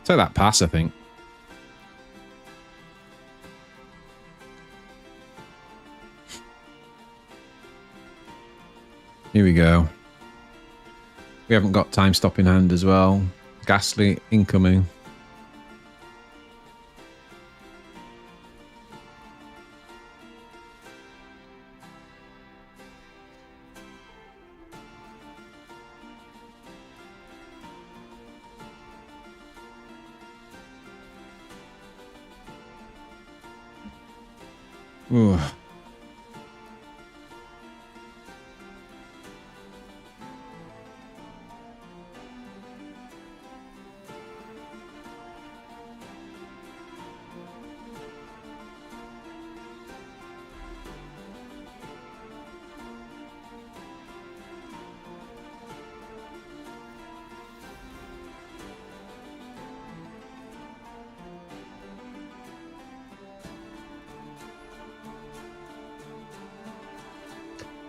Take that pass, I think. Here we go. We haven't got time stop in hand as well. Ghastly incoming. Ooh.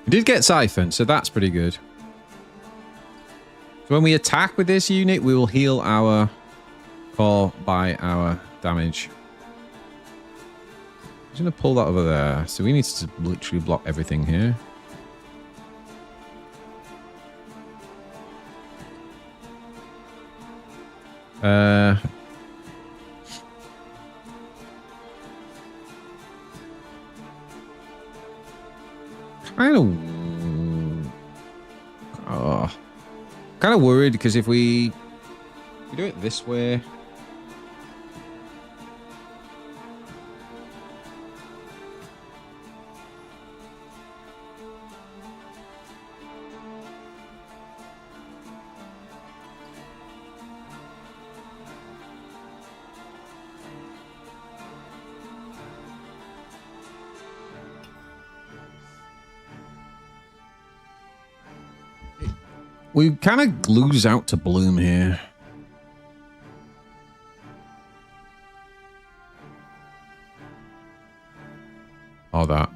We did get Siphon, so that's pretty good. So when we attack with this unit, we will heal our core by our damage. I'm just going to pull that over there. So we need to literally block everything here. Kind of worried because if we do it this way, we kind of lose out to Bloom here. All that.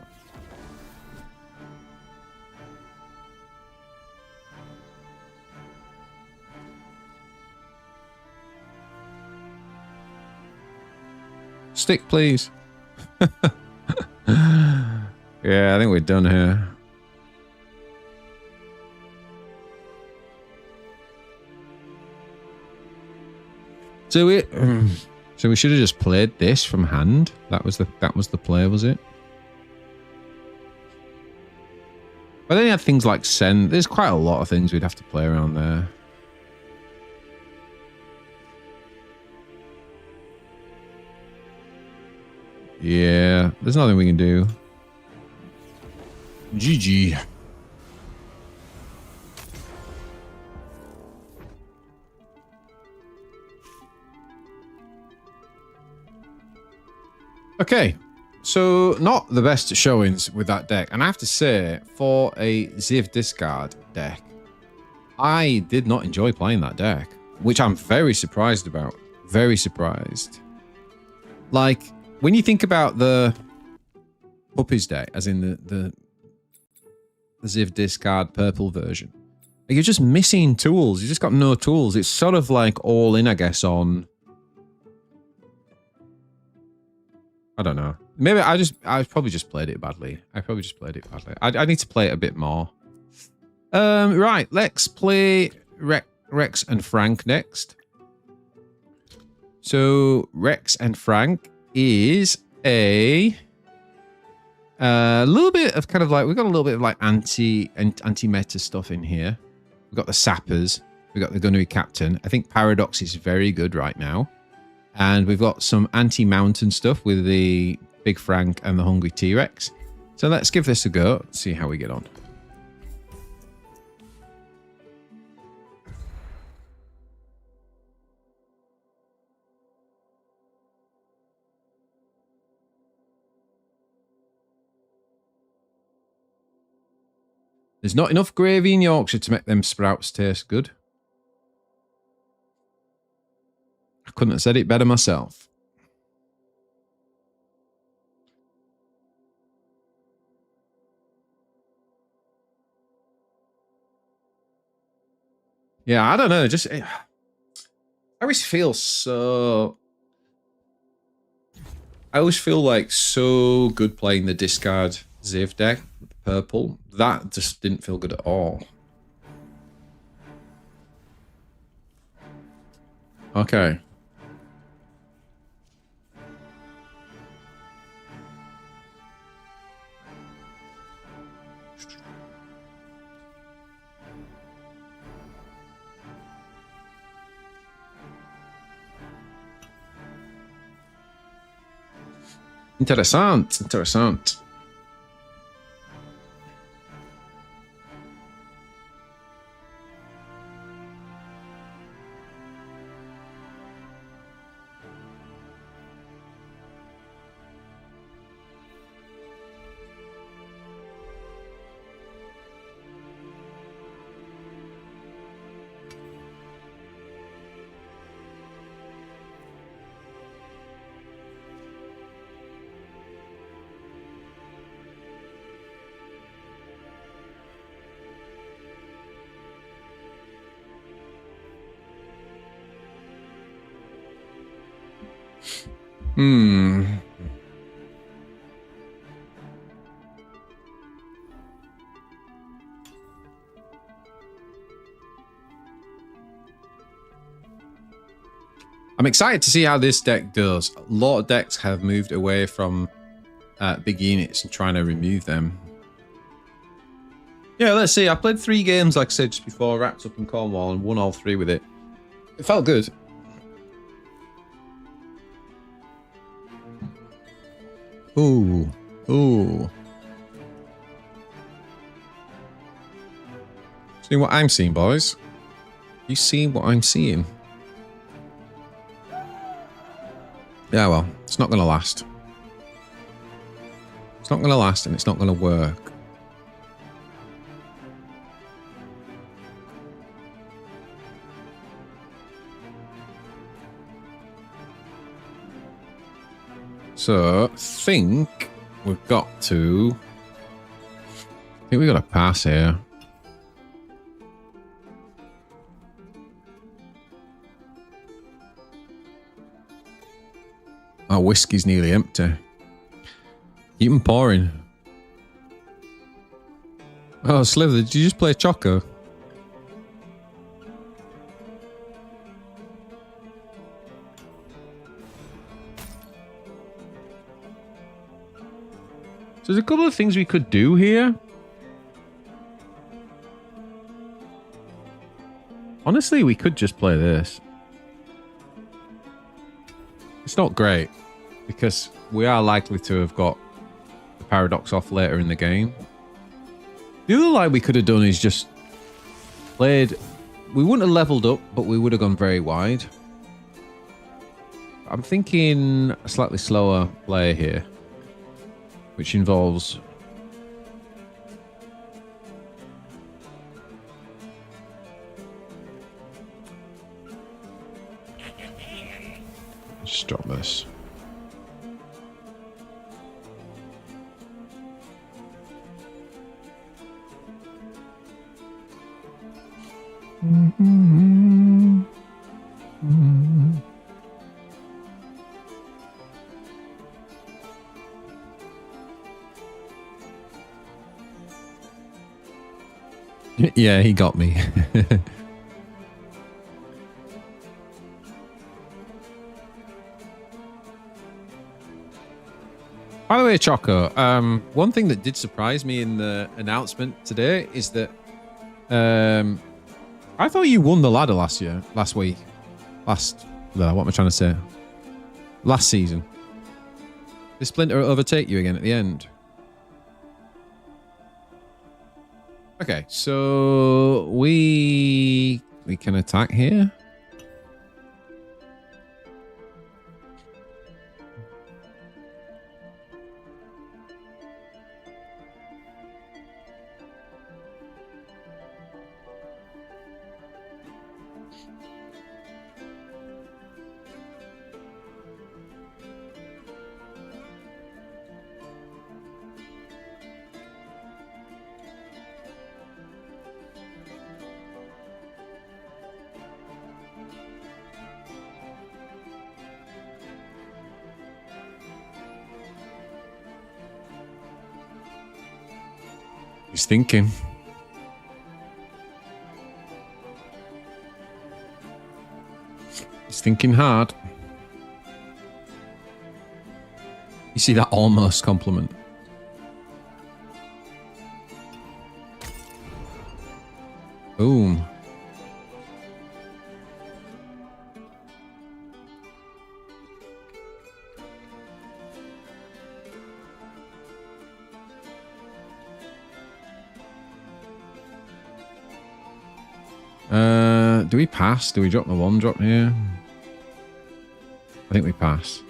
Stick, please. Yeah, I think we're done here. So we should have just played this from hand. That was the play, was it? But then you had things like Send. There's quite a lot of things we'd have to play around there. Yeah, there's nothing we can do. GG. Okay, so not the best showings with that deck. And I have to say, for a Ziv discard deck, I did not enjoy playing that deck, which I'm very surprised about. Very surprised. Like, when you think about the Puppies deck, as in the Ziv discard purple version, you're just missing tools. You just got no tools. It's sort of like all in, I guess, on... I don't know. Maybe I probably just played it badly. I need to play it a bit more. Right, let's play Rex and Frank next. So Rex and Frank is a little bit of kind of like, we've got a little bit of like anti-meta stuff in here. We've got the Sappers. We've got the Gunnery Captain. I think Paradox is very good right now. And we've got some anti-mountain stuff with the Big Frank and the Hungry T-Rex. So let's give this a go. See how we get on. There's not enough gravy in Yorkshire to make them sprouts taste good. I couldn't have said it better myself. Yeah, I don't know. Just I always feel so. I always feel like so good playing the discard Ziv deck, purple. That just didn't feel good at all. Okay. Interessant, interessant. I'm excited to see how this deck does. A lot of decks have moved away from big units and trying to remove them. Yeah, let's see. I played 3 games, like I said just before, wrapped up in Cornwall and won all 3 with it. It felt good. Ooh. Ooh. See what I'm seeing, boys? You see what I'm seeing? Yeah, well, it's not going to last. It's not going to last and it's not going to work. So, I think we've got to... I think we've got to pass here. Our whiskey's nearly empty. Keep them pouring. Oh, Slither, did you just play Choco? So there's a couple of things we could do here. Honestly, we could just play this. It's not great, because we are likely to have got the Paradox off later in the game. The other lie we could have done is just played... We wouldn't have leveled up, but we would have gone very wide. I'm thinking a slightly slower play here, which involves... Just drop this. Yeah, he got me. By the way, Choco, one thing that did surprise me in the announcement today is that I thought you won the ladder last week. What am I trying to say? Last season. Did Splinter overtake you again at the end? Okay, so we can attack here. He's thinking. He's thinking hard. You see that almost compliment? Boom. Do we pass? Do we drop the one drop here? I think we pass.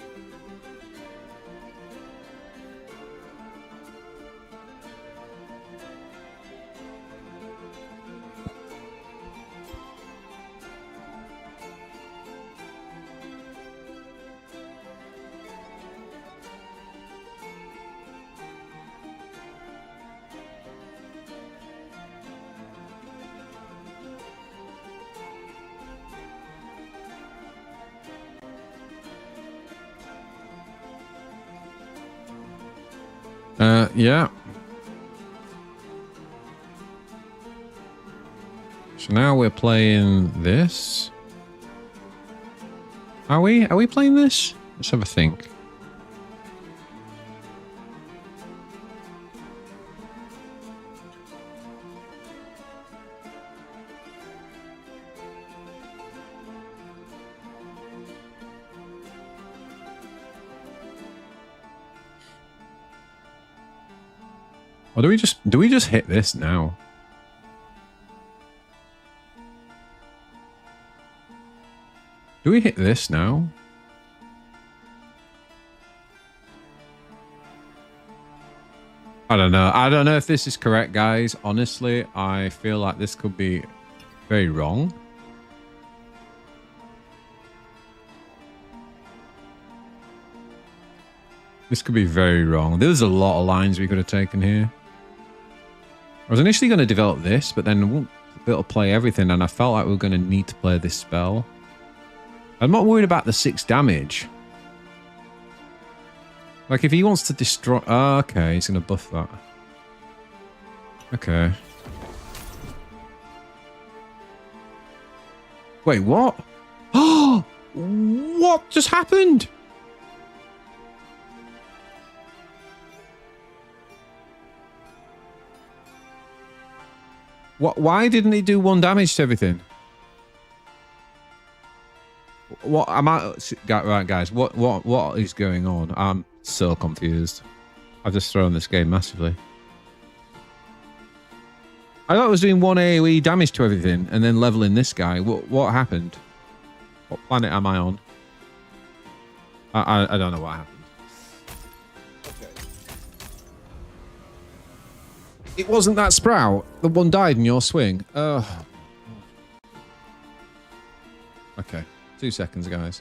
Yeah. So now we're playing this. Are we? Are we playing this? Let's have a think. Or do we just hit this now? Do we hit this now? I don't know. I don't know if this is correct, guys. Honestly, I feel like this could be very wrong. This could be very wrong. There's a lot of lines we could have taken here. I was initially going to develop this, but then won't be able to play everything, and I felt like we were going to need to play this spell. I'm not worried about the 6 damage. Like, if he wants to destroy... Oh, okay, he's going to buff that. Okay. Wait, what? Oh! What just happened? What? Why didn't he do 1 damage to everything? What am I? Right, guys. What is going on? I'm so confused. I've just thrown this game massively. I thought I was doing 1 AoE damage to everything and then leveling this guy. What happened? What planet am I on? I don't know what happened. It wasn't that sprout. The one died in your swing. Oh. Okay. 2 seconds, guys.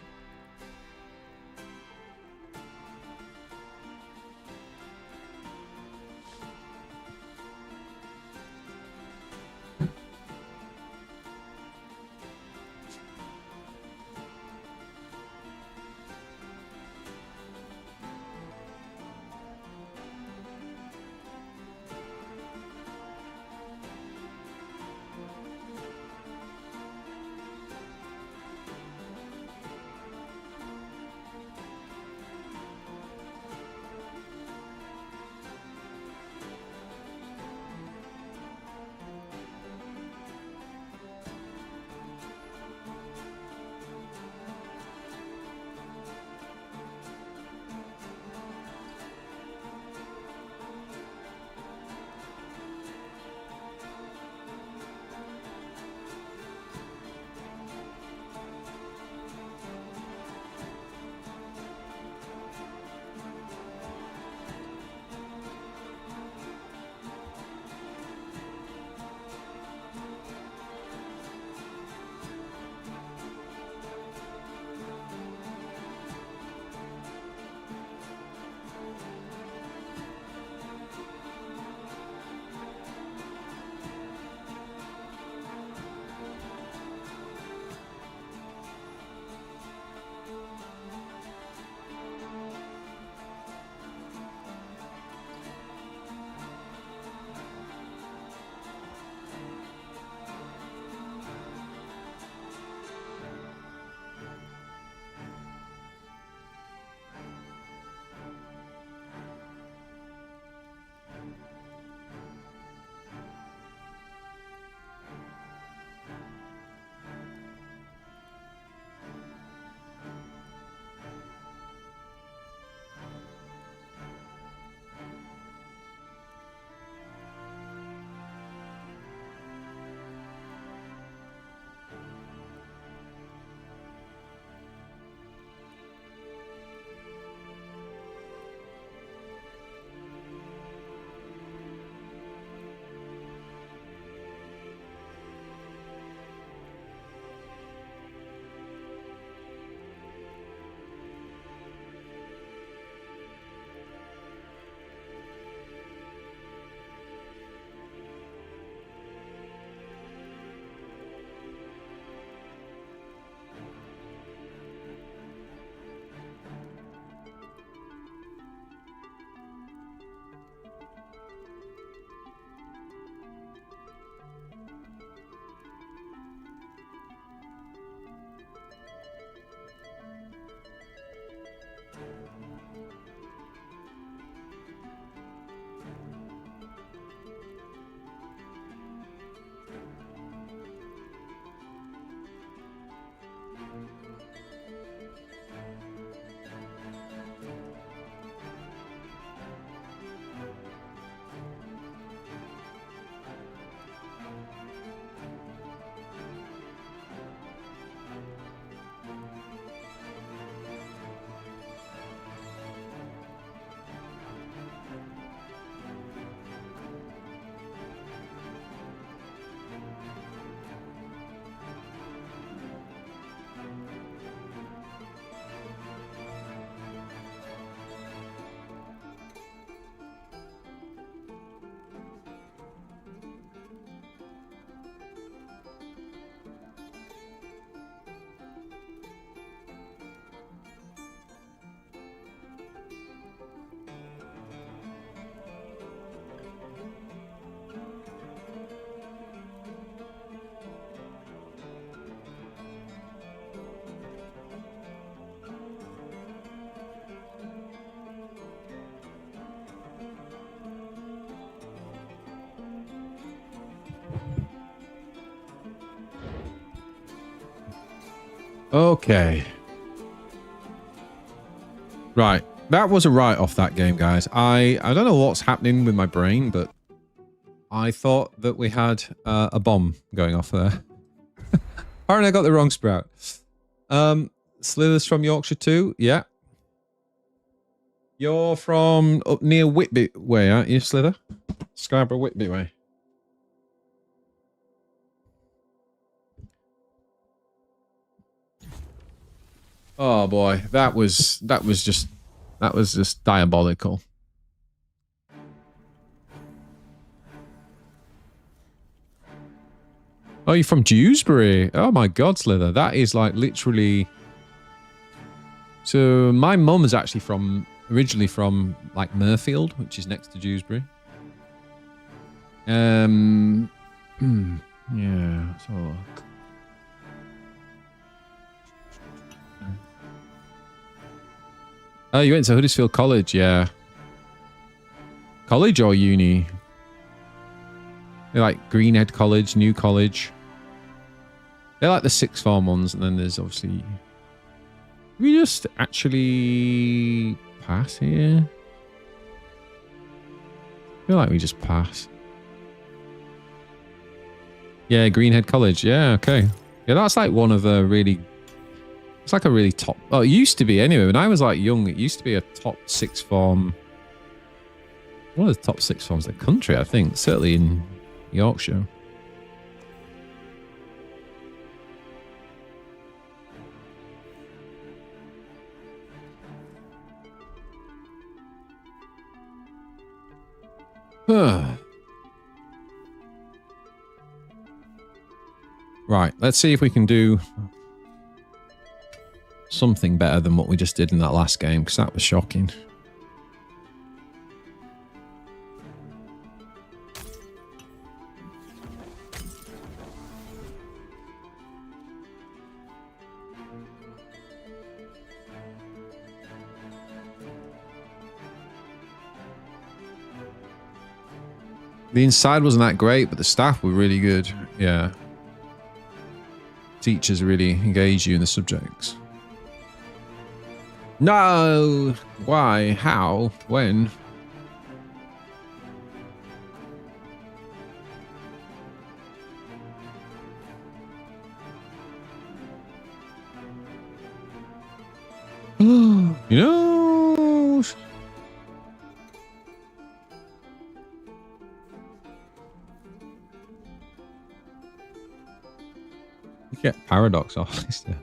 Okay. Right. That was a write-off, that game, guys. I don't know what's happening with my brain, but I thought that we had a bomb going off there. Apparently I got the wrong sprout. Slither's from Yorkshire too? Yeah. You're from up near Whitby way, aren't you, Slither? Scarborough Whitby way. Oh boy, that was just diabolical. Oh, you're from Dewsbury? Oh my God, Slither, that is like literally. So my mum is actually originally from like Murfield, which is next to Dewsbury. Yeah. So. Oh, you went to Huddersfield College, yeah. College or uni? They're like Greenhead College, New College. They're like the sixth form ones, and then there's obviously... We just actually pass here? I feel like we just pass. Yeah, Greenhead College. Yeah, okay. Yeah, that's like one of the really... It's like a really top... Oh, it used to be anyway. When I was like young, it used to be a top sixth form... One of the top six forms of the country, I think. Certainly in Yorkshire. Right, let's see if we can do something better than what we just did in that last game, because that was shocking. The inside wasn't that great, but the staff were really good. Yeah. Teachers really engage you in the subjects. No! Why? How? When? You know... You get Paradox off this stuff.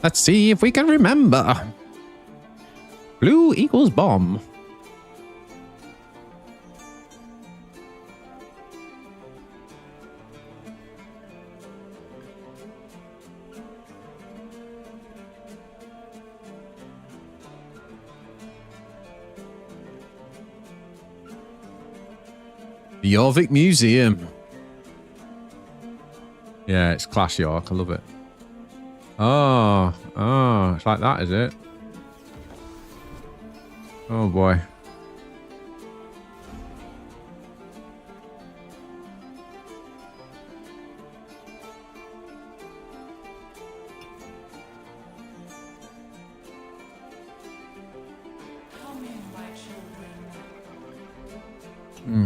Let's see if we can remember. Blue equals bomb. The Jorvik Museum. Yeah, it's Clash York. I love it. Oh, it's like that, is it? Oh boy.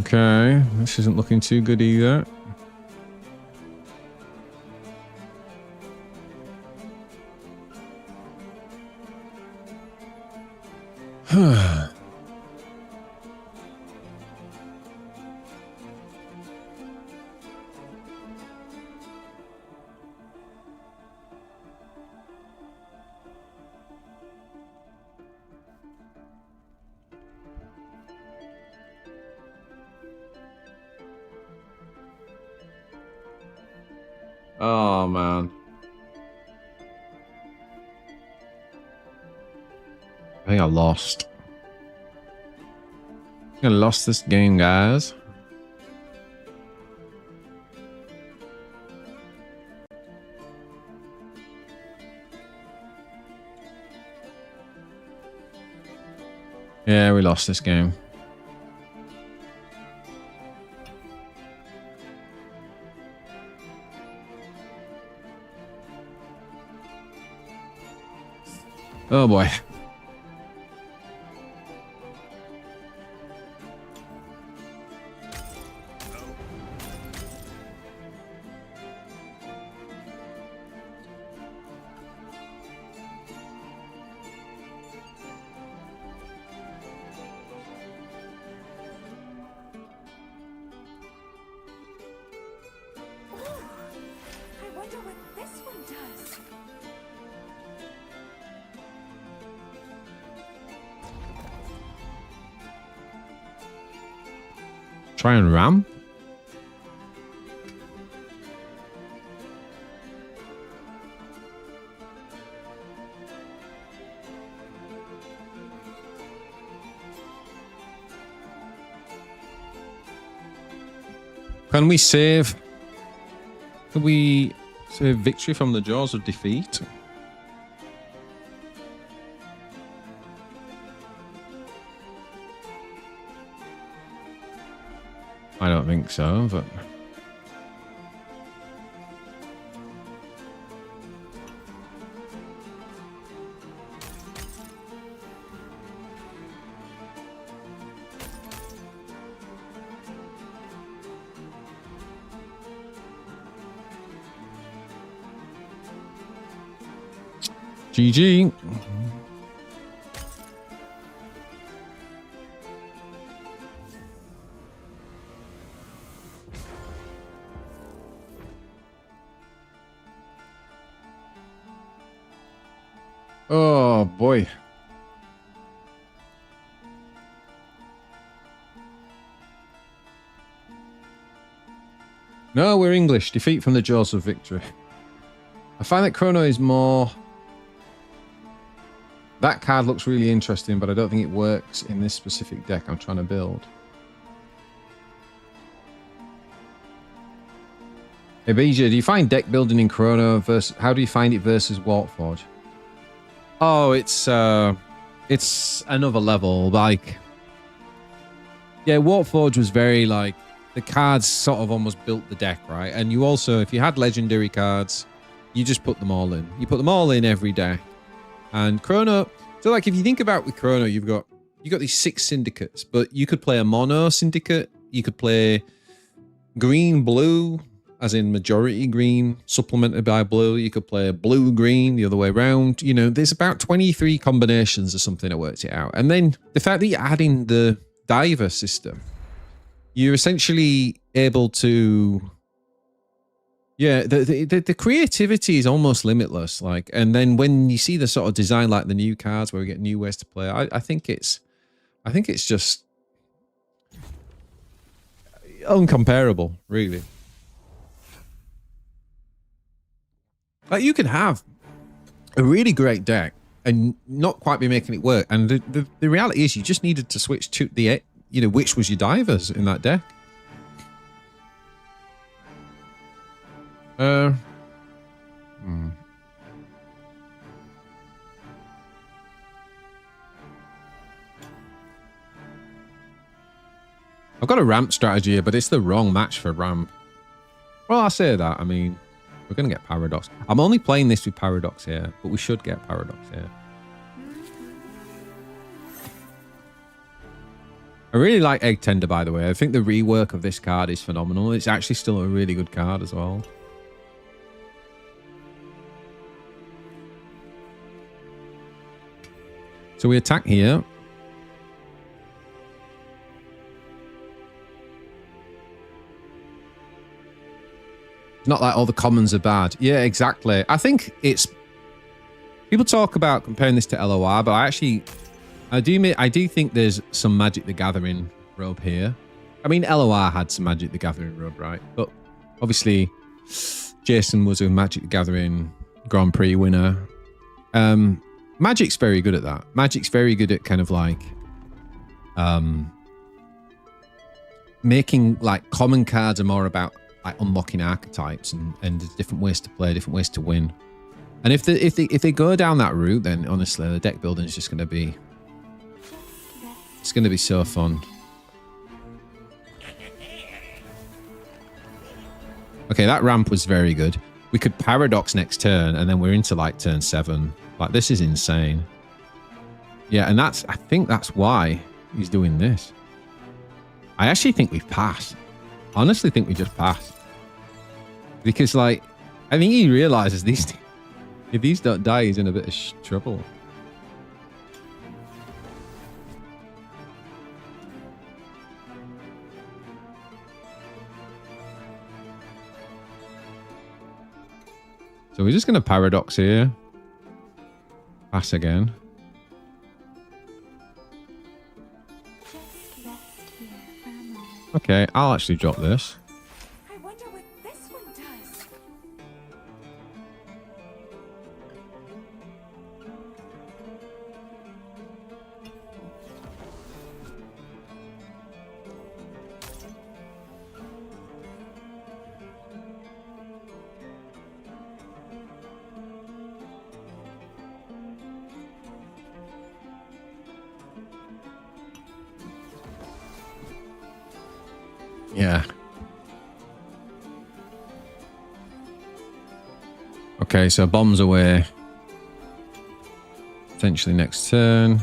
Okay, this isn't looking too good either. Oh, man. I think I lost. I lost this game, guys. Yeah, we lost this game. Oh boy. I wonder what this one does. Try and ram. Can we save? Can we save victory from the jaws of defeat? I don't think so, but... GG. Oh boy. No, we're English. Defeat from the jaws of victory. I find that Chrono is more... That card looks really interesting, but I don't think it works in this specific deck I'm trying to build. Hey, BJ, do you find deck building in Chrono versus... How do you find it versus Warforge? Oh, it's another level. Like, yeah, Warforge was very like... The cards sort of almost built the deck, right? And you also, if you had legendary cards, you just put them all in. You put them all in every deck. And Chrono, so like if you think about with Chrono, you got these 6 syndicates, but you could play a mono syndicate. You could play green, blue, as in majority green, supplemented by blue. You could play blue, green, the other way around. You know, there's about 23 combinations or something that works it out. And then the fact that you're adding the diver system, you're essentially able to, yeah, the creativity is almost limitless. Like, and then when you see the sort of design, like the new cards where we get new ways to play, I think it's just uncomparable, really. Like, you can have a really great deck and not quite be making it work. And the reality is, you just needed to switch to the, you know, which was your divers in that deck. I've got a ramp strategy here, but it's the wrong match for ramp. Well, I say that. I mean, we're going to get Paradox. I'm only playing this with Paradox here, but we should get Paradox here. I really like Egg Tender, by the way. I think the rework of this card is phenomenal. It's actually still a really good card as well. So we attack here. It's not like all the commons are bad. Yeah, exactly. I think it's... People talk about comparing this to LOR, but I do think there's some Magic the Gathering rub here. I mean, LOR had some Magic the Gathering rub, right? But obviously, Jason was a Magic the Gathering Grand Prix winner. Magic's very good at that. Magic's very good at kind of like making like common cards are more about like unlocking archetypes and there's different ways to play, different ways to win. And if they go down that route, then honestly the deck building is just going to be so fun. Okay, that ramp was very good. We could Paradox next turn, and then we're into like turn 7. Like, this is insane. Yeah, and I think that's why he's doing this. I actually think we've passed. Honestly think we just passed. Because, like, I think he realizes if these don't die, he's in a bit of trouble. So we're just going to Paradox here. Pass again. Okay, I'll actually drop this. I wonder what this one does. Yeah. Okay, so bombs away. Potentially next turn.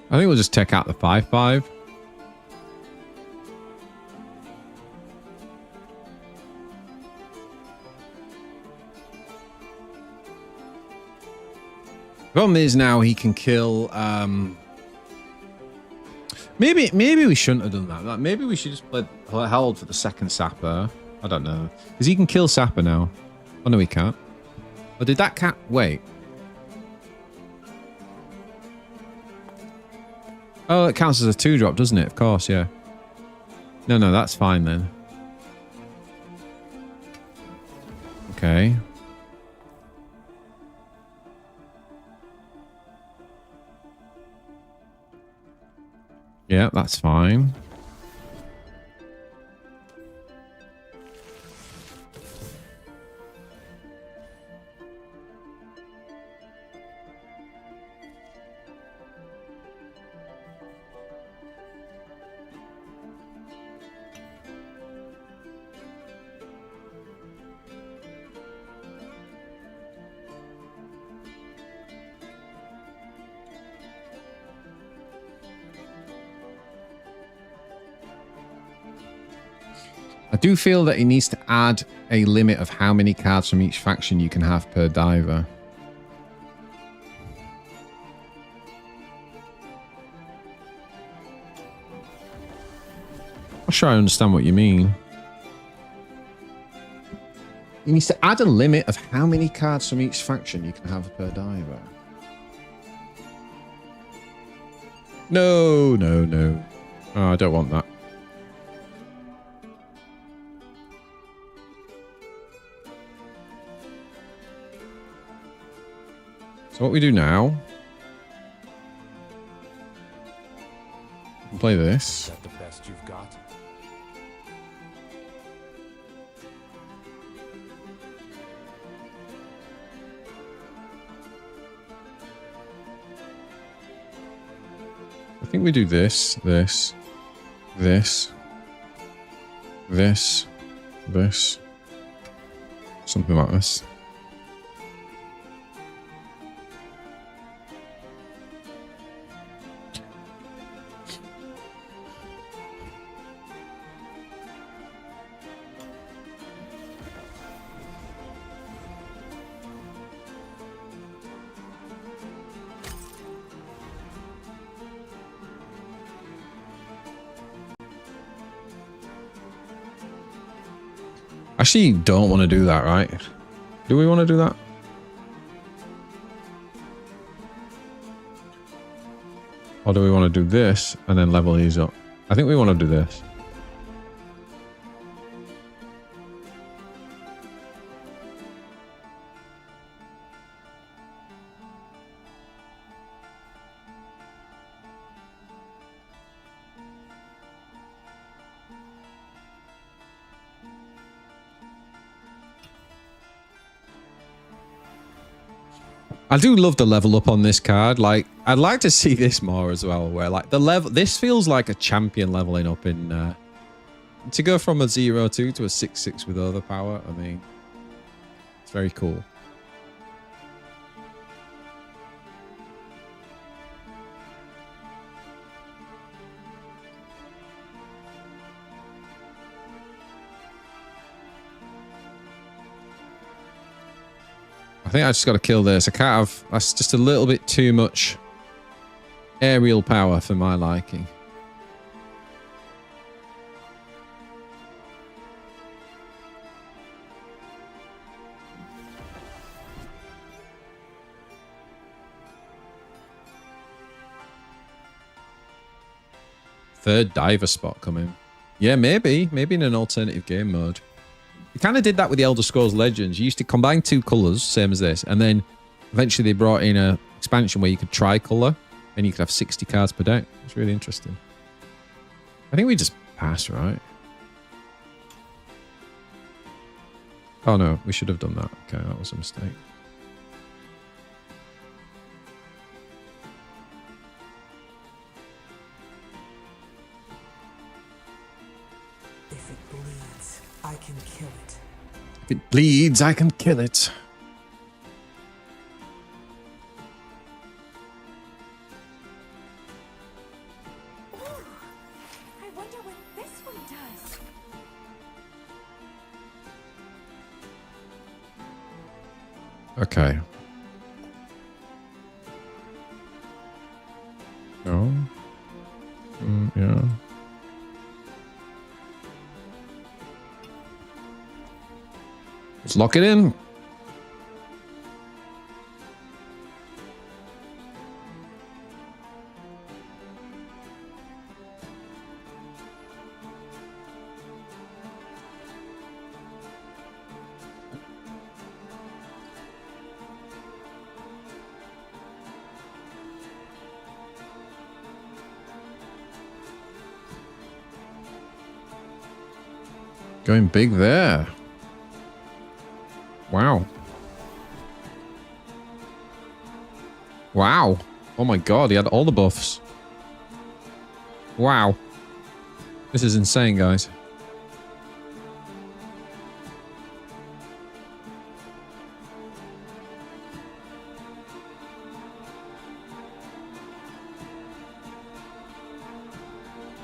I think we'll just take out the 5/5. Problem is now he can kill. Maybe we shouldn't have done that. Like, maybe we should just play held for the second Sapper. I don't know, because he can kill Sapper now. Oh no, he can't. Or did that cat wait? Oh, it counts as a 2-drop, doesn't it? Of course, yeah. No, that's fine then. Okay. Yeah, that's fine. I do feel that he needs to add a limit of how many cards from each faction you can have per diver. I'm sure I understand what you mean. He needs to add a limit of how many cards from each faction you can have per diver. No. Oh, I don't want that. So what we do now, we can play Is this. that the best you've got? I think we do this. Something like this. Actually, you don't want to do that, right? Do we want to do that? Or do we want to do this and then level these up? I think we want to do this. I do love the level up on this card. Like, I'd like to see this more as well, where like the level, this feels like a champion leveling up in, to go from a 0-2 to a 6-6 with overpower. I mean, it's very cool. I think I just got to kill this. I can't have... That's just a little bit too much aerial power for my liking. Third diver spot coming. Yeah, maybe. Maybe in an alternative game mode. You kind of did that with the Elder Scrolls Legends. You used to combine two colors, same as this, and then eventually they brought in a expansion where you could tri-color and you could have 60 cards per deck. It's really interesting. I think we just passed, right? Oh no, we should have done that. Okay, that was a mistake. If it bleeds, I can kill it. If it bleeds, I can kill it. I wonder what this one does. Okay. No. Yeah. Let's lock it in. Going big there. Wow. Wow. Oh my god, he had all the buffs. Wow. This is insane, guys.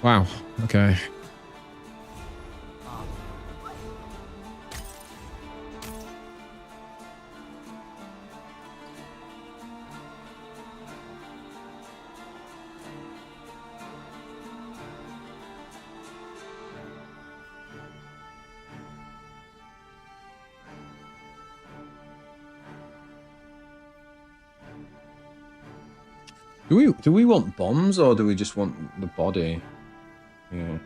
Wow. Okay. Do we want bombs or do we just want the body? Yeah.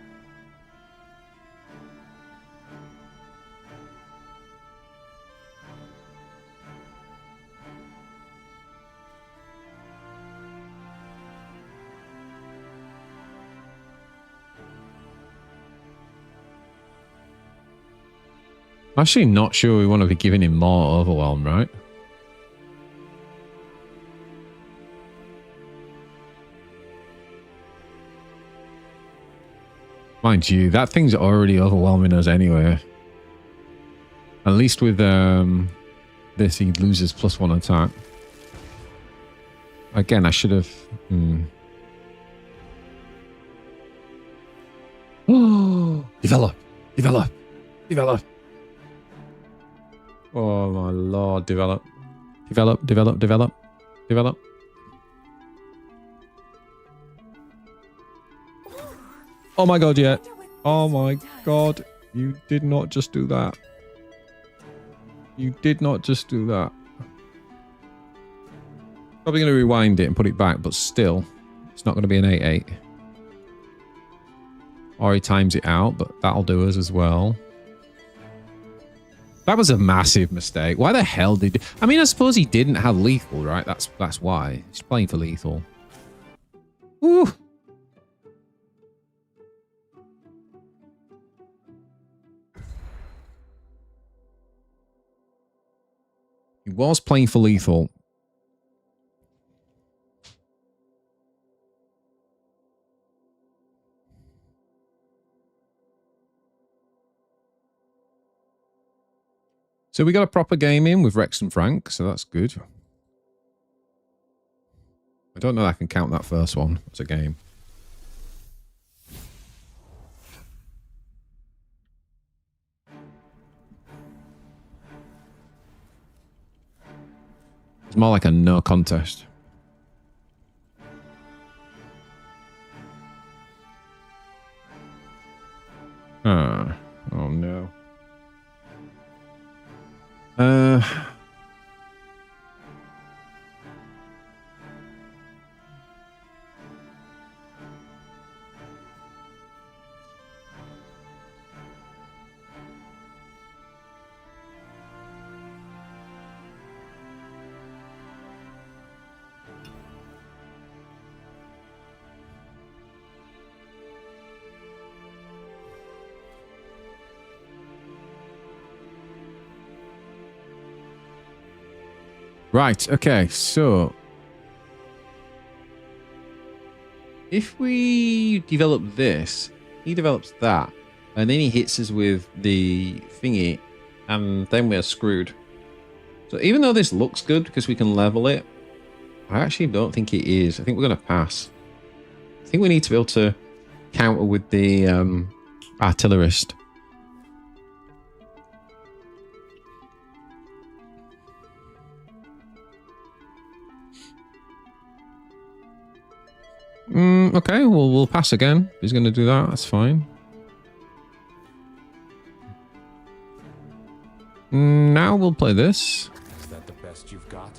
Actually not sure we want to be giving him more overwhelm, right? Mind you, that thing's already overwhelming us anyway. At least with this, he loses +1 attack. Again, I should have... Oh, develop, develop, develop. Oh my lord, develop. Develop, develop, develop, develop. Oh my god, yeah. Oh my god. You did not just do that. You did not just do that. Probably going to rewind it and put it back, but still, it's not going to be an 8-8. Or he times it out, but that'll do us as well. That was a massive mistake. Why the hell did... I mean, I suppose he didn't have lethal, right? That's why. He's playing for lethal. Woo! He was playing for lethal. So we got a proper game in with Rex and Frank, so that's good. I don't know if I can count that first one as a game. It's more like a no contest. Oh no. Right, okay, so if we develop this, he develops that, and then he hits us with the thingy, and then we're screwed. So even though this looks good because we can level it, I actually don't think it is. I think we're going to pass. I think we need to be able to counter with the artillerist. Okay, well, we'll pass again. He's going to do that. That's fine. Now we'll play this. Is that the best you've got?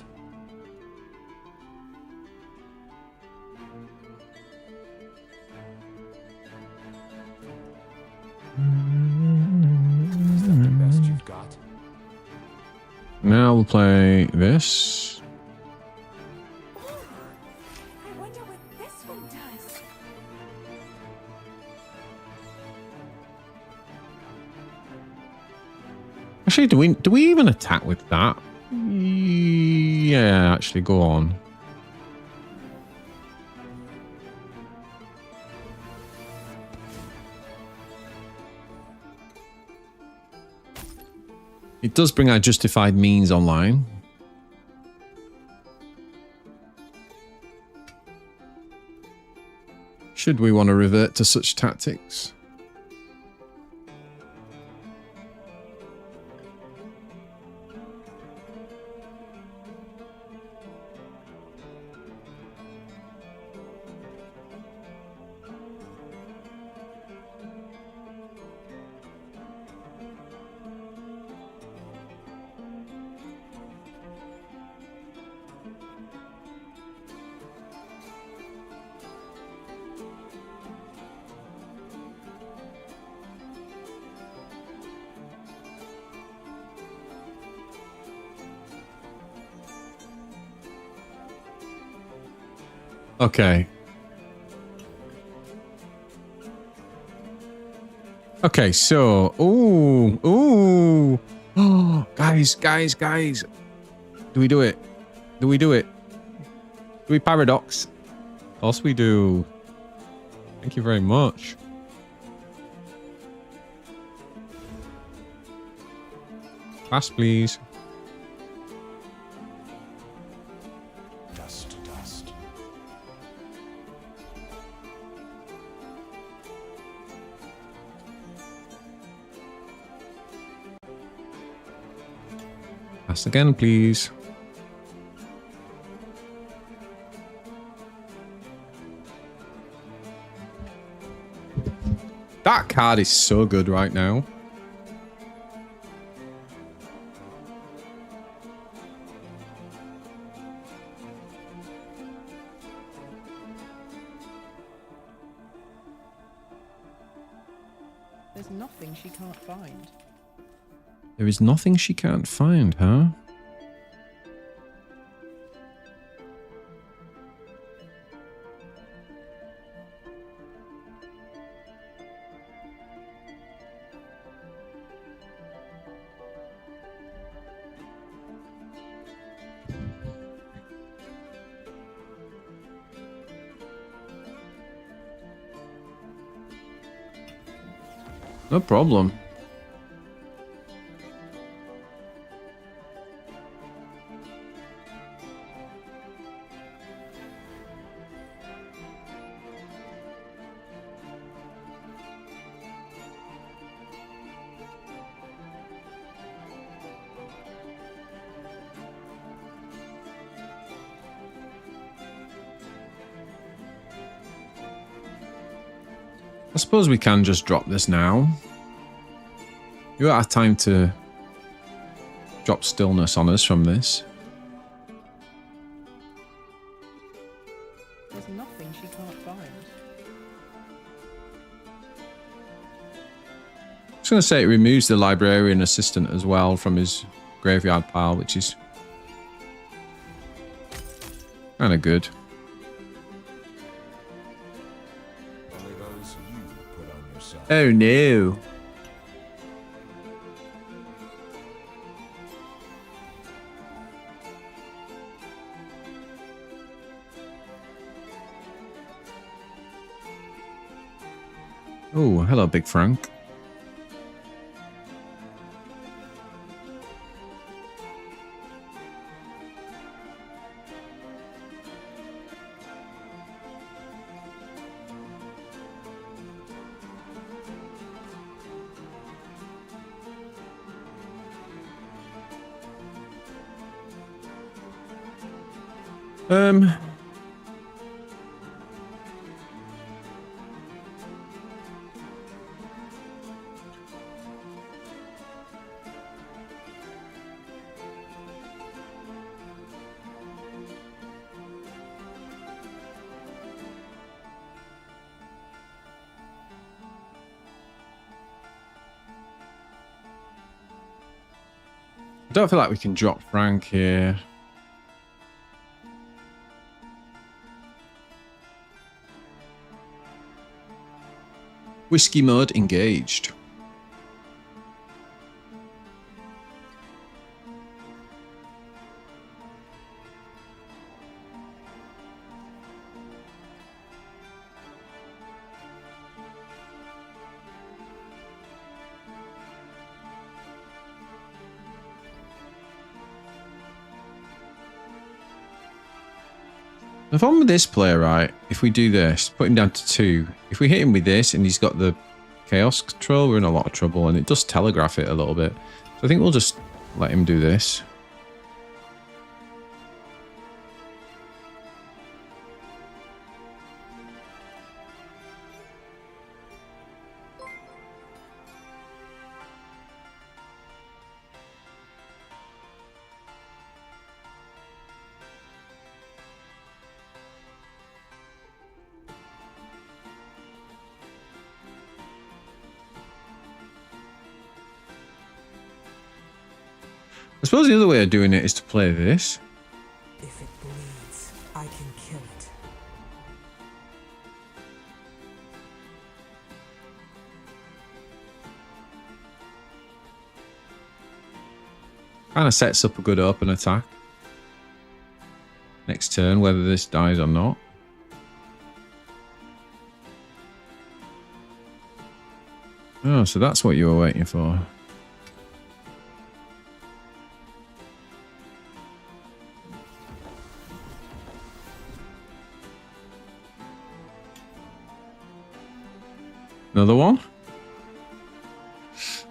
Is that the best you've got? Now we'll play this. I wonder what this one does. Actually, do we even attack with that? Yeah, actually, go on. It does bring our justified means online. Should we want to revert to such tactics? Okay. Okay, so... Ooh. Oh, guys. Do we do it? Do we paradox? Of course we do. Thank you very much. Pass, please. Dust to dust. Pass again, please. That card is so good right now. There's nothing she can't find. There is nothing she can't find, huh? No problem. I suppose we can just drop this now. You won't have time to drop stillness on us from this. There's nothing she can't find. I was going to say it removes the librarian assistant as well from his graveyard pile, which is kind of good. Only those you put on yourself. Oh no. Oh, hello, Big Frank. I don't feel like we can drop Frank here. Whiskey mode engaged. The problem with this player, right, if we do this, put him down to 2. If we hit him with this and he's got the chaos control, we're in a lot of trouble, and it does telegraph it a little bit. So I think we'll just let him do this. I suppose the other way of doing it is to play this. If it bleeds, I can kill it. Kind of sets up a good open attack. Next turn, whether this dies or not. Oh, so that's what you were waiting for. Another one?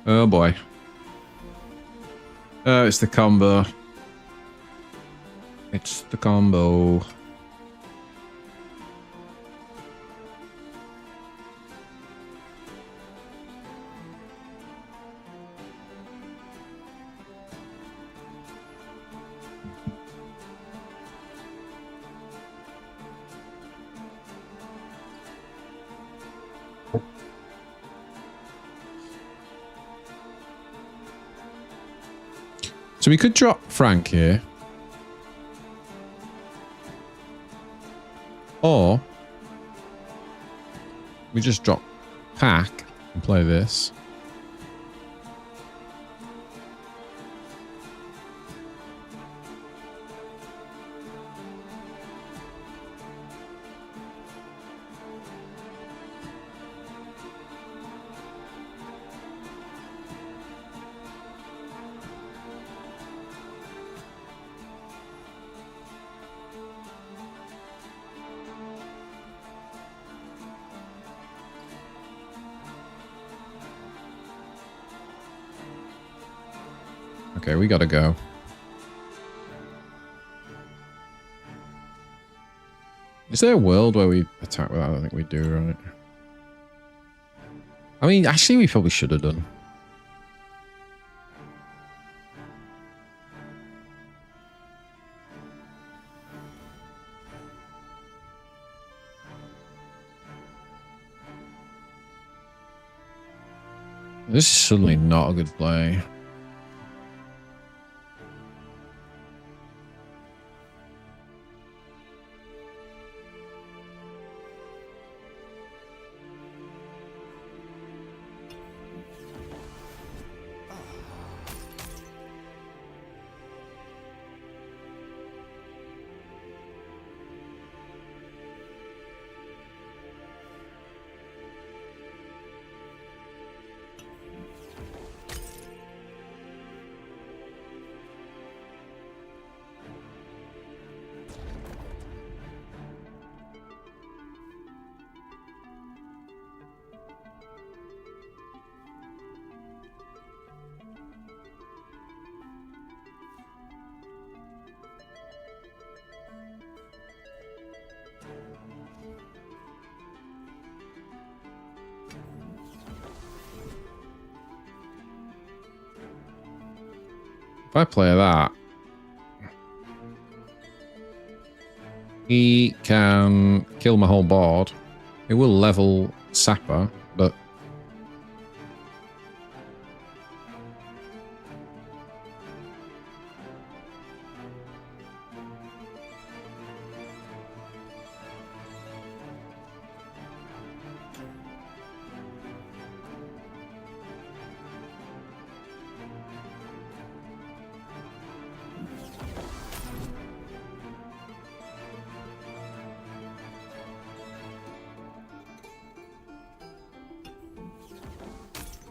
Oh boy. Oh, it's the combo. It's the combo. So we could drop Frank here. Or we just drop Pack and play this. Okay, we gotta go. Is there a world where we attack with that? I don't think we do, right? I mean, actually, we probably should have done. This is suddenly not a good play. If I play that, he can kill my whole board. It will level Sapper, but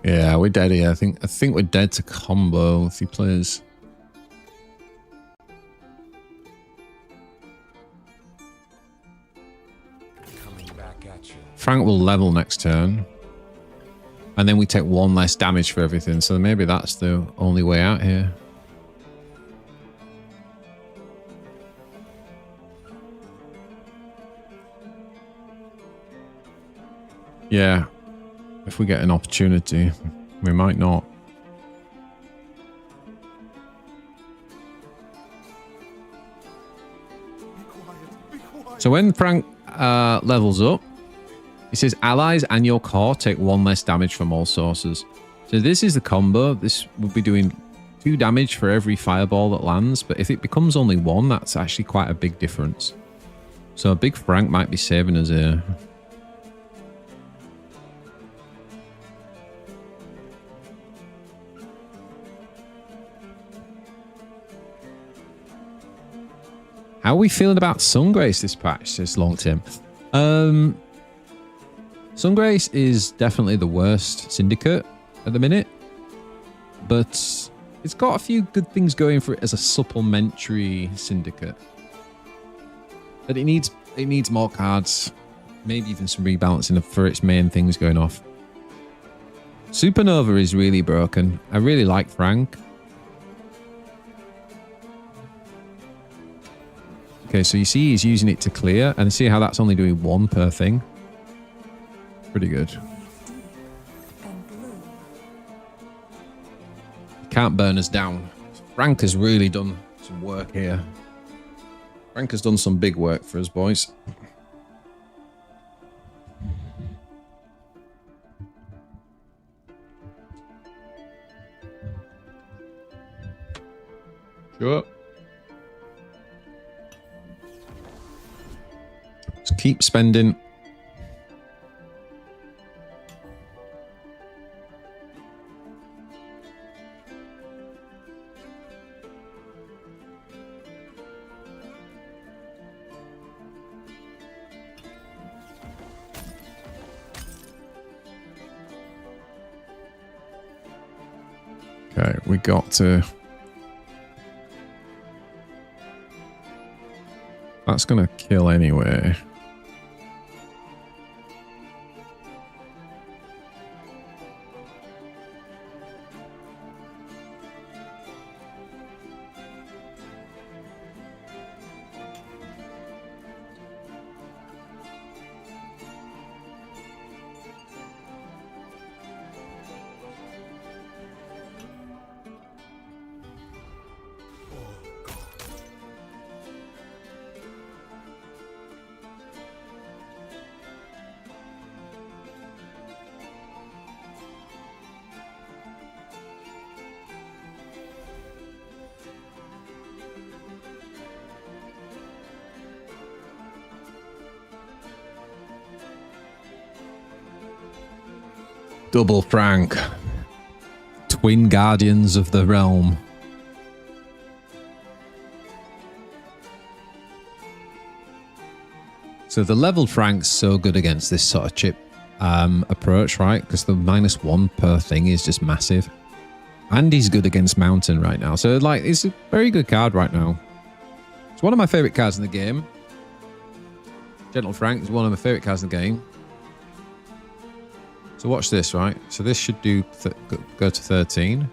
yeah, we're dead here. I think we're dead to combo if he plays. Coming back at you. Frank will level next turn. And then we take one less damage for everything. So maybe that's the only way out here. Yeah. If we get an opportunity, we might not. So when Frank levels up, it says allies and your core take one less damage from all sources. So this is the combo. This will be doing 2 damage for every fireball that lands. But if it becomes only 1, that's actually quite a big difference. So a big Frank might be saving us here. How are we feeling about Sungrace this patch? Says Long Tim. Sungrace is definitely the worst syndicate at the minute, but it's got a few good things going for it as a supplementary syndicate. But it needs more cards, maybe even some rebalancing for its main things going off. Supernova is really broken. I really like Frank. Okay, so you see he's using it to clear, and see how that's only doing 1 per thing. Pretty good. He can't burn us down. Frank has really done some work here. Frank has done some big work for us, boys. Sure. Just keep spending. Okay, we got to... That's going to kill anyway. Double Frank. Twin Guardians of the Realm. So the leveled Frank's so good against this sort of chip approach, right? Because the -1 per thing is just massive. And he's good against Mountain right now. So, like, it's a very good card right now. It's one of my favourite cards in the game. Gentle Frank is one of my favourite cards in the game. So watch this, right? So this should do go to 13.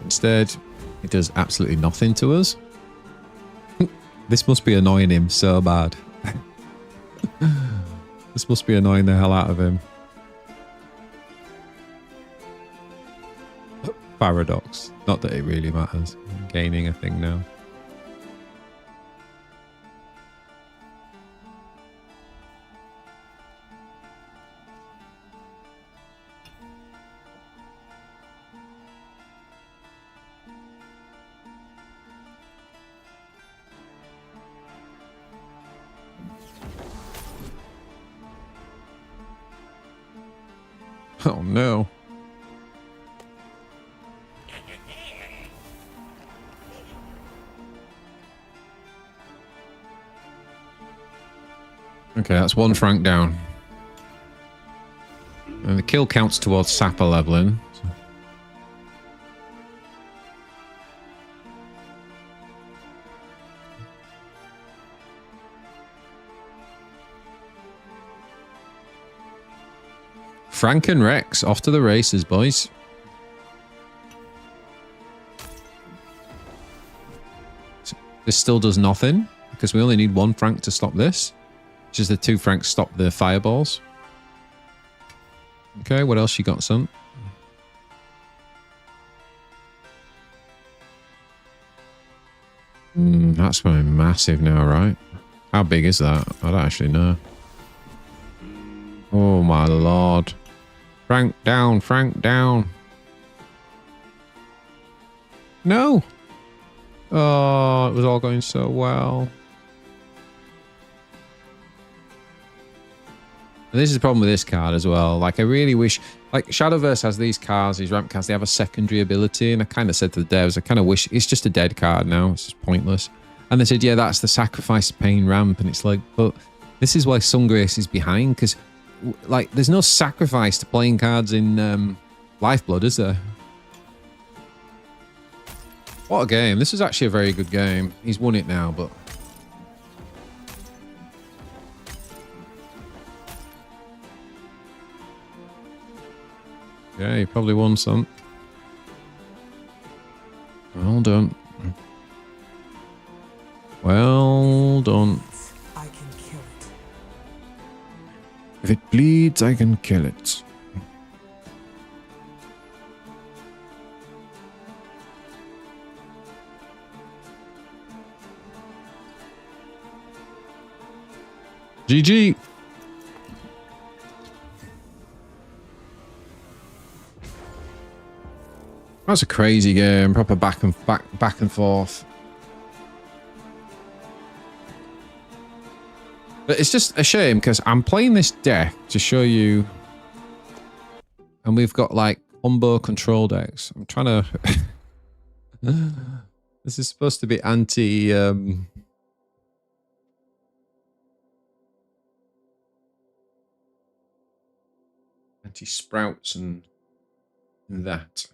Instead, it does absolutely nothing to us. This must be annoying him so bad. This must be annoying the hell out of him. Paradox. Not that it really matters. I'm gaining a thing now. Oh no. Okay, that's 1 Frank down. And the kill counts towards Sapper leveling. Frank and Rex, off to the races, boys. This still does nothing, because we only need 1 Frank to stop this. Which is the 2 Franks stop the fireballs. Okay, what else you got, son? That's going massive now, right? How big is that? I don't actually know. Oh my lord. Frank down, Frank down. No! Oh, it was all going so well. And this is the problem with this card as well. Like, I really wish... Like, Shadowverse has these cards, these ramp cards, they have a secondary ability. And I kind of said to the devs, I kind of wish... It's just a dead card now. It's just pointless. And they said, yeah, that's the Sacrifice Pain ramp. And it's like, but this is why Sungrace is behind. Because, like, there's no sacrifice to playing cards in Lifeblood, is there? What a game. This is actually a very good game. He's won it now, but... Yeah, you probably won some. Well done. Well done. I can kill it. If it bleeds, I can kill it. GG. That's a crazy game. Proper back and forth. But it's just a shame because I'm playing this deck to show you, and we've got like combo control decks. I'm trying to. This is supposed to be anti. Anti sprouts and that.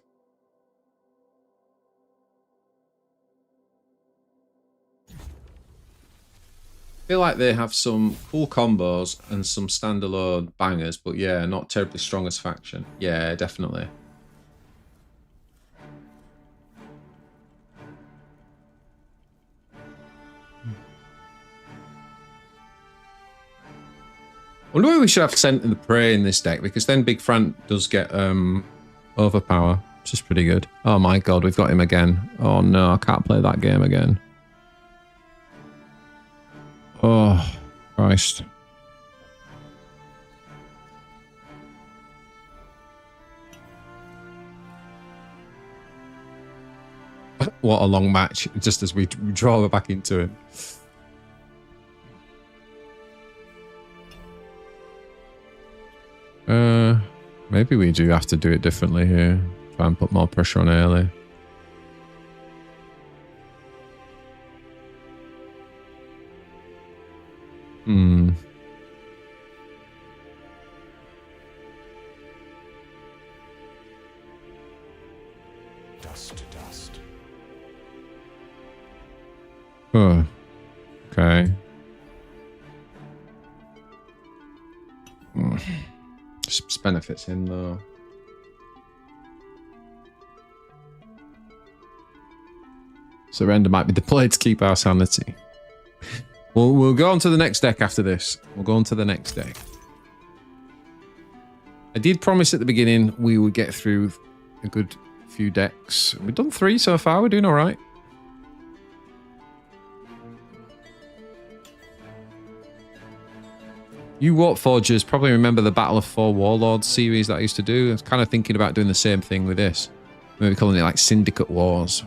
I feel like they have some cool combos and some standalone bangers, but yeah, not terribly strong as faction. Yeah, definitely. I wonder why we should have Scent and the Prey in this deck, because then Big Fran does get overpower, which is pretty good. Oh my god, we've got him again. Oh no, I can't play that game again. Oh, Christ. What a long match, just as we draw back into it. Maybe we do have to do it differently here. Try and put more pressure on early. Dust to dust. Oh, okay. Just benefits him though. Surrender might be deployed to keep our sanity. We'll go on to the next deck after this. We'll go on to the next deck. I did promise at the beginning we would get through a good few decks. We've done 3 so far. We're doing all right. You Warforgers probably remember the Battle of 4 Warlords series that I used to do. I was kind of thinking about doing the same thing with this. Maybe calling it like Syndicate Wars.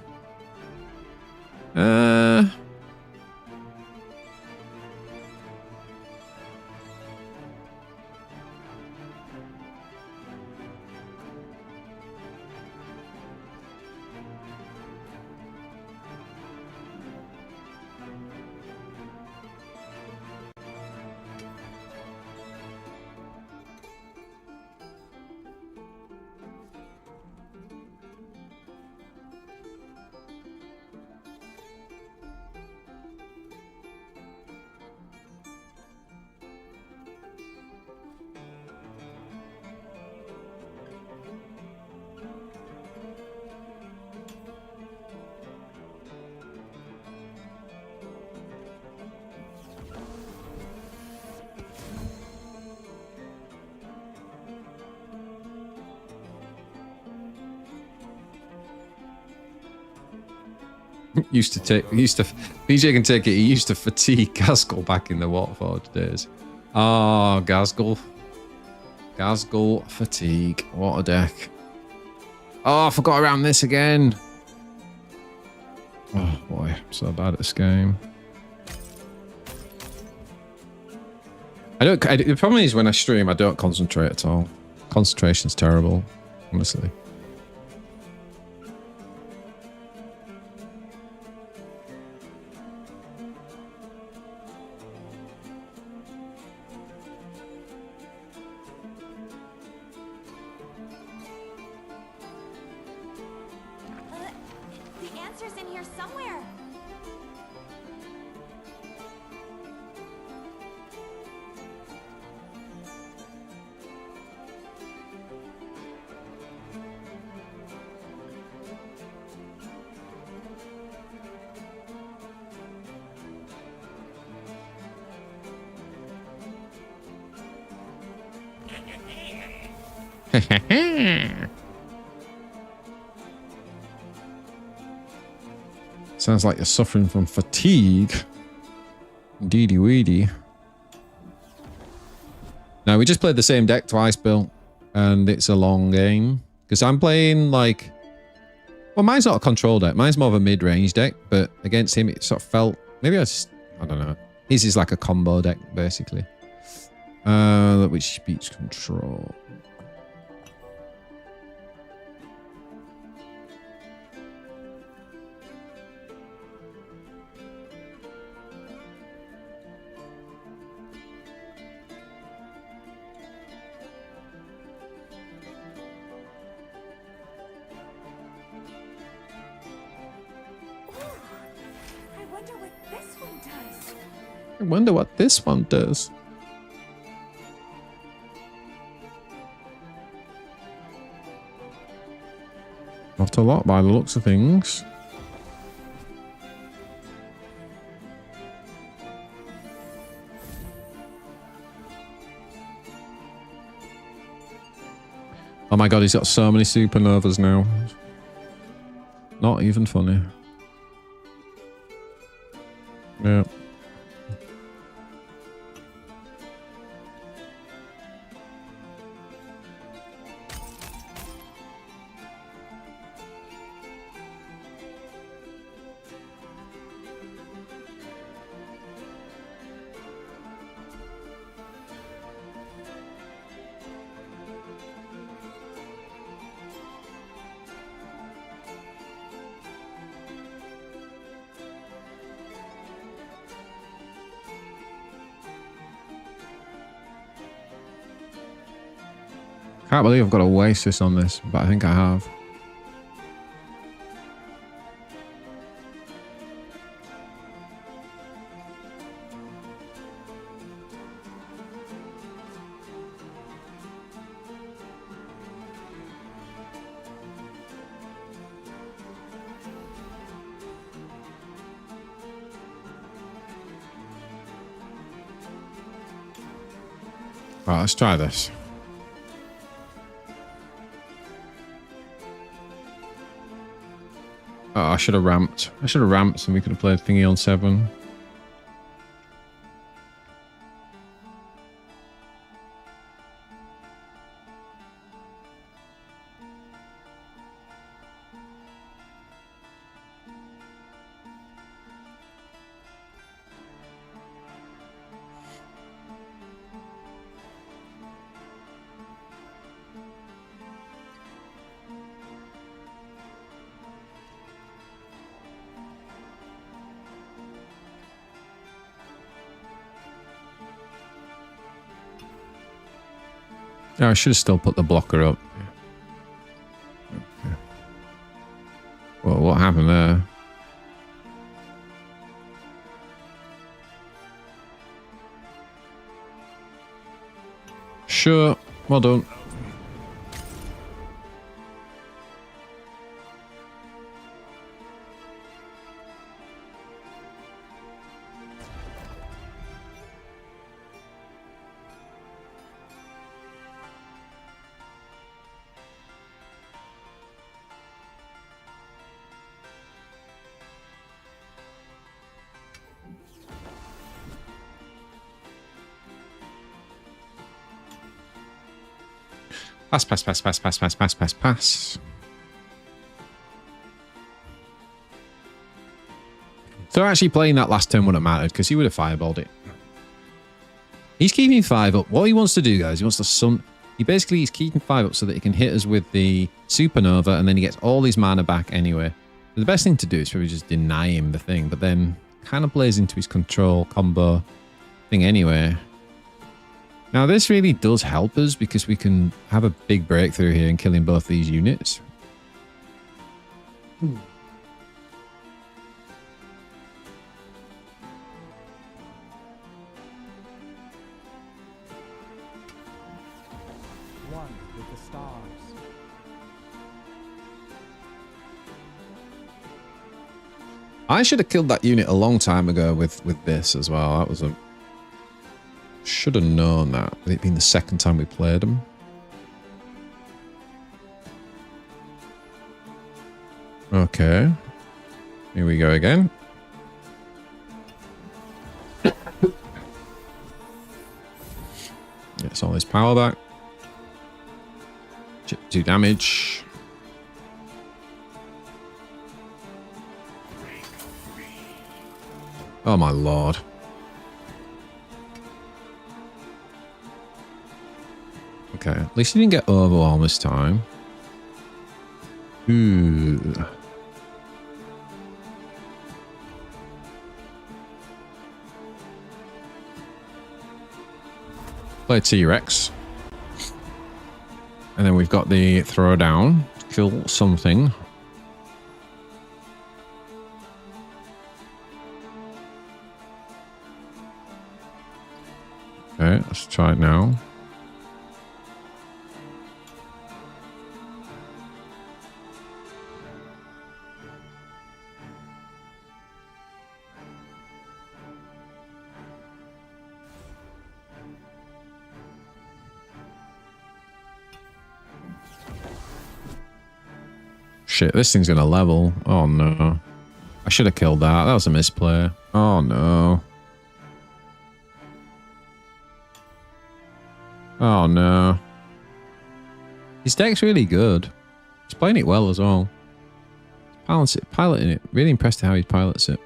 BJ can take it. He used to fatigue Gasgul back in the Warforged days. Oh, Gasgul fatigue. What a deck. Oh, I forgot around this again. Oh boy, I'm so bad at this game. The problem is when I stream, I don't concentrate at all. Concentration's terrible, honestly. The answer's in here somewhere. Sounds like you're suffering from fatigue. Indeedy weedy. Now, we just played the same deck twice, Bill. And it's a long game. Because I'm playing, like... Well, mine's not a control deck. Mine's more of a mid-range deck, but against him, it sort of felt... Maybe I don't know. His is like a combo deck, basically. Which beats control. I wonder what this one does. Not a lot by the looks of things. Oh my god, he's got so many supernovas now. Not even funny. Yeah. Can't believe I've got to waste this on this, but I think I have. Right, let's try this. Oh, I should have ramped. I should have ramped and we could have played thingy on 7. Yeah, I should have still put the blocker up. Okay. Well, what happened there? Sure. Well done. Pass, pass, pass, pass, pass, pass, pass, pass, pass. So actually playing that last turn wouldn't have mattered because he would have fireballed it. He's keeping 5 up. What he wants to do, guys, he wants to sun... He's keeping 5 up so that he can hit us with the supernova and then he gets all his mana back anyway. The best thing to do is probably just deny him the thing, but then kind of plays into his control combo thing anyway. Now, this really does help us because we can have a big breakthrough here in killing both these units. One with the stars. I should have killed that unit a long time ago with this as well. That was a... Should have known that, with it being the second time we played them. Okay. Here we go again. Gets all his power back. Chip 2 damage. Oh my lord. Okay, at least he didn't get overwhelmed this time. Ooh. Play T-Rex. And then we've got the throwdown. Kill something. Okay, let's try it now. Shit, this thing's gonna level. Oh no. I should have killed that. That was a misplay. Oh no. Oh no. His deck's really good. He's playing it well as well. Piloting it. Really impressed how he pilots it.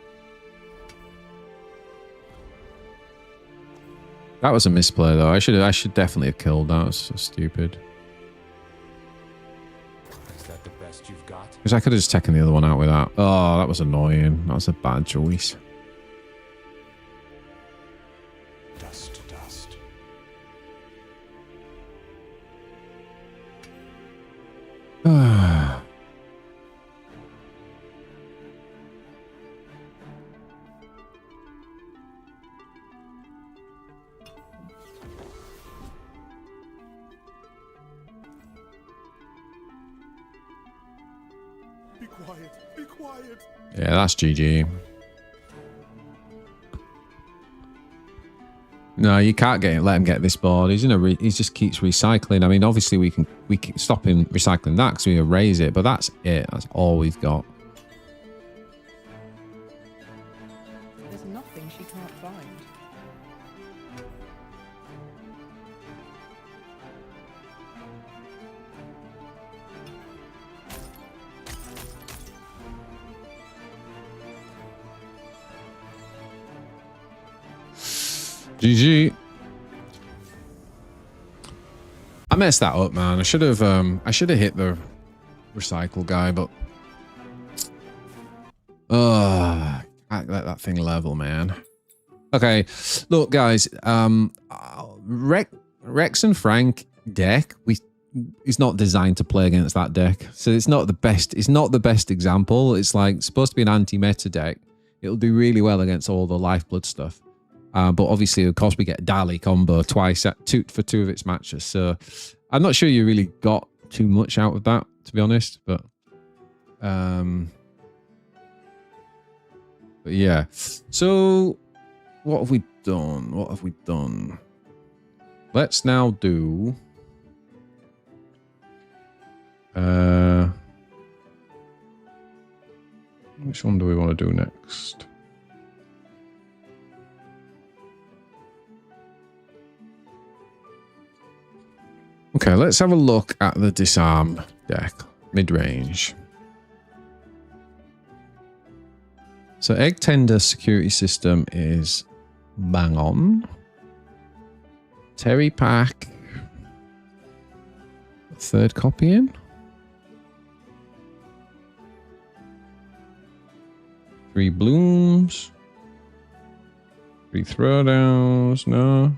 That was a misplay though. I should definitely have killed that. It was so stupid. Because I could have just taken the other one out with that. Oh, that was annoying. That was a bad choice. Dust to dust. Be quiet. Be quiet. Yeah, that's GG. No, you can't let him get this board. He just keeps recycling. I mean, obviously we can stop him recycling that because we erase it, but that's it. That's all we've got. There's nothing she can't find. GG. I messed that up, man. I should have hit the recycle guy, but can't let that thing level, man. Okay, look, guys. Rex and Frank deck is not designed to play against that deck, so it's not the best. It's not the best example. It's like supposed to be an anti-meta deck. It'll do really well against all the lifeblood stuff. But obviously, of course, we get Dali combo twice for two of its matches. So I'm not sure you really got too much out of that, to be honest. But yeah. So what have we done? What have we done? Let's now do. Which one do we want to do next? Okay, let's have a look at the disarm deck, mid-range. So Egg Tender security system is bang on. Terry Pack, third copy in. Three blooms. Three throwdowns, no.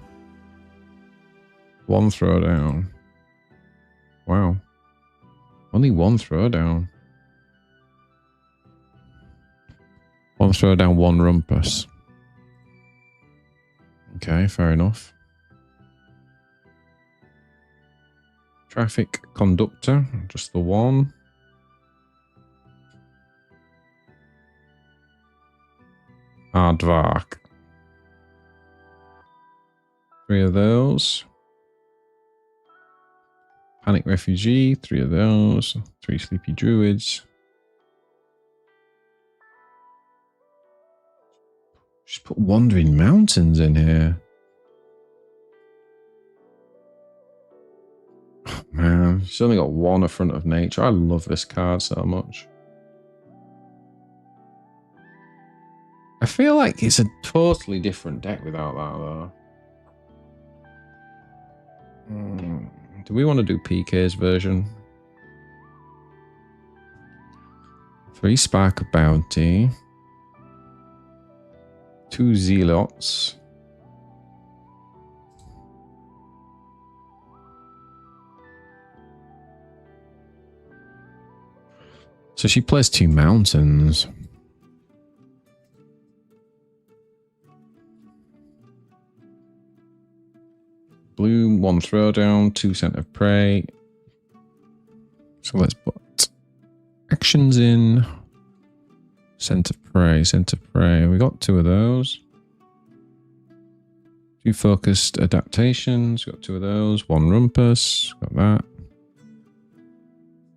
One throwdown. Wow. Only one throwdown. One throwdown, one rumpus. Okay, fair enough. Traffic conductor, just the one. Aardvark. Three of those. Panic Refugee, three of those. Three Sleepy Druids. Just put Wandering Mountains in here. Oh, man, she's only got one Affront of Nature. I love this card so much. I feel like it's a totally different deck without that, though. Do we want to do PK's version? 3 Spark of Bounty. 2 Zealots. So she plays 2 Mountains. Blue, 1 Throwdown, 2 Scent of Prey. So let's put actions in. Scent of Prey, Scent of Prey. We got 2 of those. 2 Focused Adaptations. Got 2 of those. 1 Rumpus. Got that.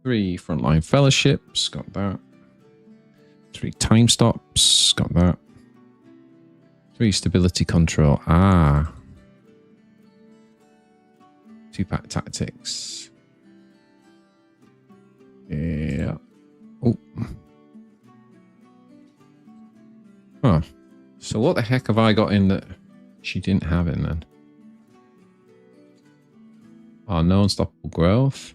3 Frontline Fellowships. Got that. 3 Time Stops. Got that. 3 Stability Control. Ah. 2-pack Tactics. Yeah. Oh. Huh. So what the heck have I got in that she didn't have in then? Oh, no unstoppable growth.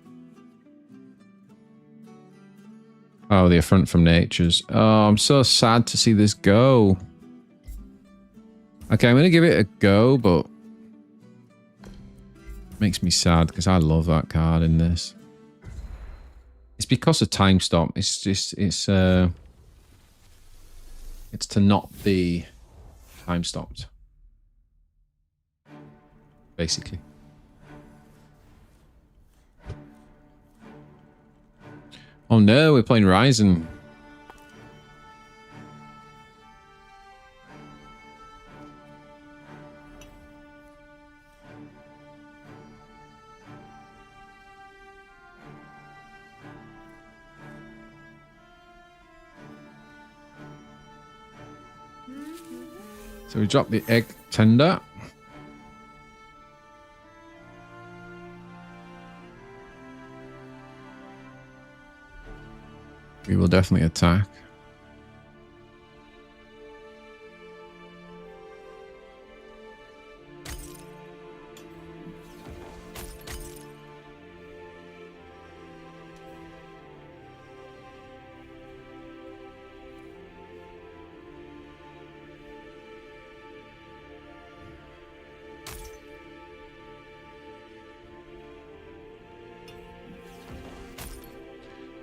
Oh, the affront from natures. Oh, I'm so sad to see this go. Okay, I'm going to give it a go, but makes me sad because I love that card in this. It's because of Time Stop. It's just, it's to not be time stopped. Basically. Oh no, we're playing Ryzen. So we drop the egg tender. We will definitely attack.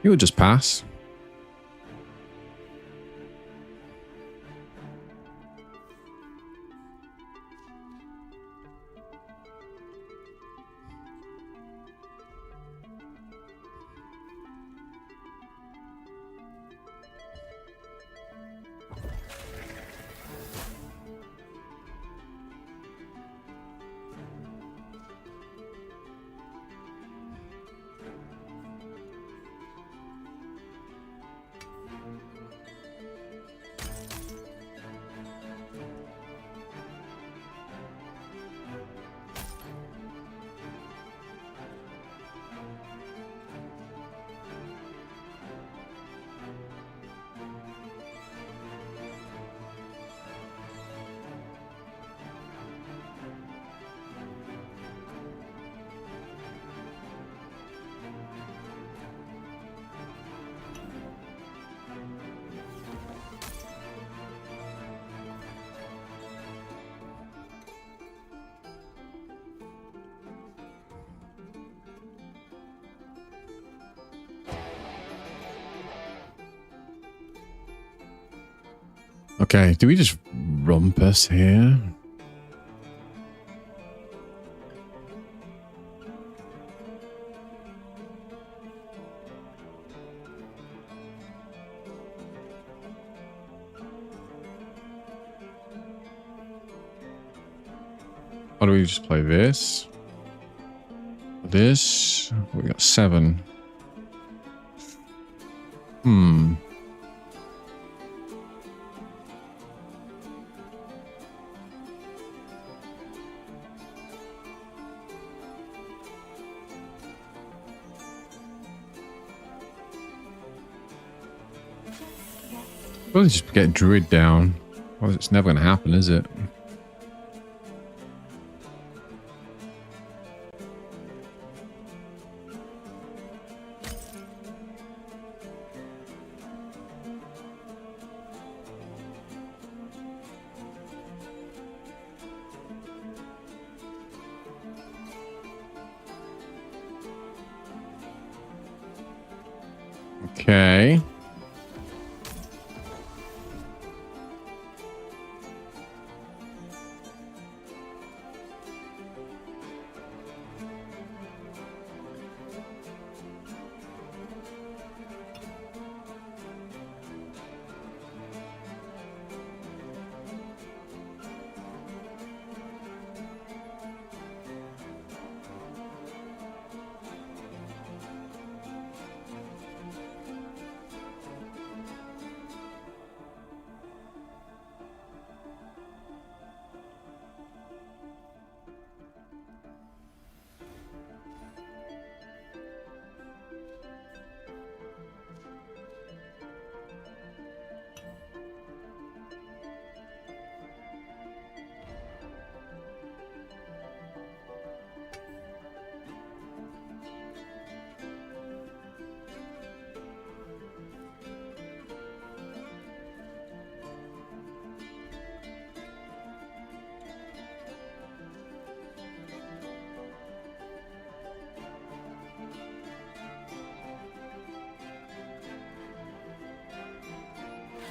You would just pass. Okay, do we just rumpus here? Or do we just play this? This? We got 7. Probably just get Druid down. Well, it's never going to happen, is it? Okay.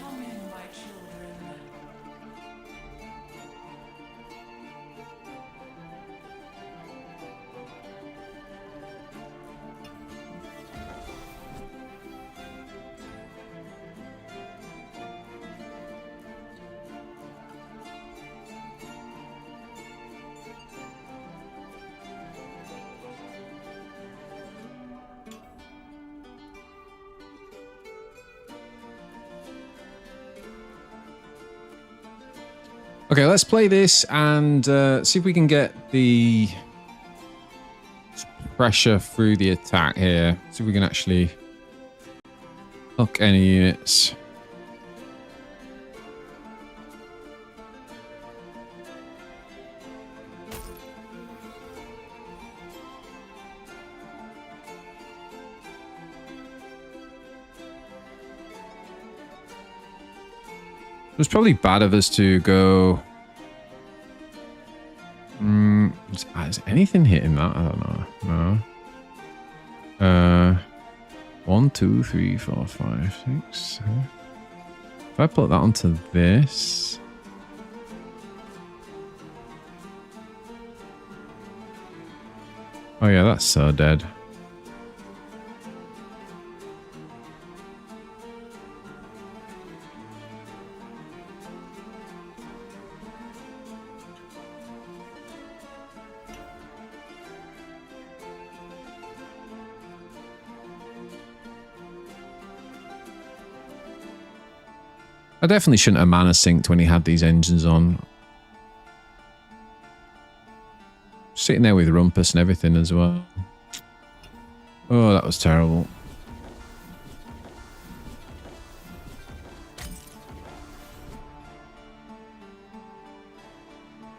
Come in, my children. Okay, let's play this and see if we can get the pressure through the attack here. See if we can actually hook any units. It was probably bad of us to go. Is anything hitting that? I don't know. No. 1, 2, 3, 4, 5, 6, 7. If I put that onto this. Oh yeah, that's so dead. I definitely shouldn't have mana synced when he had these engines on. Sitting there with Rumpus and everything as well. Oh, that was terrible.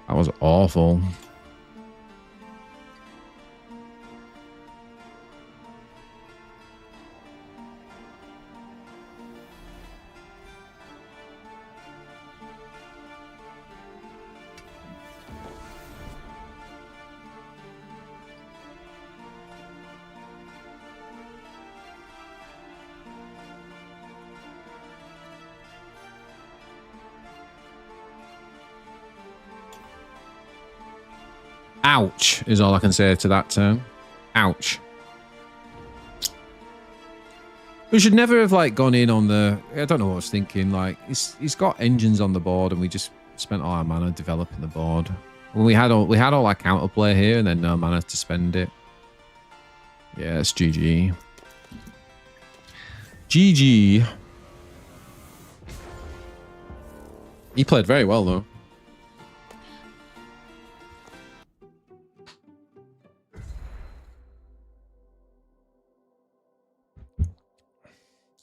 That was awful. Ouch is all I can say to that term. Ouch. We should never have like gone in on the. I don't know what I was thinking. Like he's got engines on the board, and we just spent all our mana developing the board. When we had all our counterplay here, and then no mana to spend it. Yeah, it's GG. GG. He played very well though.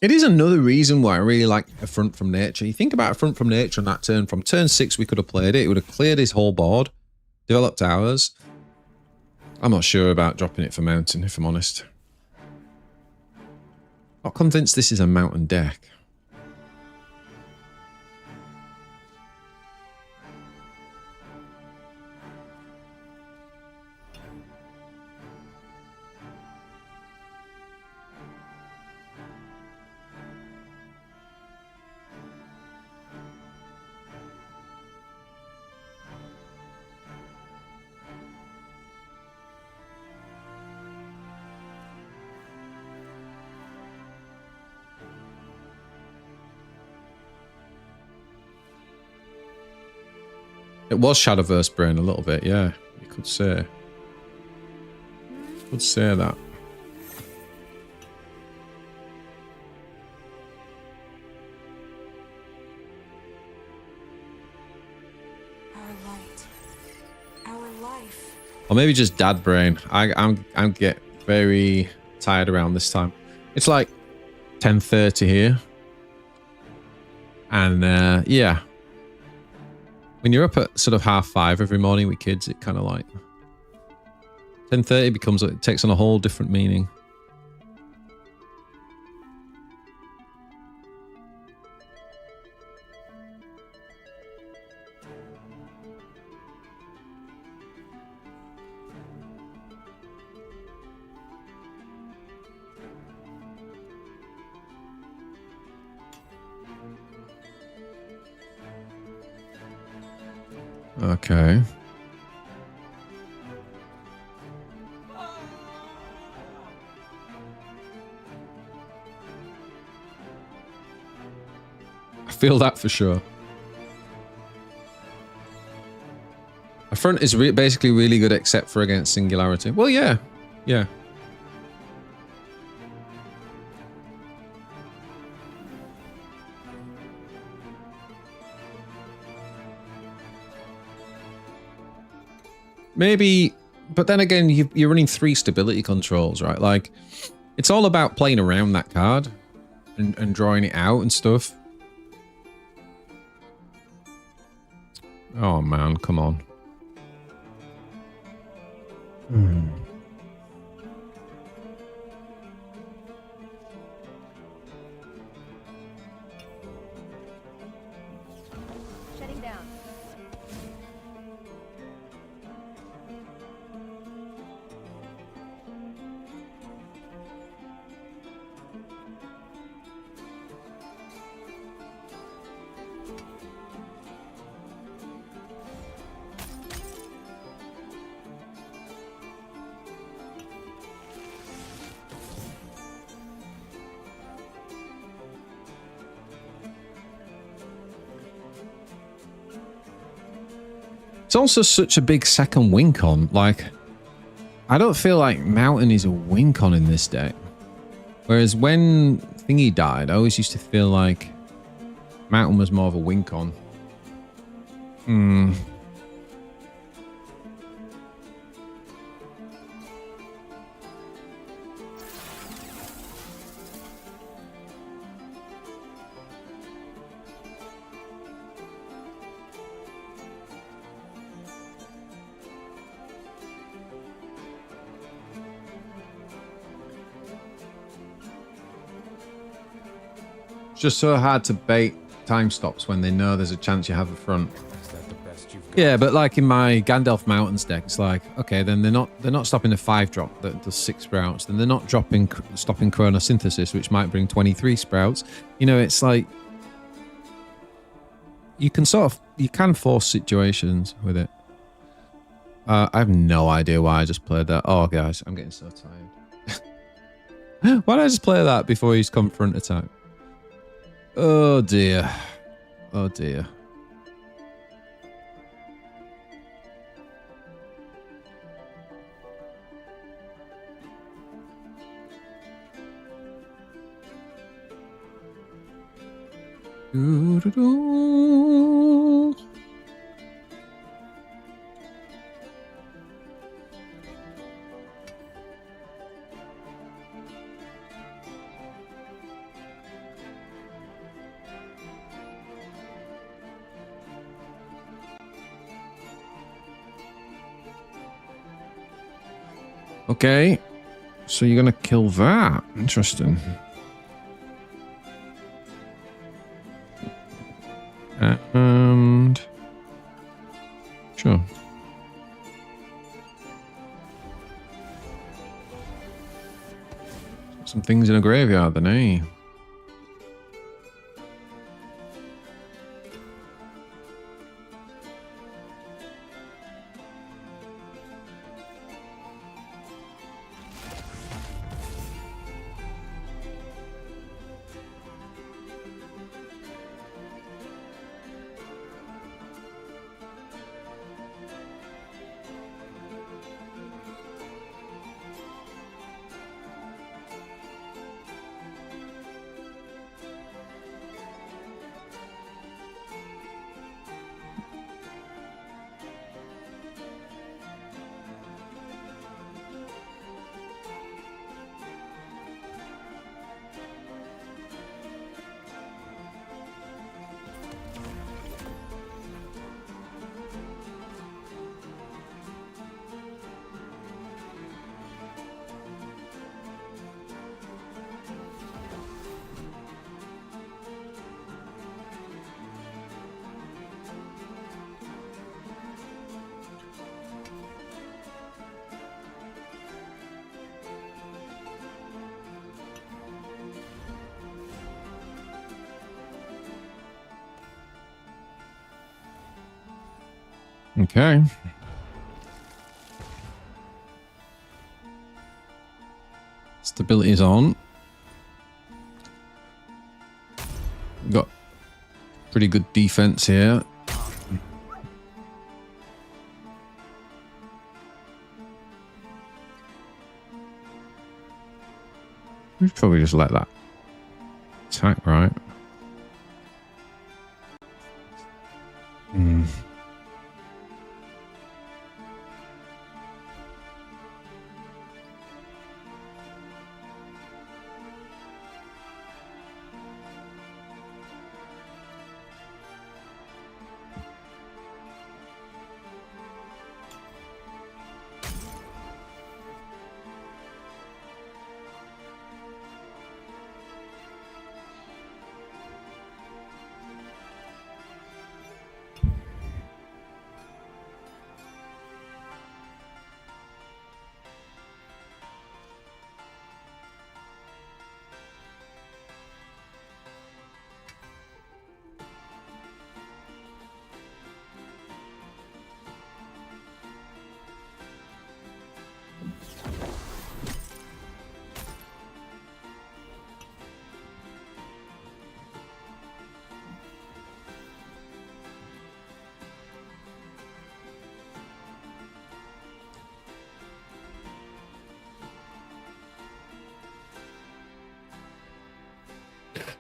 It is another reason why I really like Affront from Nature. You think about Affront from Nature on that turn. From turn 6, we could have played it. It would have cleared his whole board, developed ours. I'm not sure about dropping it for Mountain, if I'm honest. Not convinced this is a Mountain deck. It was Shadowverse Brain a little bit, yeah. You could say. Could say that. Our light. Our life. Or maybe just Dad Brain. I'm get very tired around this time. It's like 10:30 here. And yeah. When you're up at sort of 5:30 every morning with kids, it kind of like 10:30 becomes, it takes on a whole different meaning. Okay. I feel that for sure. Affront is basically really good except for against Singularity. Well, yeah. Yeah. Maybe, but then again, you're running 3 stability controls, right? Like, it's all about playing around that card and drawing it out and stuff. Oh man, come on. Shutting down. It's also such a big second win con. Like, I don't feel like Mountain is a win con in this deck. Whereas when Thingy died, I always used to feel like Mountain was more of a win con. It's just so hard to bait time stops when they know there's a chance you have a front. Is that the best you've got? Yeah, but like in my Gandalf Mountains deck, it's like, okay, then they're not stopping a 5-drop that does 6 sprouts. Then they're not stopping Chrono Synthesis, which might bring 23 sprouts. You know, it's like you can force situations with it. I have no idea why I just played that. Oh, guys, I'm getting so tired. Why did I just play that before he's come front attack? Oh dear. Oh dear. Doo-doo-doo. Okay. So you're going to kill that. Interesting. And... Sure. Some things in a graveyard then, eh? Okay. Stability is on. Got pretty good defense here. We should probably just let that attack, right? Hmm.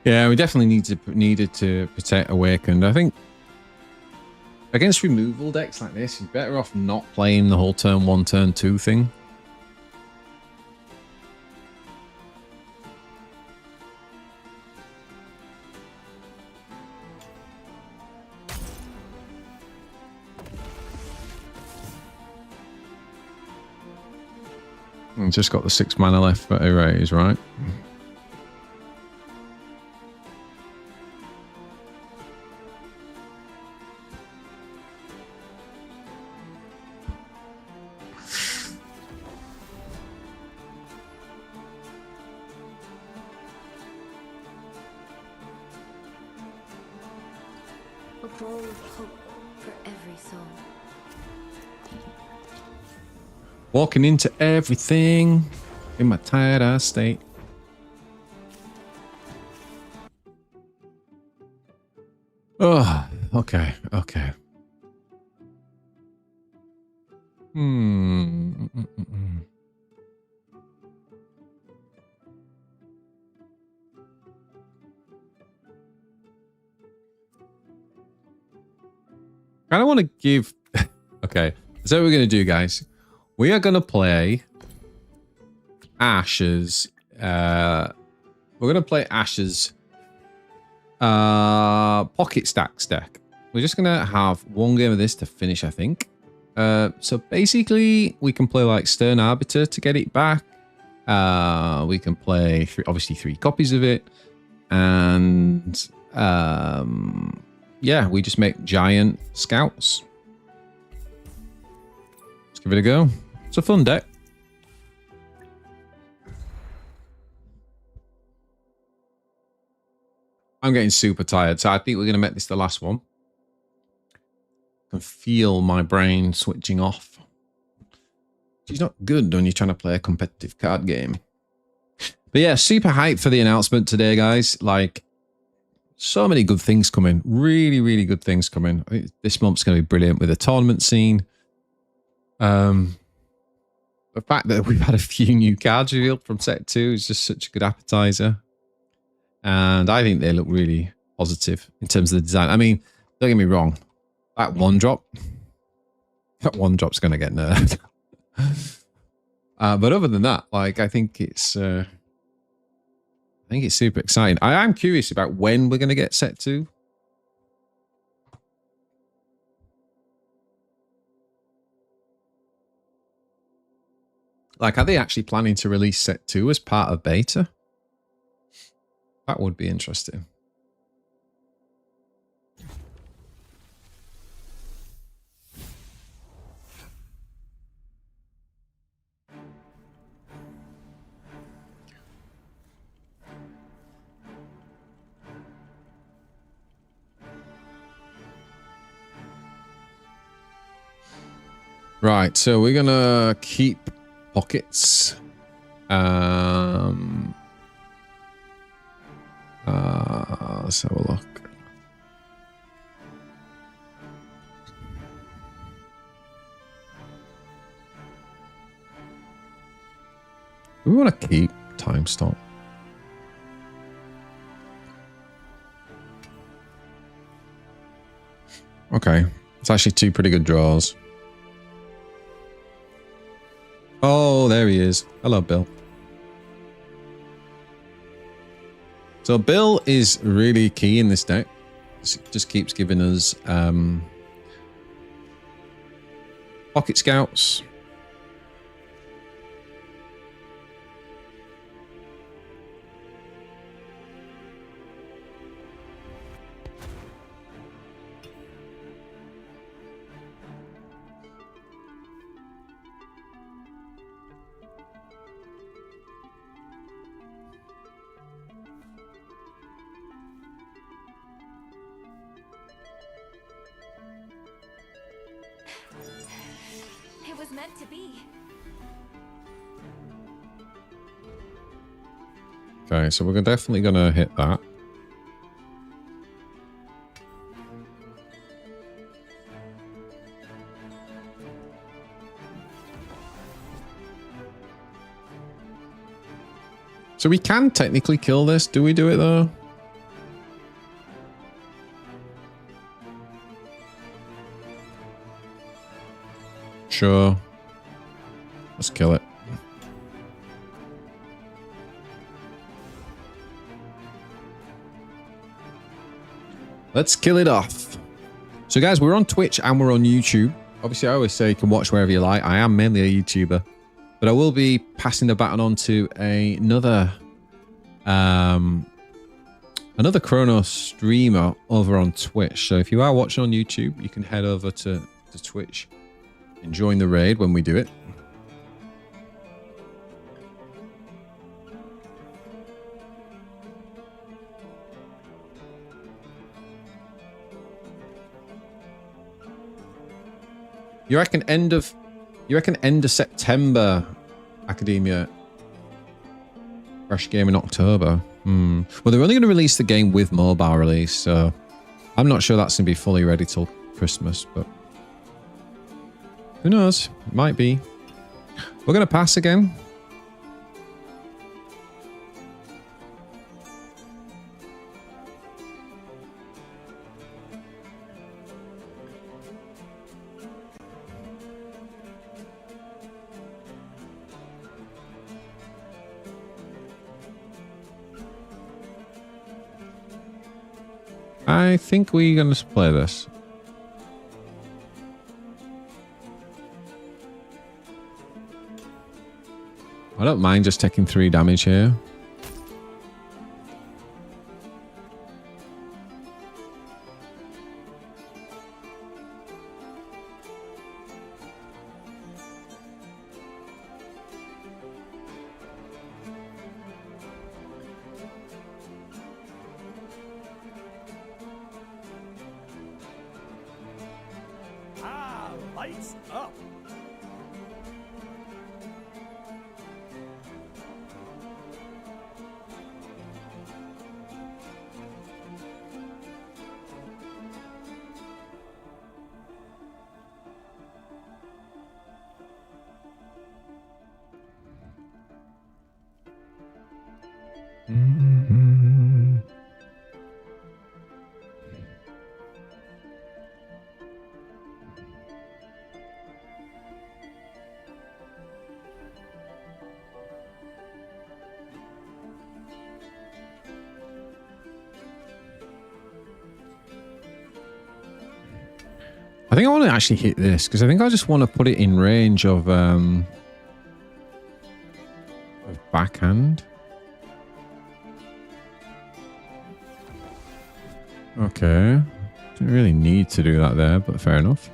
Yeah, we definitely needed to protect Awakened. I think against removal decks like this, you're better off not playing the whole turn 1, turn 2 thing. And just got the 6 mana left for Erase, right? A bowl of hope for every soul. Walking into everything in my tired-ass state. Oh, okay, okay. I don't want to give... Okay, so what we're going to do, guys. We are going to play Ash's... we're going to play Ash's Pocket Stacks deck. We're just going to have one game of this to finish, I think. So basically, we can play like Stern Arbiter to get it back. We can play obviously 3 copies of it, and yeah, we just make giant scouts. Let's give it a go. It's a fun deck. I'm getting super tired, so I think we're going to make this the last one. I can feel my brain switching off. She's not good when you're trying to play a competitive card game. But yeah, super hyped for the announcement today, guys. Like, so many good things coming. Really, really good things coming. I think this month's going to be brilliant with the tournament scene. The fact that we've had a few new cards revealed from set 2 is just such a good appetizer. And I think they look really positive in terms of the design. I mean, don't get me wrong. That one drop's going to get nerfed. But other than that, like, I think it's super exciting. I am curious about when we're going to get set 2. Like, are they actually planning to release set 2 as part of beta? That would be interesting. Right, so we're gonna keep pockets. Let's have a look. We want to keep time stop. Okay, it's actually 2 pretty good draws. Oh, there he is. Hello, Bill. So Bill is really key in this deck. Just keeps giving us pocket scouts. It was meant to be. Okay, so we're definitely going to hit that. So we can technically kill this. Do we do it though? Sure. Let's kill it. Let's kill it off. So guys, we're on Twitch and we're on YouTube. Obviously, I always say you can watch wherever you like. I am mainly a YouTuber. But I will be passing the baton on to another Chrono streamer over on Twitch. So if you are watching on YouTube, you can head over to Twitch and join the raid when we do it. You reckon end of September, Academia? Fresh game in October. Well, they're only going to release the game with mobile release, so I'm not sure that's going to be fully ready till Christmas, but who knows? It might be. We're going to pass again. I think we're going to play this. I don't mind just taking 3 damage here. Lights up. I think I want to actually hit this because I think I just want to put it in range of backhand. Okay. Didn't really need to do that there, but fair enough.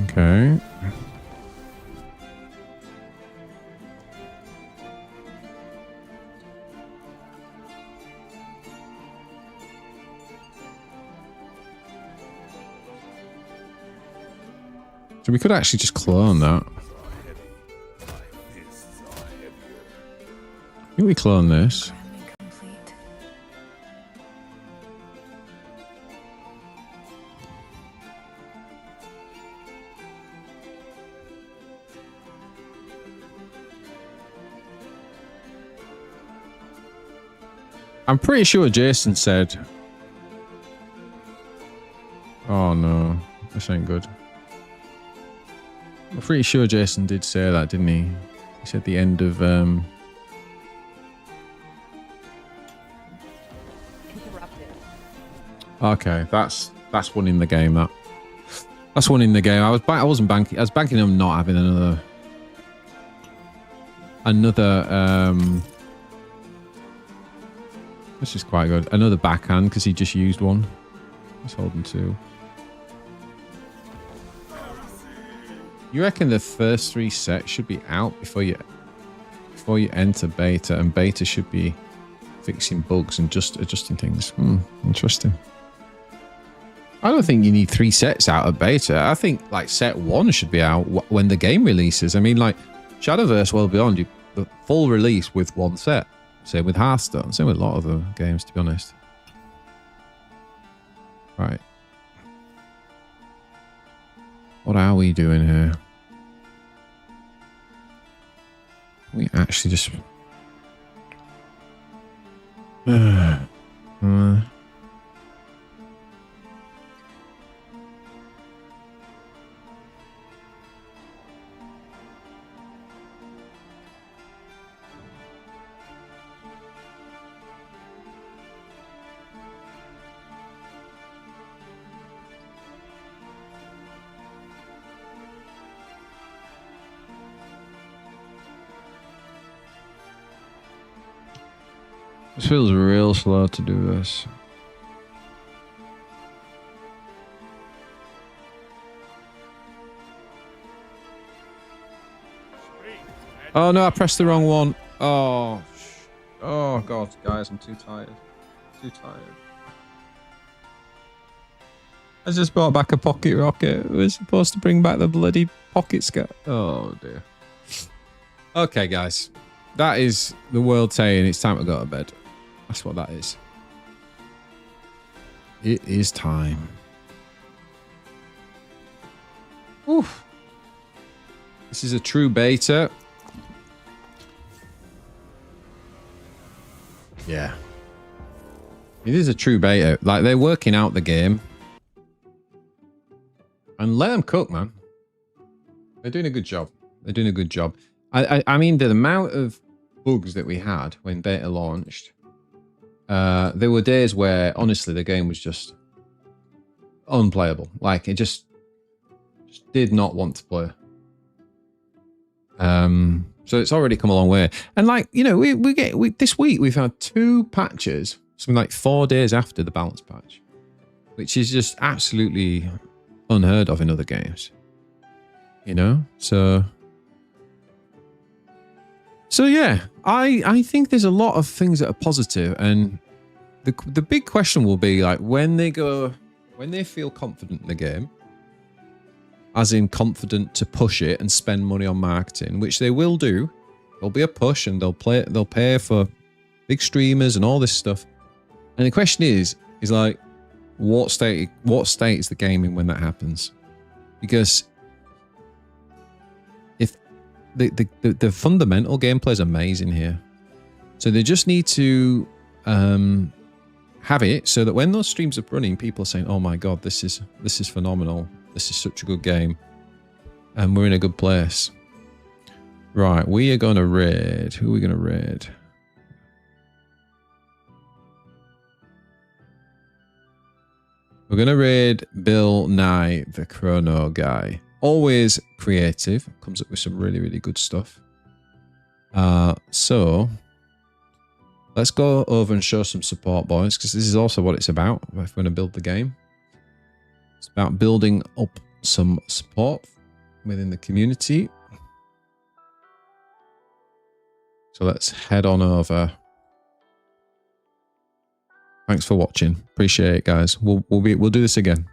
Okay. So we could actually just clone that. I think we clone this. Complete. I'm pretty sure Jason said... Oh no, this ain't good. I'm pretty sure Jason did say that, didn't he? He said the end of... Interrupted. Okay, that's one in the game. That's one in the game. I wasn't banking. I was banking on not having another. This is quite good. Another backhand because he just used one. He's holding 2. You reckon the first 3 sets should be out before you enter beta, and beta should be fixing bugs and just adjusting things. Interesting. I don't think you need 3 sets out of beta. I think like set 1 should be out when the game releases. I mean, like Shadowverse World Beyond, the full release with 1 set. Same with Hearthstone. Same with a lot of the games, to be honest. Right. What are we doing here? We actually just... This feels real slow to do this. Oh no, I pressed the wrong one. Oh god, guys, I'm too tired. Too tired. I just brought back a pocket rocket. It was supposed to bring back the bloody pocket scat. Oh dear. Okay, guys. That is the world saying it's time to go to bed. That's what that is. It is time. Oof. This is a true beta. Yeah. It is a true beta. Like, they're working out the game. And let them cook, man. They're doing a good job. They're doing a good job. I mean, the amount of bugs that we had when beta launched, there were days where, honestly, the game was just unplayable. Like, it just did not want to play. So it's already come a long way. And like, you know, this week we've had 2 patches, something like 4 days after the balance patch, which is just absolutely unheard of in other games. You know? So yeah, I think there's a lot of things that are positive, and the big question will be like when they feel confident in the game, as in confident to push it and spend money on marketing, which they will do. There'll be a push and they'll pay for big streamers and all this stuff. And the question is like, what state is the game in when that happens? Because if the fundamental gameplay is amazing here, so they just need to have it so that when those streams are running, people are saying, "Oh my god, this is phenomenal. This is such a good game, and we're in a good place." Right, we are going to raid. Who are we going to raid? We're going to raid Bill Nye, the Chrono guy. Always creative. Comes up with some really, really good stuff. So, let's go over and show some support, boys, because this is also what it's about if we're going to build the game. It's about building up some support within the community. So let's head on over. Thanks for watching. Appreciate it, guys. We'll do this again.